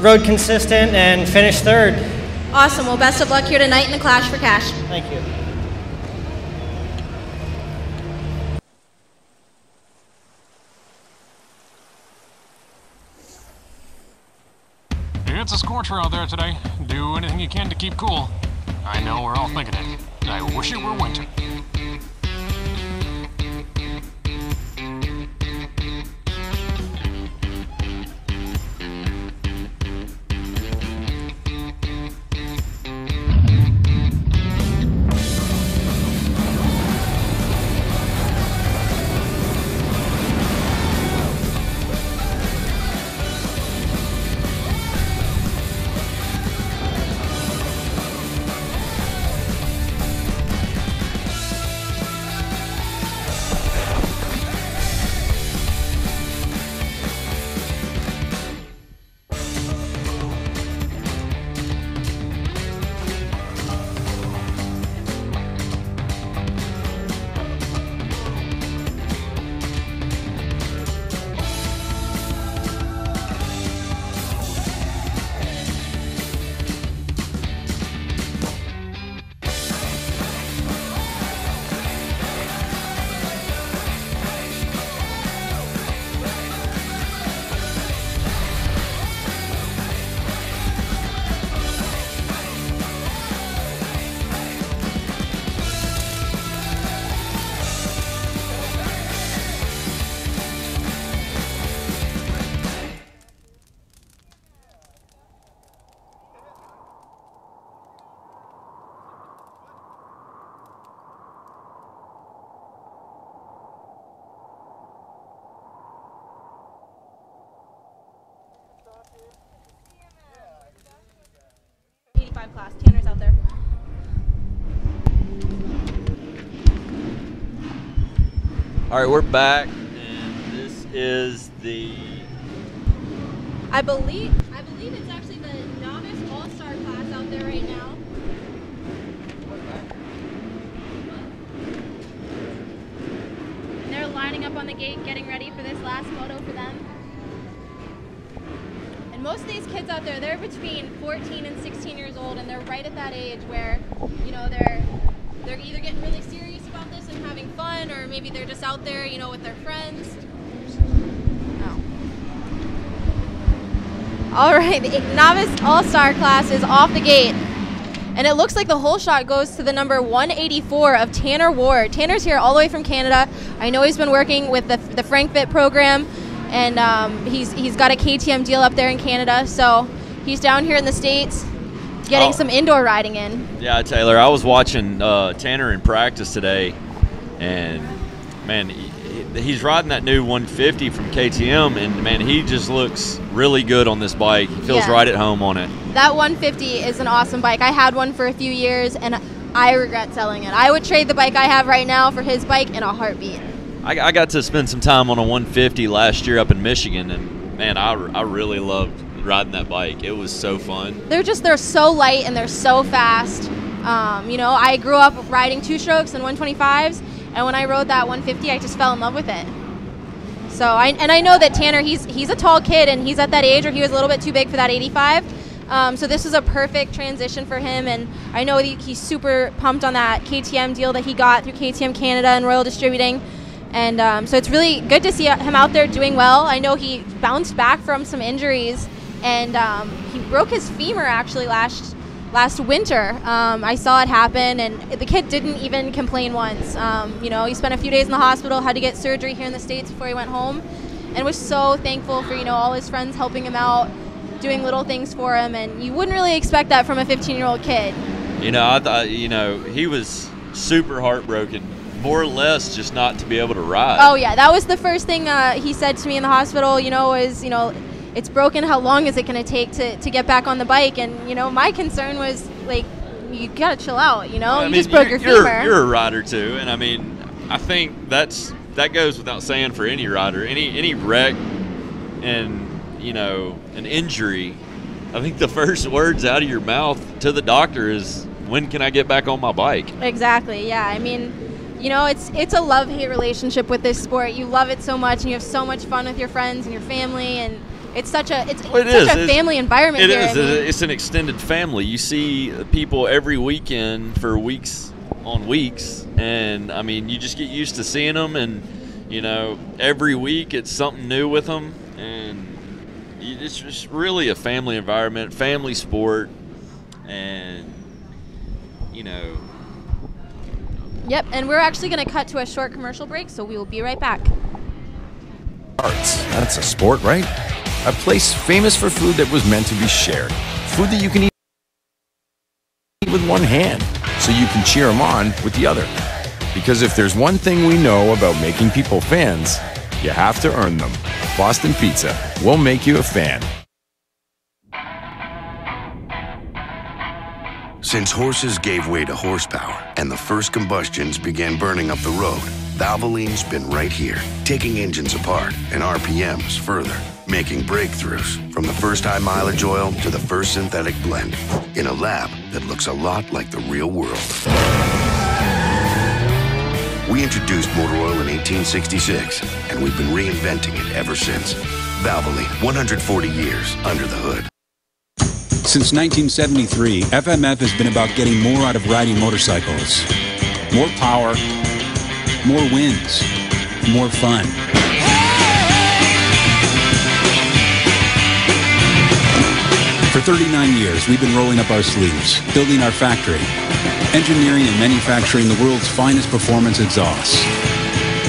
Rode consistent and finished third. Awesome. Well, best of luck here tonight in the Clash for Cash. Thank you. It's a scorcher out there today. Do anything you can to keep cool. I know we're all thinking it. I wish it were winter. 125 class. Tanner's out there. All right, we're back, and this is the. I believe it's actually the novice all-star class out there right now. And they're lining up on the gate, getting ready for this last moto for them. And most of these kids out there, they're between 14 and 16 years old, and they're right at that age where, you know, they're either getting really serious about this and having fun, or maybe they're just out there, you know, with their friends. All right, the novice all-star class is off the gate. And it looks like the whole shot goes to the number 184 of Tanner Ward. Tanner's here all the way from Canada. I know he's been working with the Frank Fit program, and he's got a KTM deal up there in Canada. So he's down here in the States getting some indoor riding in. Yeah, Taylor, I was watching Tanner in practice today, and, man, he's riding that new 150 from KTM, and, man, he just looks really good on this bike. He feels right at home on it. That 150 is an awesome bike. I had one for a few years, and I regret selling it. I would trade the bike I have right now for his bike in a heartbeat. I got to spend some time on a 150 last year up in Michigan, and, man, I really loved riding that bike. It was so fun. They're so light and they're so fast. You know, I grew up riding two-strokes and 125s, and when I rode that 150, I just fell in love with it. So I know that Tanner, he's a tall kid, and he's at that age where he was a little bit too big for that 85. So this is a perfect transition for him, and I know he's super pumped on that KTM deal that he got through KTM Canada and Royal Distributing. And so it's really good to see him out there doing well. I know he bounced back from some injuries, and he broke his femur actually last winter. I saw it happen, and the kid didn't even complain once. You know, he spent a few days in the hospital, had to get surgery here in the States before he went home, and was so thankful for, you know, all his friends helping him out, doing little things for him, and you wouldn't really expect that from a 15-year-old kid. You know, I thought, you know, he was super heartbroken, more or less just not to be able to ride. Oh yeah, that was the first thing he said to me in the hospital, you know, is, you know, it's broken, how long is it going to take to get back on the bike? And, you know, my concern was, like, you got to chill out, you know? Well, I you mean, just broke your femur. You're a rider, too, and, I mean, I think that goes without saying for any rider. Any wreck and, you know, an injury, I think the first words out of your mouth to the doctor is, when can I get back on my bike? Exactly, yeah. I mean, you know, it's a love-hate relationship with this sport. You love it so much, and you have so much fun with your friends and your family, and it's such a family environment here. It is. It's an extended family. You see people every weekend for weeks on weeks, and, I mean, you just get used to seeing them, and, you know, every week it's something new with them, and it's just really a family environment, family sport, and, you know. Yep, and we're actually going to cut to a short commercial break, so we will be right back. Arts. That's a sport, right? A place famous for food that was meant to be shared. Food that you can eat with one hand, so you can cheer them on with the other. Because if there's one thing we know about making people fans, you have to earn them. Boston Pizza will make you a fan. Since horses gave way to horsepower and the first combustions began burning up the road, Valvoline's been right here, taking engines apart and RPMs further, making breakthroughs from the first high mileage oil to the first synthetic blend in a lab that looks a lot like the real world. We introduced motor oil in 1866, and we've been reinventing it ever since. Valvoline, 140 years under the hood. Since 1973, FMF has been about getting more out of riding motorcycles. More power, more wins, more fun. For 39 years, we've been rolling up our sleeves, building our factory, engineering and manufacturing the world's finest performance exhausts.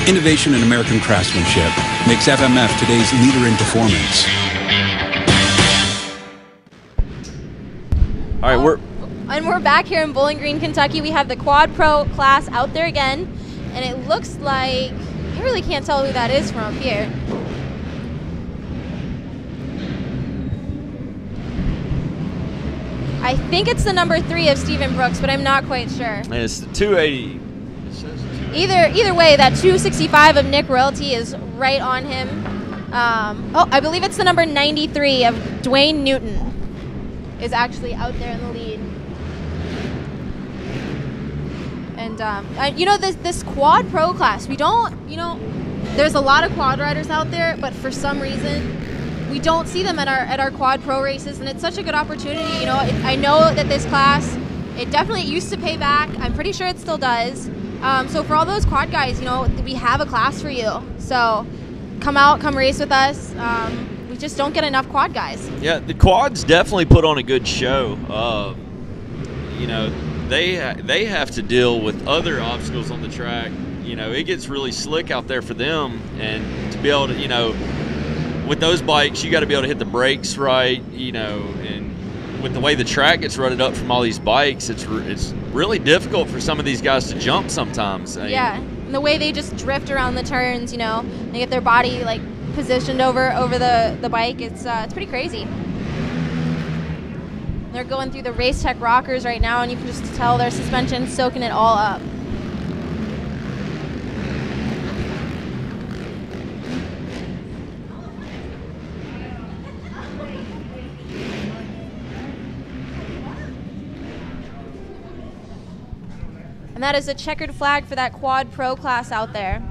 Innovation and American craftsmanship makes FMF today's leader in performance. All right, we're back here in Bowling Green, Kentucky. We have the Quad Pro class out there again, and it looks like, I really can't tell who that is from up here. I think it's the number 3 of Stephen Brooks, but I'm not quite sure. And it's the 280. It says 280. Either way, that 265 of Nick Royalty is right on him. I believe it's the number 93 of Dwayne Newton is actually out there in the lead. And, you know, this quad pro class, we don't, you know, there's a lot of quad riders out there, but for some reason, we don't see them at our quad pro races, and it's such a good opportunity. You know, I know that this class, it definitely used to pay back. I'm pretty sure it still does. So for all those quad guys, you know, we have a class for you. So come out, come race with us. We just don't get enough quad guys. Yeah, the quads definitely put on a good show. You know, they have to deal with other obstacles on the track. You know, it gets really slick out there for them, and to be able to, you know, with those bikes, you got to be able to hit the brakes right, you know, and with the way the track gets rutted up from all these bikes, it's really difficult for some of these guys to jump sometimes. Yeah, and the way they just drift around the turns, you know, they get their body like positioned over the bike. It's pretty crazy. They're going through the Race Tech rockers right now, and you can just tell their suspension's soaking it all up. And that is a checkered flag for that quad pro class out there.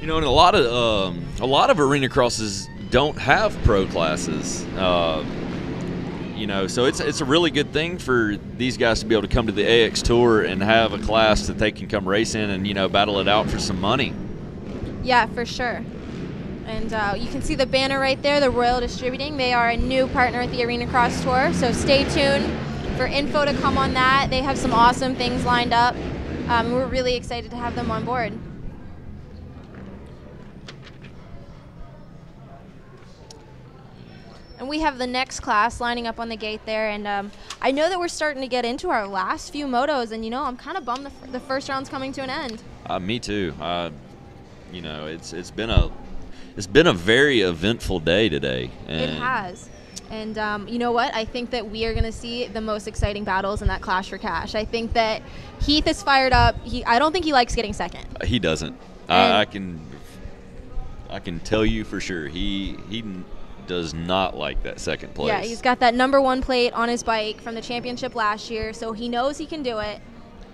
You know, and a lot of arena crosses don't have pro classes. You know, so it's a really good thing for these guys to be able to come to the AX Tour and have a class that they can come race in and, you know, battle it out for some money. Yeah, for sure. And you can see the banner right there, the Royal Distributing. They are a new partner at the Arenacross Tour, so stay tuned for info to come on that. They have some awesome things lined up. We're really excited to have them on board. And we have the next class lining up on the gate there, and I know that we're starting to get into our last few motos, and you know, I'm kind of bummed the first round's coming to an end. Me too. You know, it's been a very eventful day today. And it has. And you know what? I think that we are going to see the most exciting battles in that Clash for Cash. I think that Heath is fired up. I don't think he likes getting second. He doesn't. I can tell you for sure. He does not like that second place. Yeah, he's got that #1 plate on his bike from the championship last year, so he knows he can do it.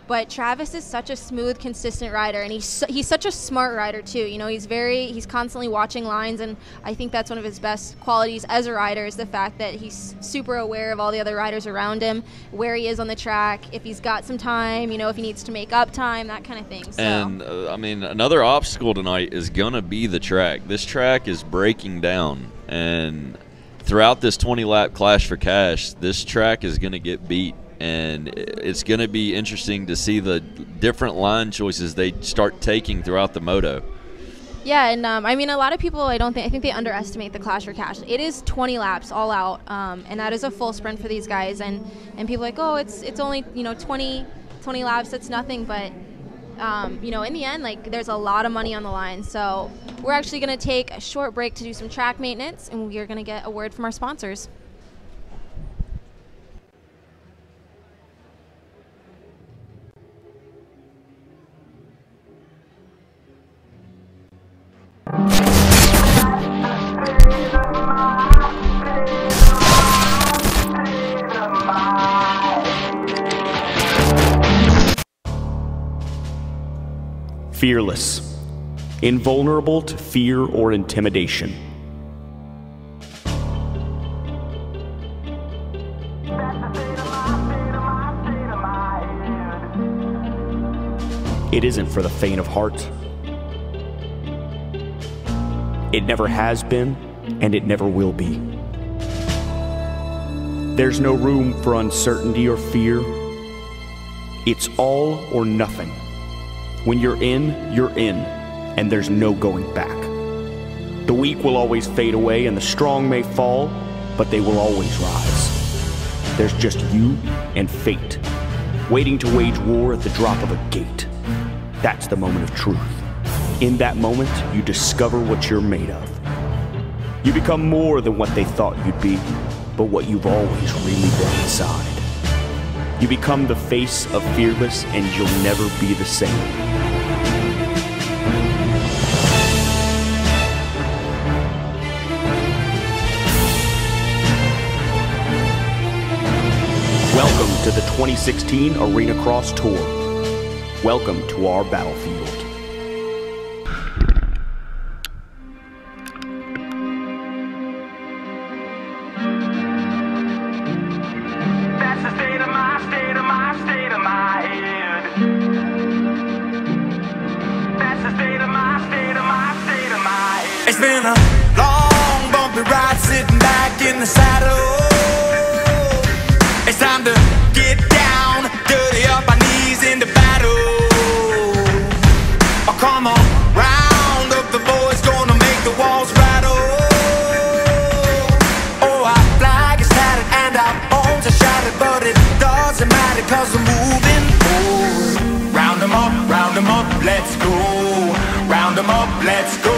But Travis is such a smooth, consistent rider, and he's such a smart rider too. You know, he's constantly watching lines, and I think that's one of his best qualities as a rider is the fact that he's super aware of all the other riders around him, where he is on the track, if he's got some time, you know, if he needs to make up time, that kind of thing. So. And I mean, another obstacle tonight is gonna be the track. This track is breaking down, and throughout this 20-lap Clash for Cash, this track is gonna get beat. And it's going to be interesting to see the different line choices they start taking throughout the moto. Yeah, and I mean, a lot of people, I think they underestimate the Clash for Cash. It is 20 laps all out, and that is a full sprint for these guys. And people are like, oh, it's only, you know, 20 laps, that's nothing. But you know, in the end, like, there's a lot of money on the line. So we're actually going to take a short break to do some track maintenance, and we are going to get a word from our sponsors. Fearless, invulnerable to fear or intimidation. It isn't for the faint of heart. It never has been, and it never will be. There's no room for uncertainty or fear. It's all or nothing. When you're in, and there's no going back. The weak will always fade away, and the strong may fall, but they will always rise. There's just you and fate, waiting to wage war at the drop of a gate. That's the moment of truth. In that moment, you discover what you're made of. You become more than what they thought you'd be. but what you've always really been inside. You become the face of Fearless, and you'll never be the same. Welcome to the 2016 Arenacross Tour. Welcome to our battlefield. That's the state of my, state of my, state of my head. That's the state of my, state of my, state of my head. It's been a long, bumpy ride sitting back in the saddle. It's time to get down, dirty up our knees into battle. Oh, come on, round up the boys, gonna make the walls rattle. Oh, our flag is tattered and our bones are shattered, but it doesn't matter cause we're moving forward. Round them up, let's go. Round them up, let's go.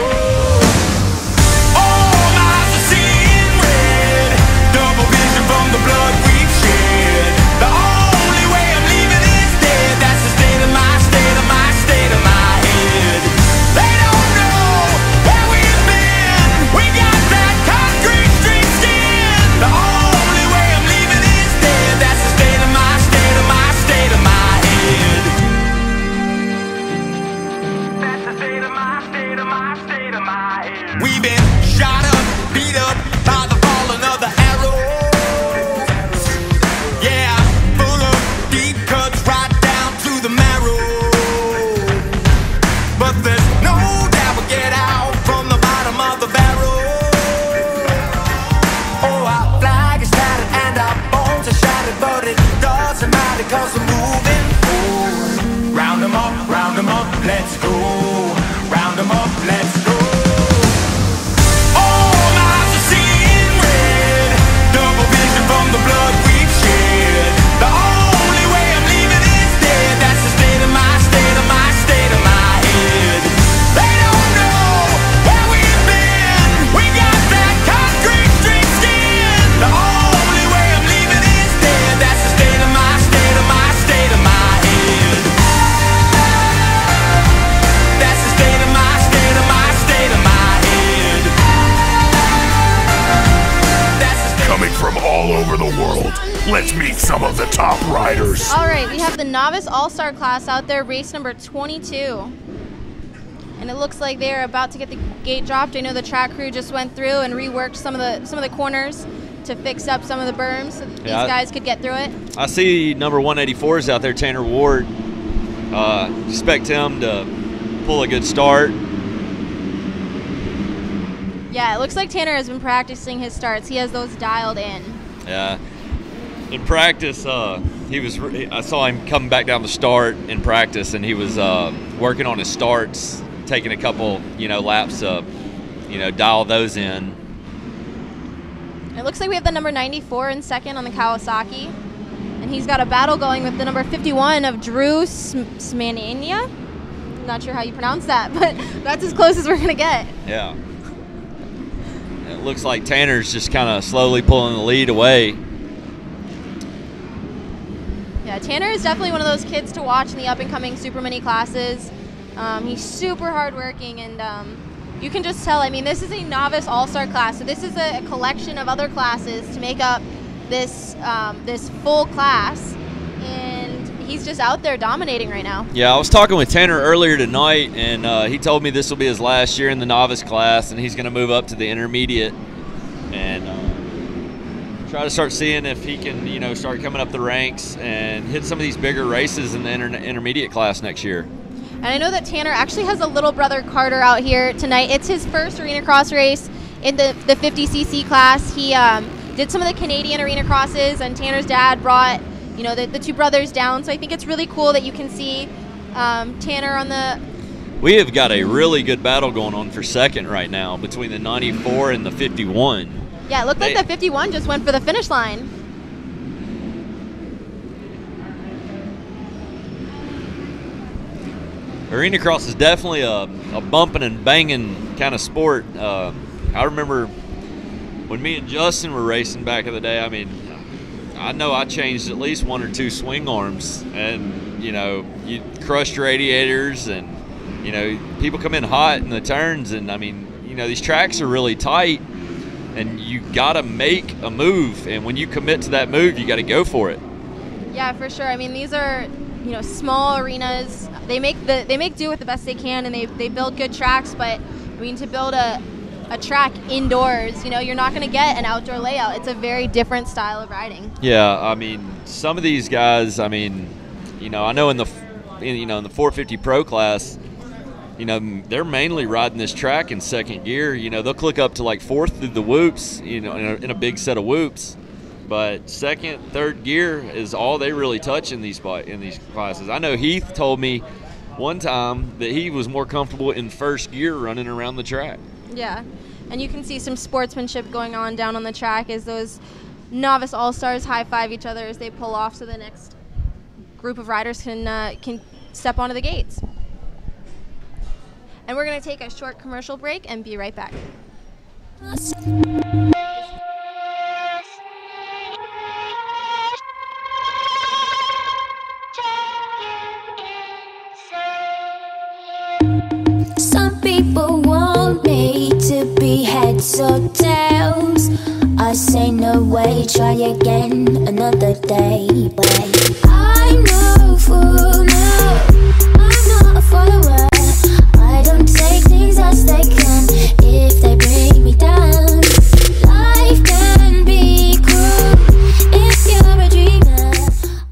All my eyes are seeing red, double vision from the blood we've shed. The only way I'm leaving is dead. That's the state of my, state of my, state of my head. They don't know where we've been. We got that concrete street skin. The only way I'm leaving is dead. That's the state of my, state of my, state of my head. That's the state of my, state of my, state of my head. We've been shot up, beat up by the falling of the arrows. Yeah, full of deep cuts right down to the marrow. But there's no doubt we'll get out from the bottom of the barrel. Oh, our flag is tattered and our bones are shattered, but it doesn't matter cause we're moving forward. Round them up, let's go. Round them up, let's go. All my eyes are seeing red, double vision from the blood we've shed. The only way I'm leaving is dead. That's the state of my, state of my, state of my head. They don't know where we've been. We got that concrete street skin. The only way I'm leaving is dead. That's the state of my, state of my, state of my head. That's the state of my, state of my, state of my head. Coming from all over the world, let's meet some of the top riders. All right, we have the Novice All-Star class out there, race number 22. And it looks like they're about to get the gate dropped. I know the track crew just went through and reworked some of the corners to fix up some of the berms so that these guys could get through it. I see number 184 is out there, Tanner Ward. Expect him to pull a good start. Yeah, it looks like Tanner has been practicing his starts. He has those dialed in. Yeah. In practice, I saw him coming back down the start in practice, and he was working on his starts, taking a couple, laps to, dial those in. It looks like we have the number 94 in second on the Kawasaki. And he's got a battle going with the number 51 of Drew Smania. Not sure how you pronounce that, but that's as close as we're going to get. Yeah. It looks like Tanner's just kind of slowly pulling the lead away. Yeah, Tanner is definitely one of those kids to watch in the up-and-coming Super Mini classes. He's super hardworking, and you can just tell. I mean, this is a novice all-star class, so this is a collection of other classes to make up this this full class, and he's just out there dominating right now. Yeah, I was talking with Tanner earlier tonight, and he told me this will be his last year in the novice class, and he's going to move up to the intermediate and try to start seeing if he can, start coming up the ranks and hit some of these bigger races in the intermediate class next year. And I know that Tanner actually has a little brother, Carter, out here tonight. It's his first Arenacross race in the 50cc class. He did some of the Canadian Arenacrosses, and Tanner's dad brought, the two brothers down. So I think it's really cool that you can see Tanner on the... We have got a really good battle going on for second right now between the 94 and the 51. Yeah, it looked like the 51 just went for the finish line. Arenacross is definitely a bumping and banging kind of sport. I remember when me and Justin were racing back in the day, I mean, I know I changed at least 1 or 2 swing arms, and you know, you crushed radiators, and you know, people come in hot in the turns, and I mean, you know, these tracks are really tight, and you gotta make a move, and when you commit to that move, you got to go for it. Yeah, for sure. I mean, these are, you know, small arenas. They make do with the best they can, and they build good tracks. But I mean, to build a track indoors, you know, you're not going to get an outdoor layout. It's a very different style of riding. Yeah, I mean, some of these guys, I mean, you know, I know in the 450 Pro class, you know, they're mainly riding this track in second gear. You know, they'll click up to like 4th through the whoops, you know, in a big set of whoops. But second, third gear is all they really touch in these classes. I know Heath told me one time that he was more comfortable in first gear running around the track. Yeah, and you can see some sportsmanship going on down on the track as those novice all-stars high-five each other as they pull off, so the next group of riders can step onto the gates. And we're going to take a short commercial break and be right back. Some people want me to be heads or tails. I say no way, try again another day. I know for now, I'm not a follower. I don't take things as they come if they bring me down. Life can be cruel if you're a dreamer.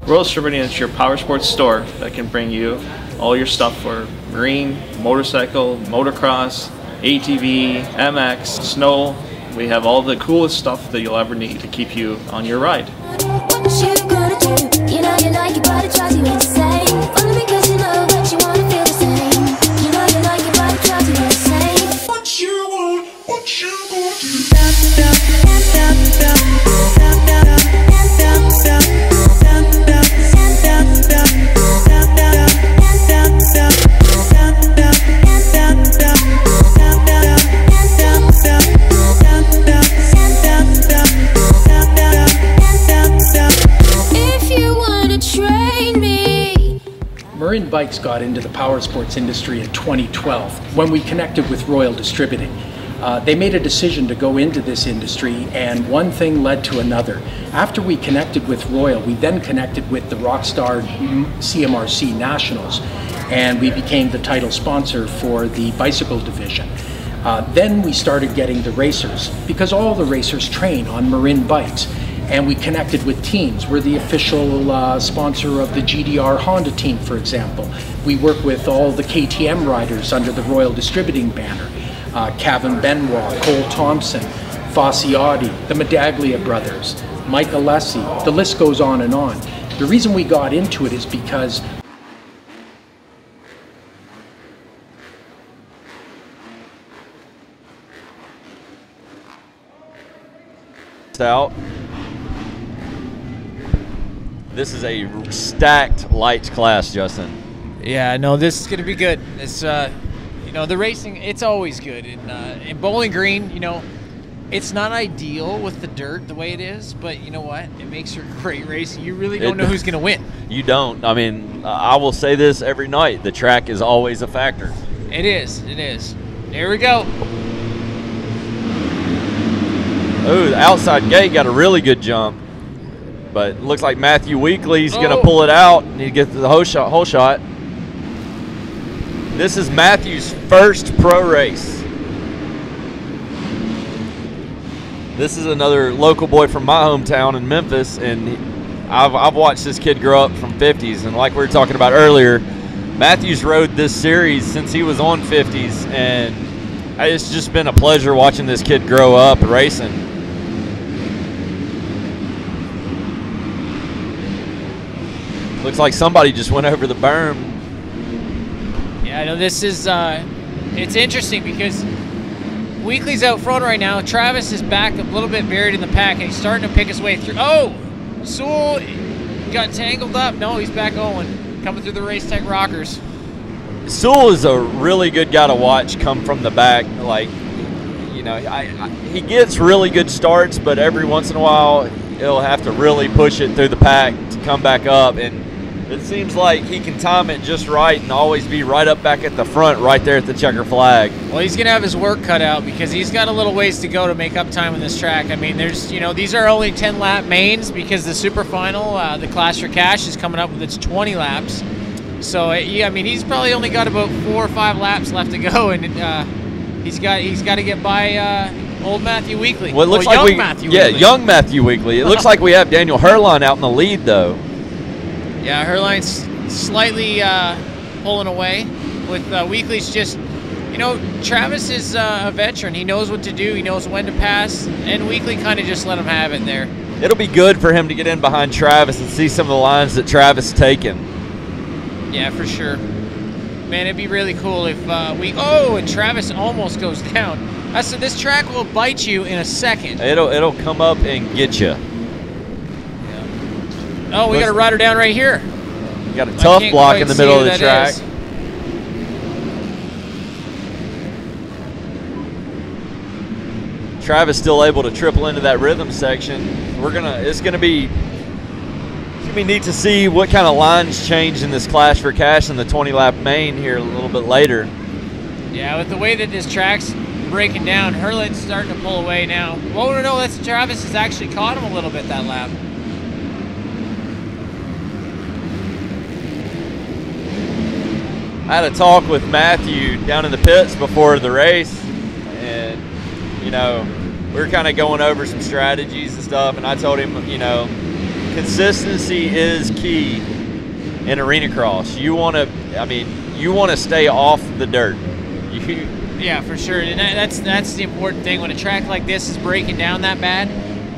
Royal Distributing is your power sports store that can bring you all your stuff for marine, motorcycle, motocross, ATV, MX, snow. We have all the coolest stuff that you'll ever need to keep you on your ride. What you gonna do? You know you like it, but it drives you insane. Only because you know that you wanna feel the same. You know you like it, but it drives you insane. What you want? What you gonna do? Marin Bikes got into the power sports industry in 2012 when we connected with Royal Distributing. They made a decision to go into this industry, and one thing led to another. After we connected with Royal, we then connected with the Rockstar CMRC Nationals, and we became the title sponsor for the bicycle division. Then we started getting the racers, because all the racers train on Marin Bikes. And we connected with teams. We're the official sponsor of the GDR Honda team, for example. We work with all the KTM riders under the Royal Distributing banner. Kevin Benoit, Cole Thompson, Fasciotti, the Medaglia brothers, Mike Alessi, the list goes on and on. The reason we got into it is because out. This is a stacked lights class, Justin. Yeah, no, this is going to be good. It's, you know, the racing, it's always good. In Bowling Green, you know, it's not ideal with the dirt the way it is, but you know what? It makes for great racing. You really don't know who's going to win. You don't. I mean, I will say this every night. The track is always a factor. It is. It is. There we go. Oh, the outside gate got a really good jump. But it looks like Matthew Weekly's going to pull it out, and he gets the whole shot. This is Matthew's first pro race. This is another local boy from my hometown in Memphis, and I've watched this kid grow up from 50s. And like we were talking about earlier, Matthew's rode this series since he was on 50s, and it's just been a pleasure watching this kid grow up racing. Looks like somebody just went over the berm. Yeah, I know this is, it's interesting because Weekly's out front right now. Travis is back a little bit buried in the pack, and he's starting to pick his way through. Oh, Sewell got tangled up. No, he's back going, coming through the Race Tech Rockers. Sewell is a really good guy to watch come from the back. Like, you he gets really good starts, but every once in a while he'll have to really push it through the pack to come back up. And it seems like he can time it just right and always be right up back at the front, right there at the checker flag. Well, he's going to have his work cut out because he's got a little ways to go to make up time on this track. I mean, there's, these are only 10-lap mains because the super final, the Clash for Cash, is coming up with its 20 laps. So, I mean, he's probably only got about 4 or 5 laps left to go, and he's got to get by old Matthew Weekly. Well, it looks like young Matthew Weekly. It looks like we have Daniel Herline out in the lead, though. Yeah, Herline's slightly pulling away. With Weekly's just, Travis is a veteran. He knows what to do. He knows when to pass, and Weekly kind of just let him have it there. It'll be good for him to get in behind Travis and see some of the lines that Travis has taken. Yeah, for sure. Man, it'd be really cool if and Travis almost goes down. I said this track will bite you in a second. It'll come up and get you. Oh, we got a rider down right here. You got a tough block in the middle of the track. Travis still able to triple into that rhythm section. It's gonna be neat to see what kind of lines change in this Clash for Cash in the 20-lap main here a little bit later. Yeah, with the way that this track's breaking down, Herlin's starting to pull away now. Well, no, that's Travis has actually caught him a little bit that lap. I had a talk with Matthew down in the pits before the race, and we were kind of going over some strategies and stuff, and I told him, consistency is key in Arenacross. You want to stay off the dirt. Yeah, for sure, and that's the important thing. When a track like this is breaking down that bad,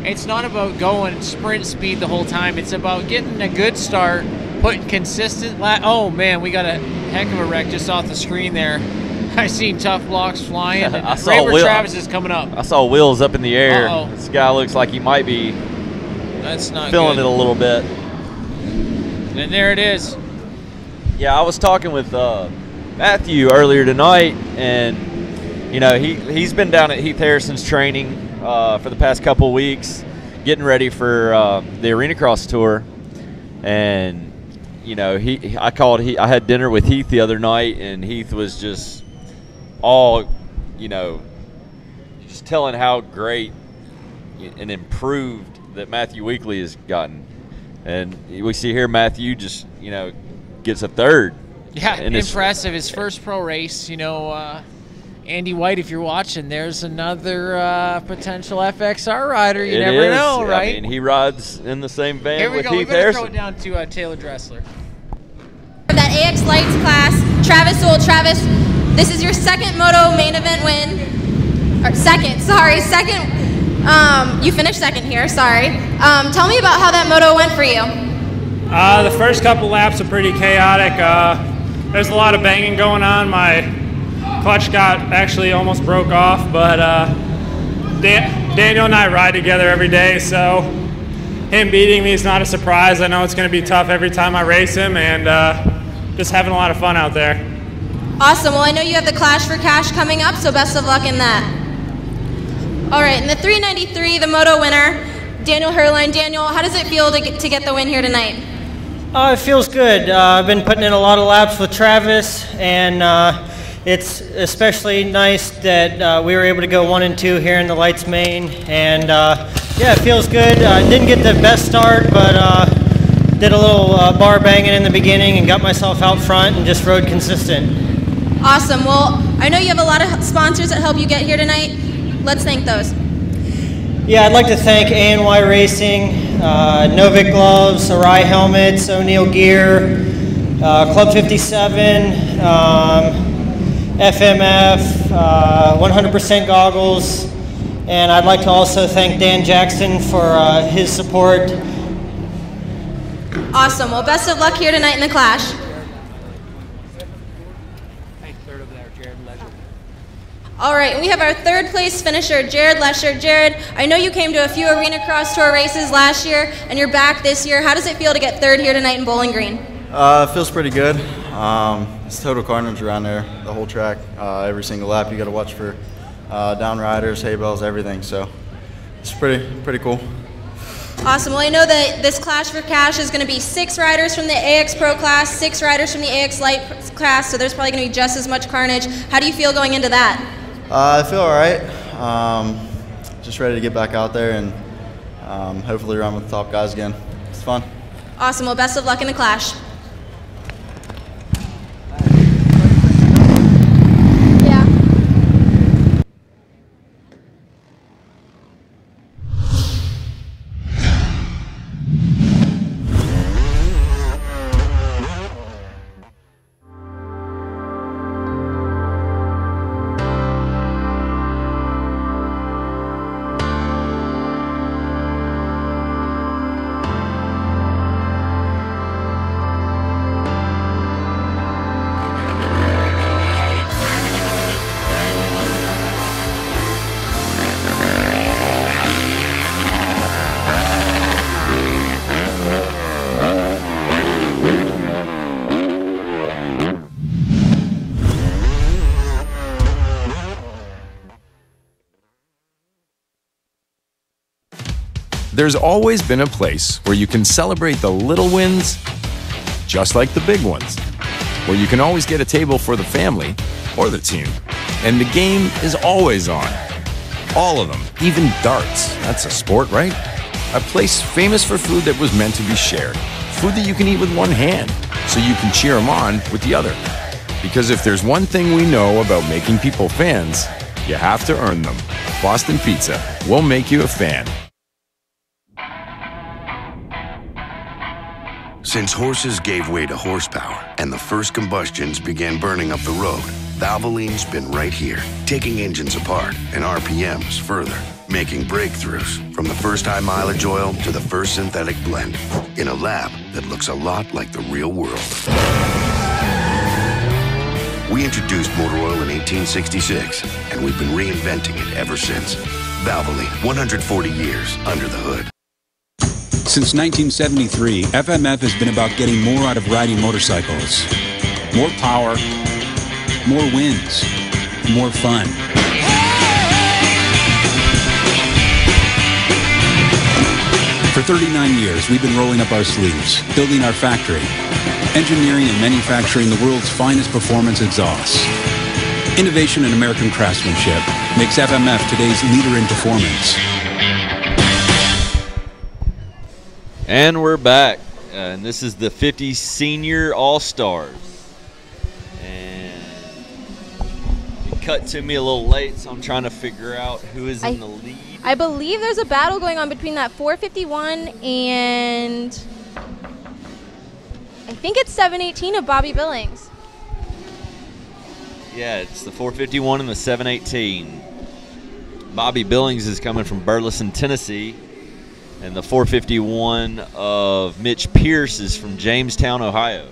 it's not about going sprint speed the whole time. It's about getting a good start, putting consistent oh man, we got a heck of a wreck just off the screen there. I seen tough blocks flying. And I saw right where Travis is coming up. I saw wheels up in the air. This guy looks like he might be feeling it a little bit. And there it is. Yeah, I was talking with Matthew earlier tonight, and he's been down at Heath Harrison's training for the past couple of weeks, getting ready for the Arenacross tour, and I had dinner with Heath the other night, and Heath was just just telling how great and improved that Matthew Weekly has gotten. And we see here Matthew just, gets a third. Yeah, impressive. His first pro race, Andy White, if you're watching, there's another potential FXR rider. You never know, right? I mean, he rides in the same van with Heath Harrison. We're going to throw it down to Taylor Dressler. For that AX Lights class, Travis Soule. Travis, this is your second moto main event win. Or second. You finished second here, sorry. Tell me about how that moto went for you. The first couple laps are pretty chaotic. There's a lot of banging going on. My clutch actually almost broke off, but Daniel and I ride together every day, so him beating me is not a surprise. I know it's going to be tough every time I race him, and just having a lot of fun out there. Awesome. Well, I know you have the Clash for Cash coming up, so best of luck in that. All right, in the 393, the moto winner, Daniel Herline. Daniel, how does it feel to get the win here tonight? It feels good. I've been putting in a lot of laps with Travis, and it's especially nice that we were able to go 1 and 2 here in the Lights main, and yeah, it feels good. Didn't get the best start, but did a little bar banging in the beginning and got myself out front and just rode consistent. Awesome. Well, I know you have a lot of sponsors that help you get here tonight. Let's thank those. Yeah, I'd like to thank A&Y Racing, Novik Gloves, Arai Helmets, O'Neill Gear, Club 57, FMF, 100% Goggles, and I'd like to also thank Dan Jackson for his support. Awesome. Well, best of luck here tonight in the Clash. All right, and we have our third place finisher, Jared Lesher. Jared, I know you came to a few Arenacross Tour races last year, and you're back this year. How does it feel to get third here tonight in Bowling Green? It feels pretty good. It's total carnage around there, the whole track. Every single lap you got to watch for down riders, hay bales, everything. So it's pretty cool. Awesome. Well, I know that this Clash for Cash is going to be 6 riders from the AX Pro class, 6 riders from the AX Light class, so there's probably going to be just as much carnage. How do you feel going into that? I feel all right. Just ready to get back out there and hopefully run with the top guys again. It's fun. Awesome. Well, best of luck in the Clash. There's always been a place where you can celebrate the little wins just like the big ones, where you can always get a table for the family or the team, and the game is always on. All of them, even darts. That's a sport, right? A place famous for food that was meant to be shared, food that you can eat with one hand, so you can cheer them on with the other. Because if there's one thing we know about making people fans, you have to earn them. Boston Pizza will make you a fan. Since horses gave way to horsepower and the first combustions began burning up the road, Valvoline's been right here, taking engines apart and RPMs further, making breakthroughs from the first high mileage oil to the first synthetic blend in a lab that looks a lot like the real world. We introduced motor oil in 1866, and we've been reinventing it ever since. Valvoline, 140 years under the hood. Since 1973, FMF has been about getting more out of riding motorcycles. More power, more wins, more fun. For 39 years, we've been rolling up our sleeves, building our factory, engineering and manufacturing the world's finest performance exhausts. Innovation and American craftsmanship makes FMF today's leader in performance. And we're back, and this is the 50 Senior All-Stars. And it cut to me a little late, so I'm trying to figure out who is in the lead. I believe there's a battle going on between that 451 and I think it's 718 of Bobby Billings. Yeah, it's the 451 and the 718. Bobby Billings is coming from Burleson, Tennessee. And the 451 of Mitch Pierce is from Jamestown, Ohio.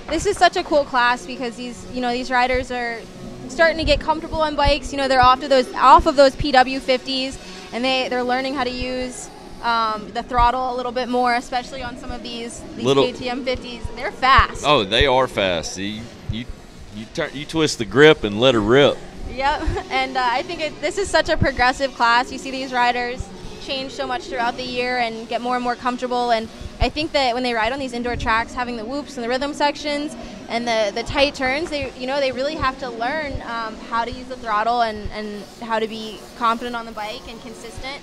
This is such a cool class because these riders are starting to get comfortable on bikes. They're off of those PW50s, and they're learning how to use the throttle a little bit more, especially on some of these KTM 50s. They're fast. Oh, they are fast. See, you twist the grip and let her rip. Yep, and I think this is such a progressive class. You see these riders change so much throughout the year and get more and more comfortable, and I think that when they ride on these indoor tracks, having the whoops and the rhythm sections and the tight turns, they really have to learn how to use the throttle and how to be confident on the bike and consistent,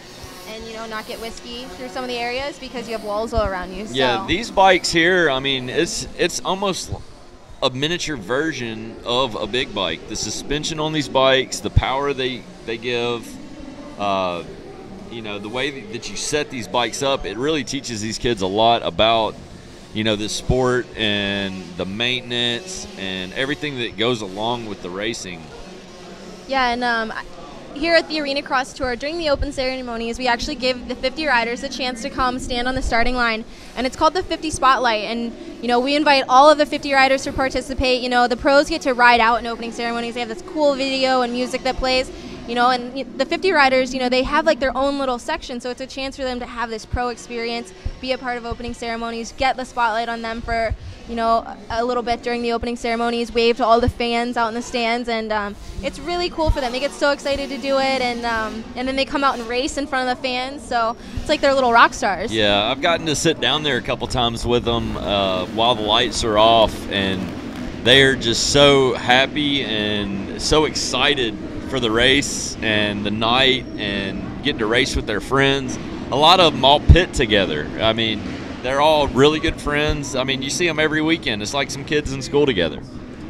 and not get whiskey through some of the areas because you have walls all around you. Yeah, these bikes here, I mean, it's almost a miniature version of a big bike. The suspension on these bikes, the power they give, the way that you set these bikes up, it really teaches these kids a lot about, this sport and the maintenance and everything that goes along with the racing. Yeah, and here at the Arenacross Tour, during the open ceremonies, we actually give the 50 riders a chance to come stand on the starting line, and it's called the 50 Spotlight, and we invite all of the 50 riders to participate. The pros get to ride out in opening ceremonies. They have this cool video and music that plays, And the 50 riders, they have like their own little section, so it's a chance for them to have this pro experience, be a part of opening ceremonies, get the spotlight on them for, a little bit during the opening ceremonies, wave to all the fans out in the stands, and it's really cool for them. They get so excited to do it, and then they come out and race in front of the fans, so it's like they're little rock stars. Yeah, I've gotten to sit down there a couple times with them while the lights are off, and they are just so happy and so excited for the race and the night and getting to race with their friends. A lot of them all pit together. I mean, they're all really good friends. I mean, you see them every weekend. It's like some kids in school together.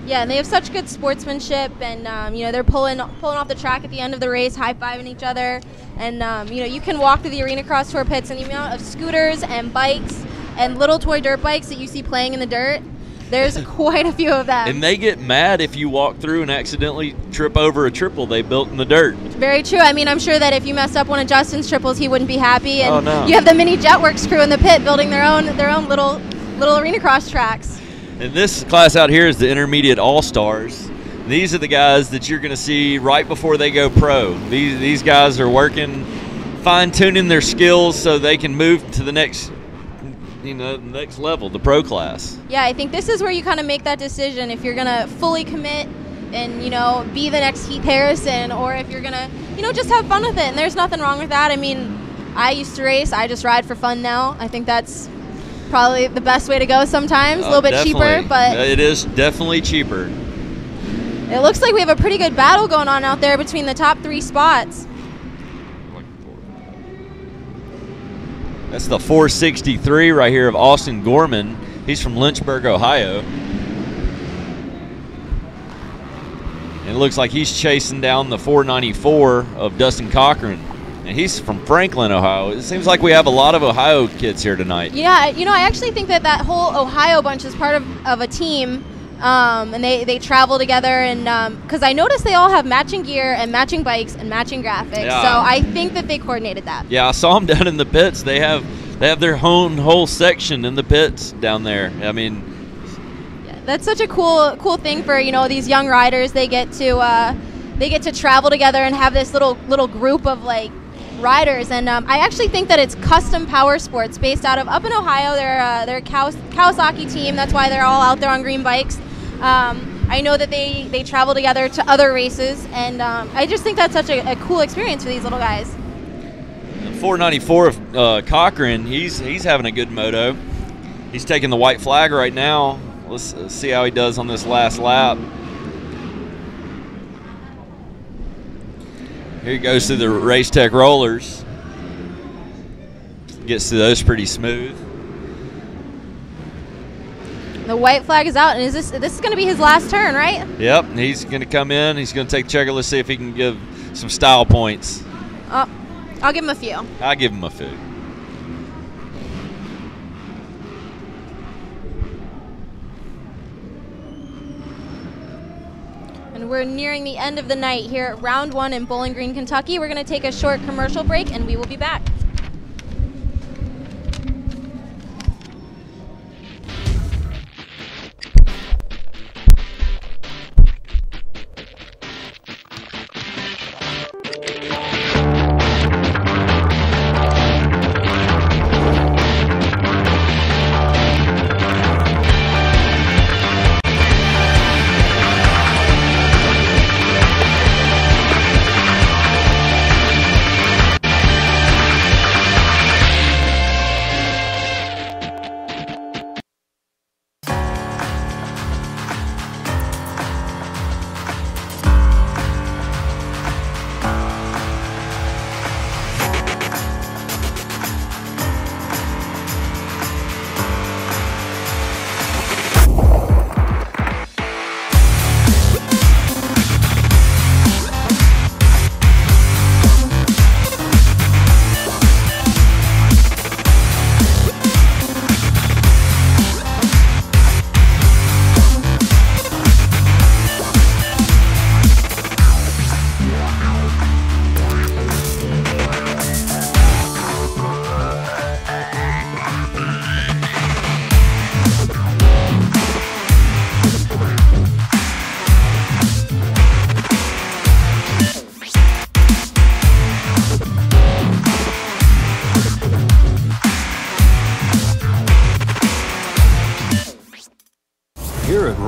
Yeah, and they have such good sportsmanship, and they're pulling off the track at the end of the race, high-fiving each other, and you can walk through the Arenacross Tour pits, and the amount of scooters and bikes and little toy dirt bikes that you see playing in the dirt, there's quite a few of them. And they get mad if you walk through and accidentally trip over a triple they built in the dirt. Very true. I mean, I'm sure that if you messed up one of Justin's triples, he wouldn't be happy. And no. You have the mini Jetworks crew in the pit building their own little Arenacross tracks. And this class out here is the Intermediate All-Stars. These are the guys that you're going to see right before they go pro. These guys are working, fine-tuning their skills so they can move to the next level, the pro class. Yeah, I think this is where you kind of make that decision if you're going to fully commit and, be the next Heath Harrison, or if you're going to, just have fun with it. And there's nothing wrong with that. I mean, I used to race. I just ride for fun now. I think that's probably the best way to go sometimes. A little bit cheaper, but it is definitely cheaper. It looks like we have a pretty good battle going on out there between the top 3 spots. That's the 463 right here of Austin Gorman. He's from Lynchburg, Ohio. And it looks like he's chasing down the 494 of Dustin Cochran. And he's from Franklin, Ohio. It seems like we have a lot of Ohio kids here tonight. Yeah, I actually think that whole Ohio bunch is part of a team. And they travel together, and because I noticed they all have matching gear and matching bikes and matching graphics, Yeah. So I think that they coordinated that. Yeah, I saw them down in the pits. They have their own whole section in the pits down there. I mean, That's such a cool thing for these young riders. They get to travel together and have this little group of like riders, and I actually think that it's Custom Power Sports based out of up in Ohio. They're a Kawasaki team. That's why they're all out there on green bikes. I know that they travel together to other races, and I just think that's such a cool experience for these little guys. the 494 of Cochran, he's having a good moto. He's taking the white flag right now. Let's see how he does on this last lap. Here he goes through the Race Tech rollers. Gets through those pretty smooth. The white flag is out, and this is going to be his last turn, right? Yep, he's going to come in. He's going to take the checker. Let's see if he can give some style points. I'll give him a few. I'll give him a few. And we're nearing the end of the night here at Round 1 in Bowling Green, Kentucky. We're going to take a short commercial break, and we will be back.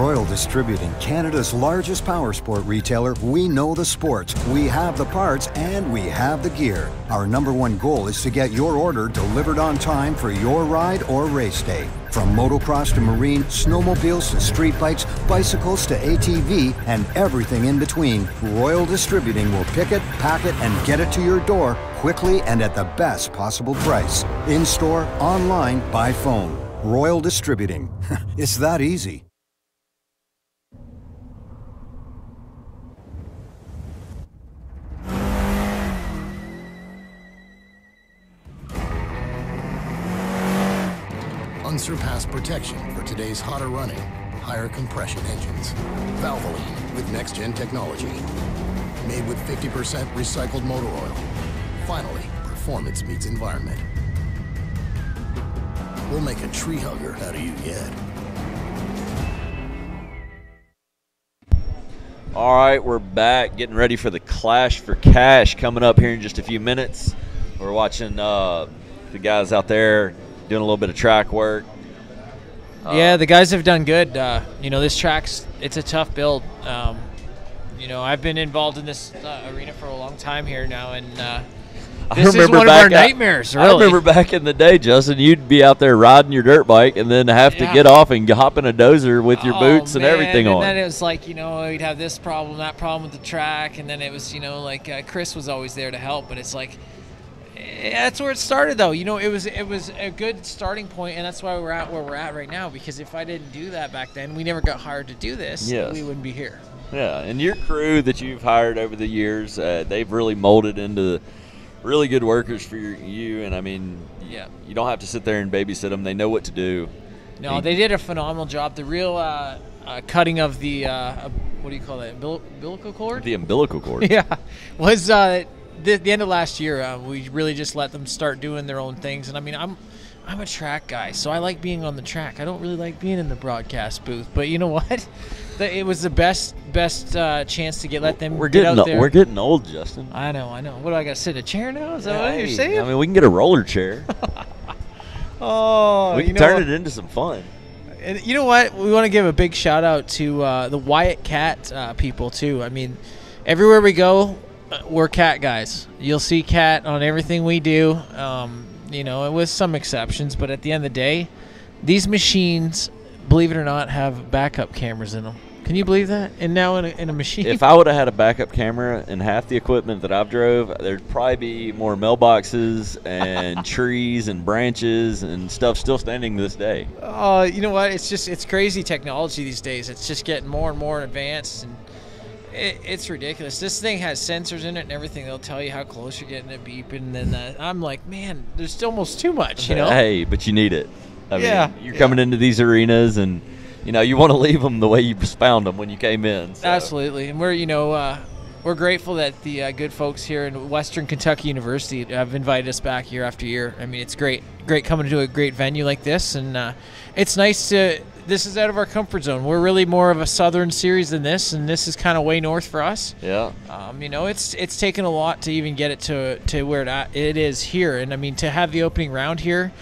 Royal Distributing, Canada's largest powersport retailer, we know the sports, we have the parts, and we have the gear. Our #1 goal is to get your order delivered on time for your ride or race day. From motocross to marine, snowmobiles to street bikes, bicycles to ATV, and everything in between, Royal Distributing will pick it, pack it, and get it to your door quickly and at the best possible price. In-store, online, by phone. Royal Distributing. It's that easy. Unsurpassed protection for today's hotter running, higher compression engines. Valvoline with next-gen technology. Made with 50% recycled motor oil. Finally, performance meets environment. We'll make a tree hugger out of you yet. All right, we're back, getting ready for the Clash for Cash coming up here in just a few minutes. We're watching the guys out there doing a little bit of track work. Yeah, the guys have done good. You know, this track's, it's a tough build. You know, I've been involved in this arena for a long time here now, and this is one of our nightmares, really. I remember back in the day, Justin, you'd be out there riding your dirt bike and then have to get off and hop in a dozer with your boots and everything on. And then it was like, you know, we'd have this problem, that problem with the track, and then it was, you know, like Chris was always there to help, but it's like, that's where it started, though. You know, it was a good starting point, and that's why we're at where we're at right now. Because if I didn't do that back then, we never got hired to do this. Yes. We wouldn't be here. Yeah, and your crew that you've hired over the years, they've really molded into really good workers for you. And I mean, you don't have to sit there and babysit them. They know what to do. No, they did a phenomenal job. The real cutting of the what do you call that? Umbilical cord. The umbilical cord. Yeah, was. The end of last year, we really just let them start doing their own things. And I mean, I'm a track guy, so I like being on the track. I don't really like being in the broadcast booth. But you know what? It was the best chance to let them get out there. We're getting old, Justin. I know. What do I got to sit in a chair now? Is that what you're saying? I mean, we can get a roller chair. Oh, we can turn it into some fun. And you know what? We want to give a big shout out to the Wyatt Cat people too. I mean, everywhere we go, we're cat guys. You'll see cat on everything we do, you know, with some exceptions. But at the end of the day, these machines, believe it or not, have backup cameras in them. Can you believe that? And now in a machine. If I would have had a backup camera and half the equipment that I've drove, there'd probably be more mailboxes and trees and branches and stuff still standing to this day. You know what? It's crazy technology these days. It's just getting more and more advanced, and it's ridiculous. This thing has sensors in it and everything. They'll tell you how close you're getting to beeping. And then I'm like, man, there's almost too much, you know? Hey, but you need it. I mean, you're coming into these arenas, and you know you want to leave them the way you found them when you came in. So. Absolutely, and we're grateful that the good folks here in Western Kentucky University have invited us back year after year. I mean, it's great coming to a great venue like this, and it's nice to. This is out of our comfort zone. We're really more of a southern series than this, and this is kind of way north for us. Yeah. You know, it's taken a lot to even get it to where it is here, and I mean to have the opening round here.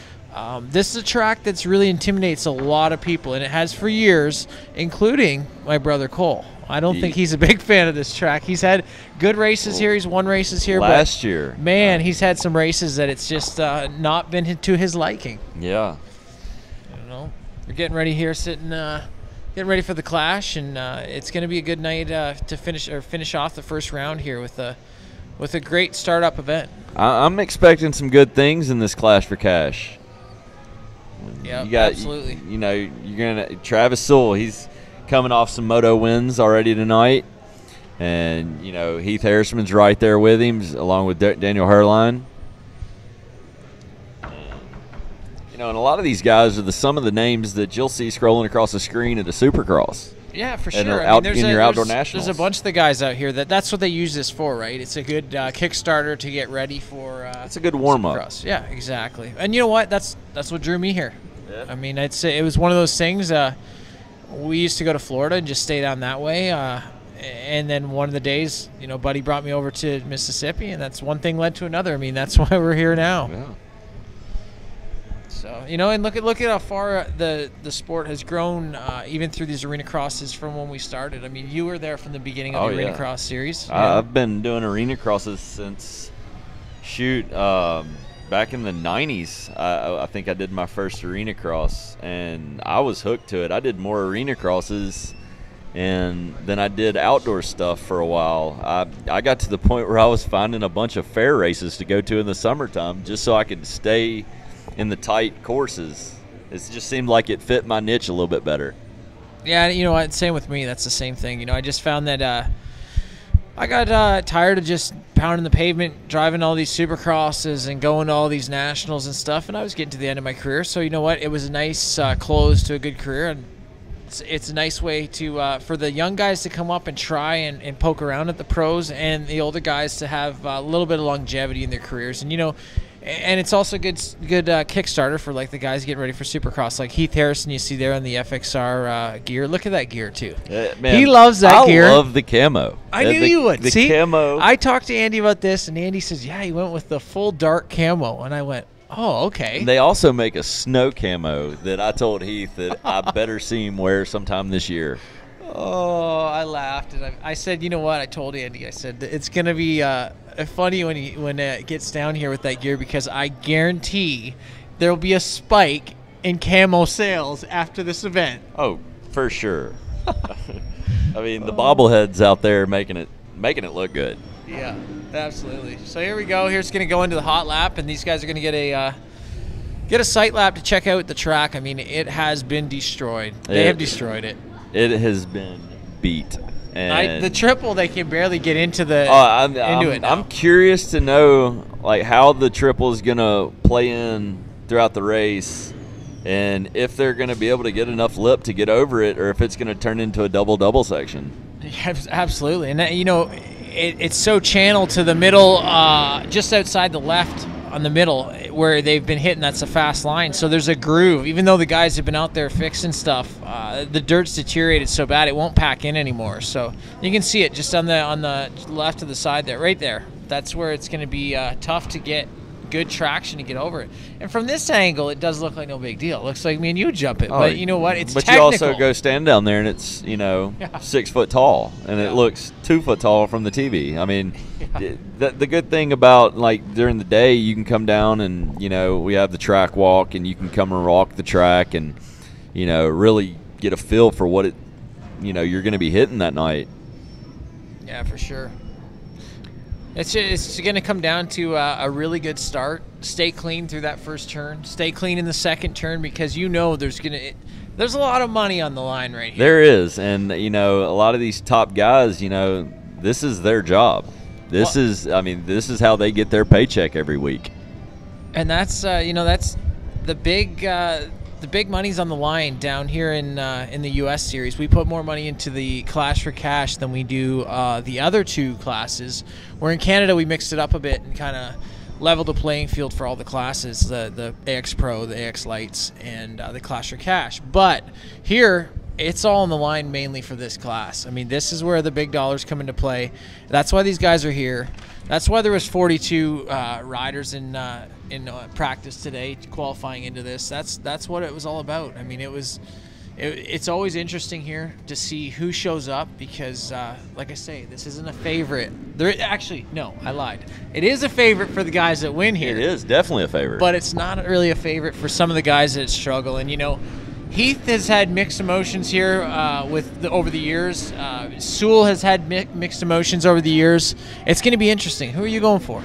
This is a track that's really intimidates a lot of people, and it has for years, including my brother Cole. I don't think he's a big fan of this track. He's had good races here. He's won races here. Last year. Man, he's had some races that it's just not been to his liking. Yeah. You know, we're getting ready here, getting ready for the Clash, and it's going to be a good night to finish off the first round here with a great startup event. I'm expecting some good things in this Clash for Cash. Yeah, absolutely. You know, you're gonna Travis Sewell. He's coming off some moto wins already tonight, and you know Heath Harrisman's right there with him, along with Daniel Herline. You know, and a lot of these guys are some of the names that you'll see scrolling across the screen at a Supercross. Yeah, for sure. In your outdoor nationals. There's a bunch of the guys out here that's what they use this for, right? It's a good Kickstarter to get ready for. It's a good warm up. Supercross. Yeah, exactly. And you know what? That's what drew me here. Yeah. I mean, it was one of those things. We used to go to Florida and just stay down that way. And then one of the days, you know, Buddy brought me over to Mississippi, and that's one thing led to another. I mean, that's why we're here now. Yeah. So, you know, and look at how far the sport has grown, even through these arena crosses from when we started. I mean, you were there from the beginning of the arena cross series. I've been doing arena crosses since, back in the 90s. I think I did my first arena cross, and I was hooked to it. I did more arena crosses, and then I did outdoor stuff for a while. I got to the point where I was finding a bunch of fair races to go to in the summertime just so I could stay in the tight courses. It just seemed like it fit my niche a little bit better. Yeah, you know what? Same with me. That's the same thing. You know, I just found that I got tired of just pounding the pavement, driving all these supercrosses and going to all these nationals and stuff, and I was getting to the end of my career. So, you know what? It was a nice close to a good career, and it's a nice way to for the young guys to come up and try and poke around at the pros, and the older guys to have a little bit of longevity in their careers. And, you know, and it's also good Kickstarter for like the guys getting ready for Supercross, like Heath Harrison. You see there on the FXR gear. Look at that gear too. Man, he loves that gear. I love the camo. I knew you would. The See, camo. I talked to Andy about this, and Andy says, "Yeah, he went with the full dark camo," and I went, "Oh, okay." They also make a snow camo that I told Heath that I better see him wear sometime this year. Oh, I laughed, and I said, "You know what?" I told Andy, I said, "It's gonna be funny when it gets down here with that gear, because I guarantee there'll be a spike in camo sales after this event." Oh, for sure. I mean, the bobbleheads out there making it look good. Yeah, absolutely. So here we go. Here's going to go into the hot lap, and these guys are going to get a sight lap to check out the track. I mean, it has been destroyed. They have destroyed it. It has been beat. And the triple, they can barely get into it. I'm curious to know like how the triple is going to play in throughout the race, and if they're going to be able to get enough lip to get over it, or if it's going to turn into a double section. Absolutely. And, you know, it's so channeled to the middle, just outside the left on the middle where they've been hitting. That's a fast line. So there's a groove. Even though the guys have been out there fixing stuff, the dirt's deteriorated so bad it won't pack in anymore. So you can see it just on the left of the side there, right there. That's where it's going to be tough to get good traction to get over it. And from this angle, it does look like no big deal. It looks like me and you jump it. But you know what? It's technical. But you also go stand down there, and it's, 6 foot tall, and it looks 2 foot tall from the TV. I mean, the good thing about, like, during the day, you can come down and, we have the track walk, and you can come and walk the track and, really get a feel for what you're going to be hitting that night. Yeah, for sure. It's going to come down to a really good start. Stay clean through that first turn. Stay clean in the second turn, because there's a lot of money on the line right here. There is, and a lot of these top guys, this is their job. This is how they get their paycheck every week. And that's that's the big money's on the line down here in the U.S. series. We put more money into the Clash for Cash than we do the other two classes. Where in Canada we mixed it up a bit and kind of leveled the playing field for all the classes, the AX Pro, the AX Lights, and the Clash for Cash. But here, it's all on the line mainly for this class. I mean, this is where the big dollars come into play. That's why these guys are here. That's why there was 42 riders in practice today qualifying into this. That's what it was all about. I mean, it's always interesting here to see who shows up, because like I say, this isn't a favorite. No, I lied. It is a favorite for the guys that win here. It is definitely a favorite. But it's not really a favorite for some of the guys that struggle. And Heath has had mixed emotions here over the years. Sewell has had mixed emotions over the years. It's going to be interesting. Who are you going for?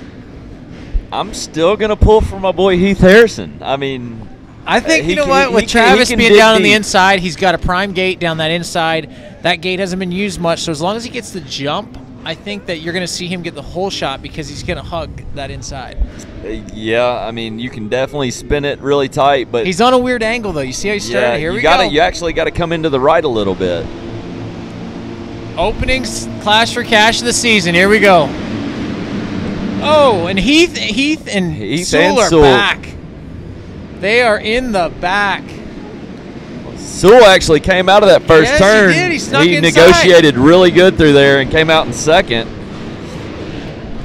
I'm still going to pull for my boy Heath Harrison. I mean, I think, with Travis being down on the inside, he's got a prime gate down that inside. That gate hasn't been used much, so as long as he gets the jump, I think that you're going to see him get the whole shot, because he's going to hug that inside. Yeah, I mean, you can definitely spin it really tight, but he's on a weird angle, though. You see how he started? Here we go. You actually got to come into the right a little bit. Opening Clash for Cash of the season. Here we go. Oh, and Heath and Sewell are back. They are in the back. Sewell actually came out of that first turn. He did. He snuck inside. Negotiated really good through there and came out in second.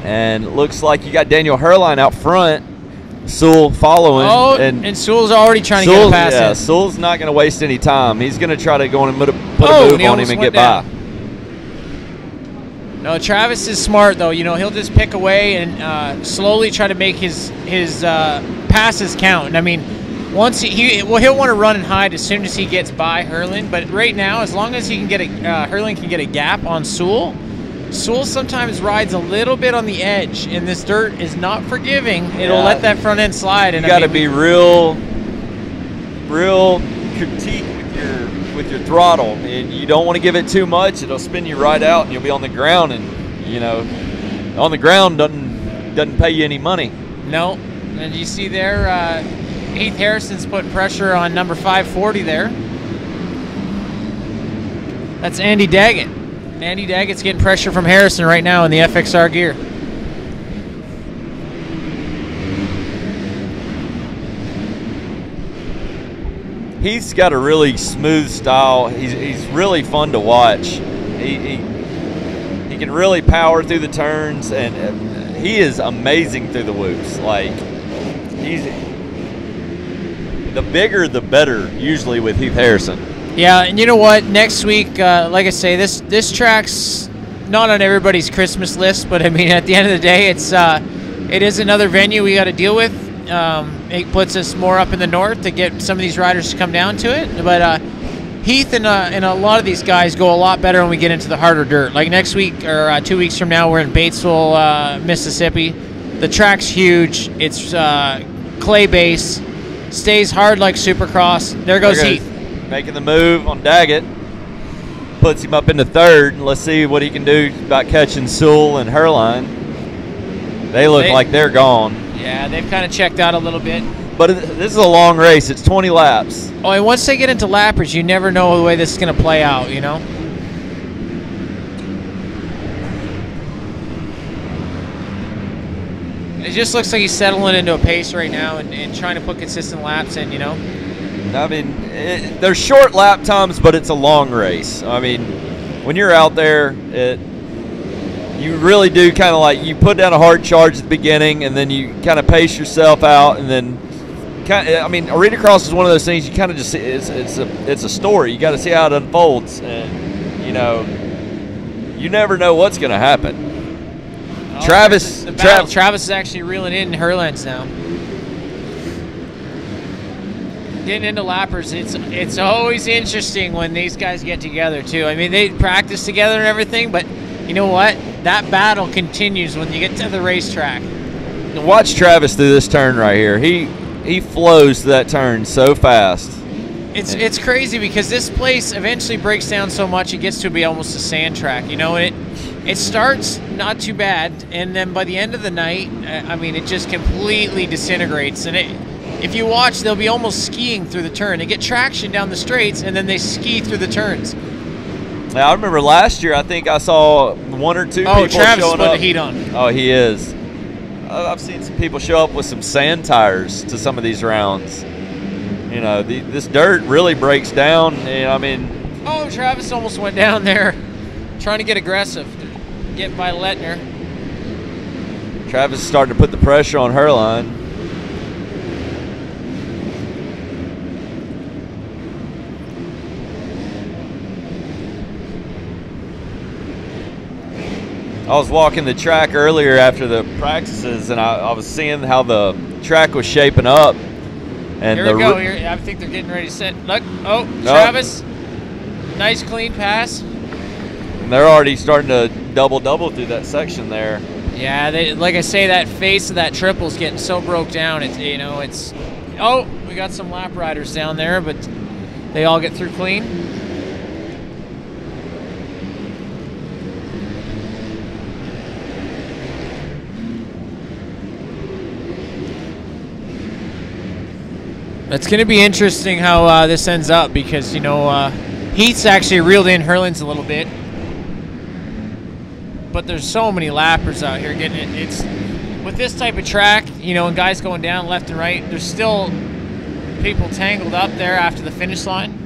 And looks like you got Daniel Herline out front. Sewell following. Oh, and Sewell's already trying to get a pass in. Sewell's not going to waste any time. He's going to try to go on and put a move on him and get by. No, Travis is smart though. You know, he'll just pick away and slowly try to make his passes count. And I mean, once he'll want to run and hide as soon as he gets by Herlin. But right now, as long as he can get Herlin can get a gap on Sewell sometimes rides a little bit on the edge, and this dirt is not forgiving. It'll let that front end slide. And you got to be real critique with your throttle, and you don't want to give it too much. It'll spin you right out, and you'll be on the ground, and you know, on the ground doesn't pay you any money. No, and you see there, Heath Harrison's putting pressure on number 540 there. That's Andy Daggett. Andy Daggett's getting pressure from Harrison right now in the FXR gear. He's got a really smooth style. He's really fun to watch. He can really power through the turns, and he is amazing through the whoops. Like, he's the bigger the better usually with Heath Harrison. Yeah, and you know what? Next week, like I say, this track's not on everybody's Christmas list, but I mean, at the end of the day, it is another venue we got to deal with. It puts us more up in the north to get some of these riders to come down to it. But Heath and a lot of these guys go a lot better when we get into the harder dirt. Like next week or 2 weeks from now, we're in Batesville, Mississippi. The track's huge. It's clay base, stays hard like Supercross. There goes Heath. Making the move on Daggett. Puts him up into third. Let's see what he can do about catching Sewell and Herline. They look like they're gone. Yeah, they've kind of checked out a little bit. But this is a long race. It's 20 laps. Oh, and once they get into lappers, you never know the way this is going to play out, you know? It just looks like he's settling into a pace right now and trying to put consistent laps in, you know? I mean, they're short lap times, but it's a long race. I mean, when you're out there, you really do kind of like, you put down a hard charge at the beginning, and then you kind of pace yourself out, and then I mean, Arenacross is one of those things you kind of just see. It's a story. You got to see how it unfolds, and you know, you never know what's going to happen. Oh, Travis is actually reeling in Herlands now. Getting into lappers, it's always interesting when these guys get together too. I mean, they practice together and everything, but you know what? That battle continues when you get to the racetrack. Watch Travis through this turn right here. He flows through that turn so fast. It's crazy because this place eventually breaks down so much it gets to be almost a sand track, you know. And it starts not too bad, and then by the end of the night, I mean, it just completely disintegrates. And if you watch, they'll be almost skiing through the turn. They get traction down the straights, and then they ski through the turns. Now, I remember last year, I think I saw one or two people Travis showing put up. the heat on. Oh, he is. I've seen some people show up with some sand tires to some of these rounds. You know, this dirt really breaks down. And, I mean, oh, Travis almost went down there trying to get aggressive, get by Lettner. Travis is starting to put the pressure on Herline. I was walking the track earlier after the practices, and I was seeing how the track was shaping up. And here we go. Here, I think they're getting ready to set. Look, Travis, nice clean pass. And they're already starting to double through that section there. Yeah, like I say, that face of that triple's getting so broke down. It's oh, we got some lap riders down there, but they all get through clean. It's going to be interesting how this ends up because, you know, Heath's actually reeled in Herlins a little bit. But there's so many lappers out here getting it. It's with this type of track, you know, and guys going down left and right, there's still people tangled up there after the finish line.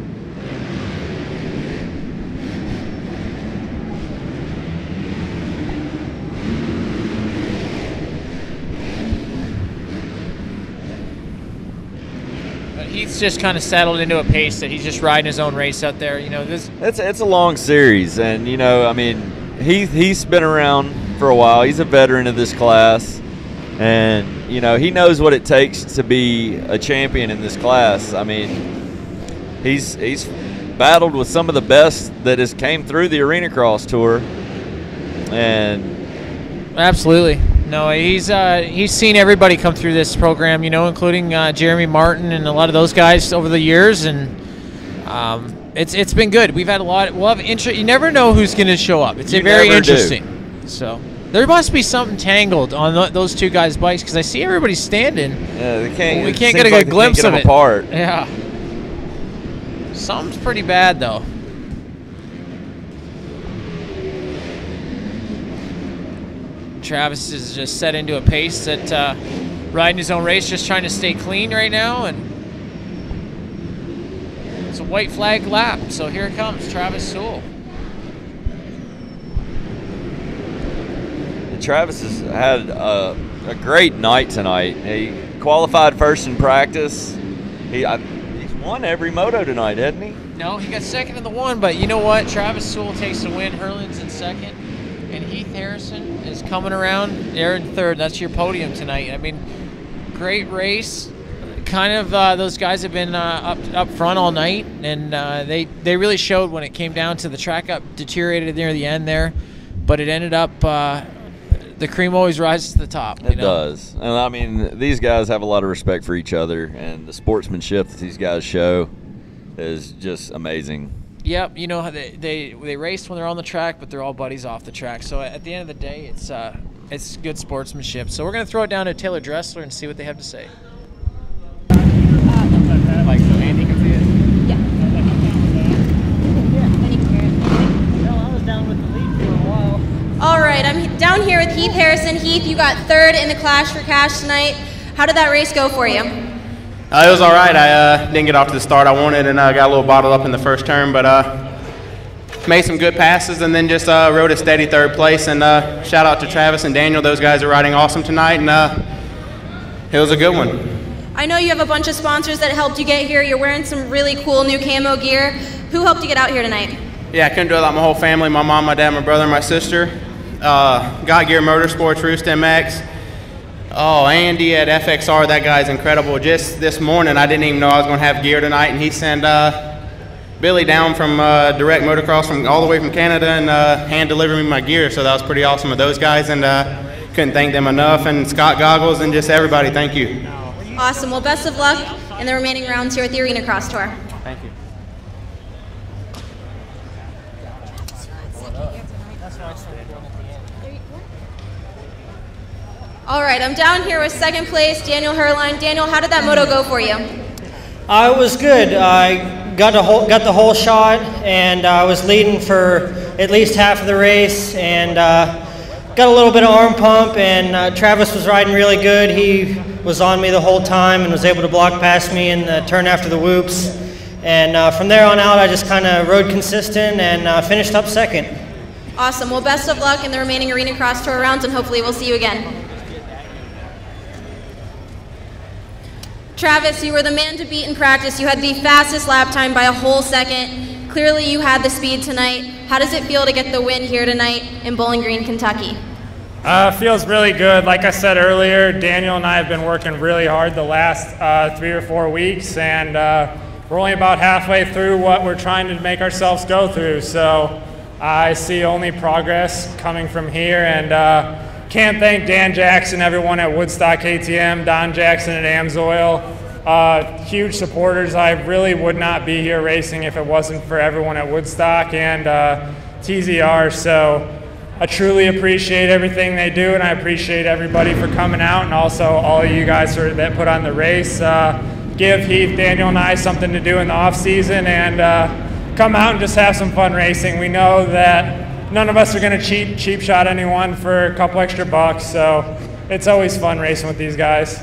Heath's just kind of settled into a pace that he's just riding his own race out there. It's a long series, and I mean, Heath's been around for a while. He's a veteran of this class, and he knows what it takes to be a champion in this class. I mean, he's battled with some of the best that has came through the Arenacross Tour, and absolutely. No, he's seen everybody come through this program, including Jeremy Martin and a lot of those guys over the years, and it's been good. We've had a lot. We'll have interest. You never know who's going to show up. It's very interesting. So there must be something tangled on those two guys' bikes because I see everybody standing. Yeah, they can't. We can't get a good glimpse of it. Apart. Yeah, something's pretty bad though. Travis is just set into a pace that riding his own race, just trying to stay clean right now, and it's a white flag lap. So here it comes, Travis Sewell. Travis has had a great night tonight. He qualified first in practice. He's won every moto tonight, hasn't he? No, he got second in the one, but you know what? Travis Sewell takes the win. Hurlin's in second. And Heath Harrison is coming around there in third. That's your podium tonight. I mean, great race. Kind of those guys have been up front all night, and they really showed when it came down to the track up deteriorated near the end there, but it ended up the cream always rises to the top. It does. And I mean, these guys have a lot of respect for each other, and the sportsmanship that these guys show is just amazing. Yep, they race when they're on the track, but they're all buddies off the track. So at the end of the day, it's good sportsmanship. So we're going to throw it down to Taylor Dressler and see what they have to say. Like so Andy can see it? Yeah. I was down with the lead for a while. All right, I'm down here with Heath Harrison. Heath, you got third in the Clash for Cash tonight. How did that race go for you? It was all right. I didn't get off to the start I wanted, and got a little bottled up in the first turn, but made some good passes and then just rode a steady third place. And shout out to Travis and Daniel. Those guys are riding awesome tonight, and it was a good one. I know you have a bunch of sponsors that helped you get here. You're wearing some really cool new camo gear. Who helped you get out here tonight? Yeah, I couldn't do it without my whole family, my mom, my dad, my brother, and my sister. Got Gear Motorsports, Roost MX. Oh, Andy at FXR, that guy's incredible. Just this morning, I didn't even know I was going to have gear tonight, and he sent Billy down from Direct Motocross from all the way from Canada and hand delivered me my gear, so that was pretty awesome of those guys, and couldn't thank them enough. And Scott Goggles and just everybody, thank you. Awesome. Well, best of luck in the remaining rounds here at the Arenacross Tour. Thank you. All right, I'm down here with second place, Daniel Hurline. Daniel, how did that moto go for you? It was good. I got the whole shot, and I was leading for at least half of the race, and got a little bit of arm pump, and Travis was riding really good. He was on me the whole time and was able to block past me in the turn after the whoops. And from there on out, I just kind of rode consistent and finished up second. Awesome. Well, best of luck in the remaining Arenacross Tour rounds, and hopefully we'll see you again. Travis, you were the man to beat in practice. You had the fastest lap time by a whole second. Clearly you had the speed tonight. How does it feel to get the win here tonight in Bowling Green, Kentucky? Feels really good. Like I said earlier, Daniel and I have been working really hard the last 3 or 4 weeks, and we're only about halfway through what we're trying to make ourselves go through. So I see only progress coming from here, and can't thank Dan Jackson, everyone at Woodstock KTM, Don Jackson at Amsoil, huge supporters. I really would not be here racing if it wasn't for everyone at Woodstock and TZR. So I truly appreciate everything they do, and I appreciate everybody for coming out, and also all of you guys that put on the race. Give Heath, Daniel, and I something to do in the off season, and come out and just have some fun racing. We know that none of us are going to cheap shot anyone for a couple extra bucks, so it's always fun racing with these guys.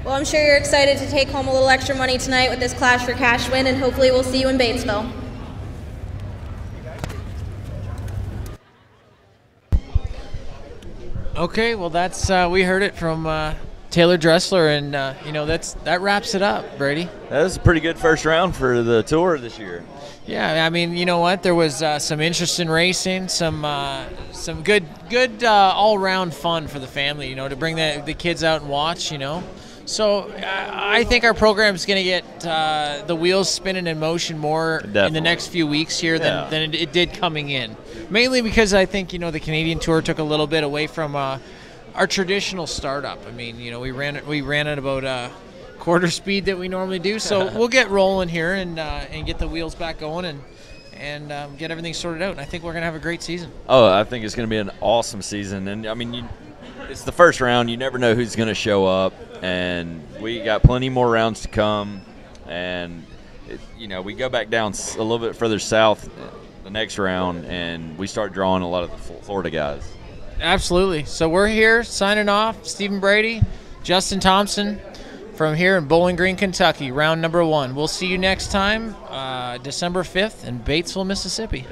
Well, I'm sure you're excited to take home a little extra money tonight with this Clash for Cash win, and hopefully we'll see you in Batesville. Okay, well that's we heard it from Taylor Dressler, and that wraps it up, Brady. That was a pretty good first round for the tour this year. Yeah, I mean, you know what? There was some interest in racing, some good all-round fun for the family, to bring the kids out and watch, So I think our program is going to get the wheels spinning in motion more in the next few weeks here than it did coming in. Mainly because I think, the Canadian Tour took a little bit away from our traditional startup. I mean, we ran at about quarter speed that we normally do. So we'll get rolling here and get the wheels back going and get everything sorted out. And I think we're going to have a great season. Oh, I think it's going to be an awesome season. And, I mean, it's the first round. You never know who's going to show up. And we got plenty more rounds to come. And, we go back down a little bit further south the next round, and we start drawing a lot of the Florida guys. Absolutely. So we're here signing off. Stephen Brady, Justin Thompson from here in Bowling Green, Kentucky, round number 1. We'll see you next time, December 5th in Batesville, Mississippi.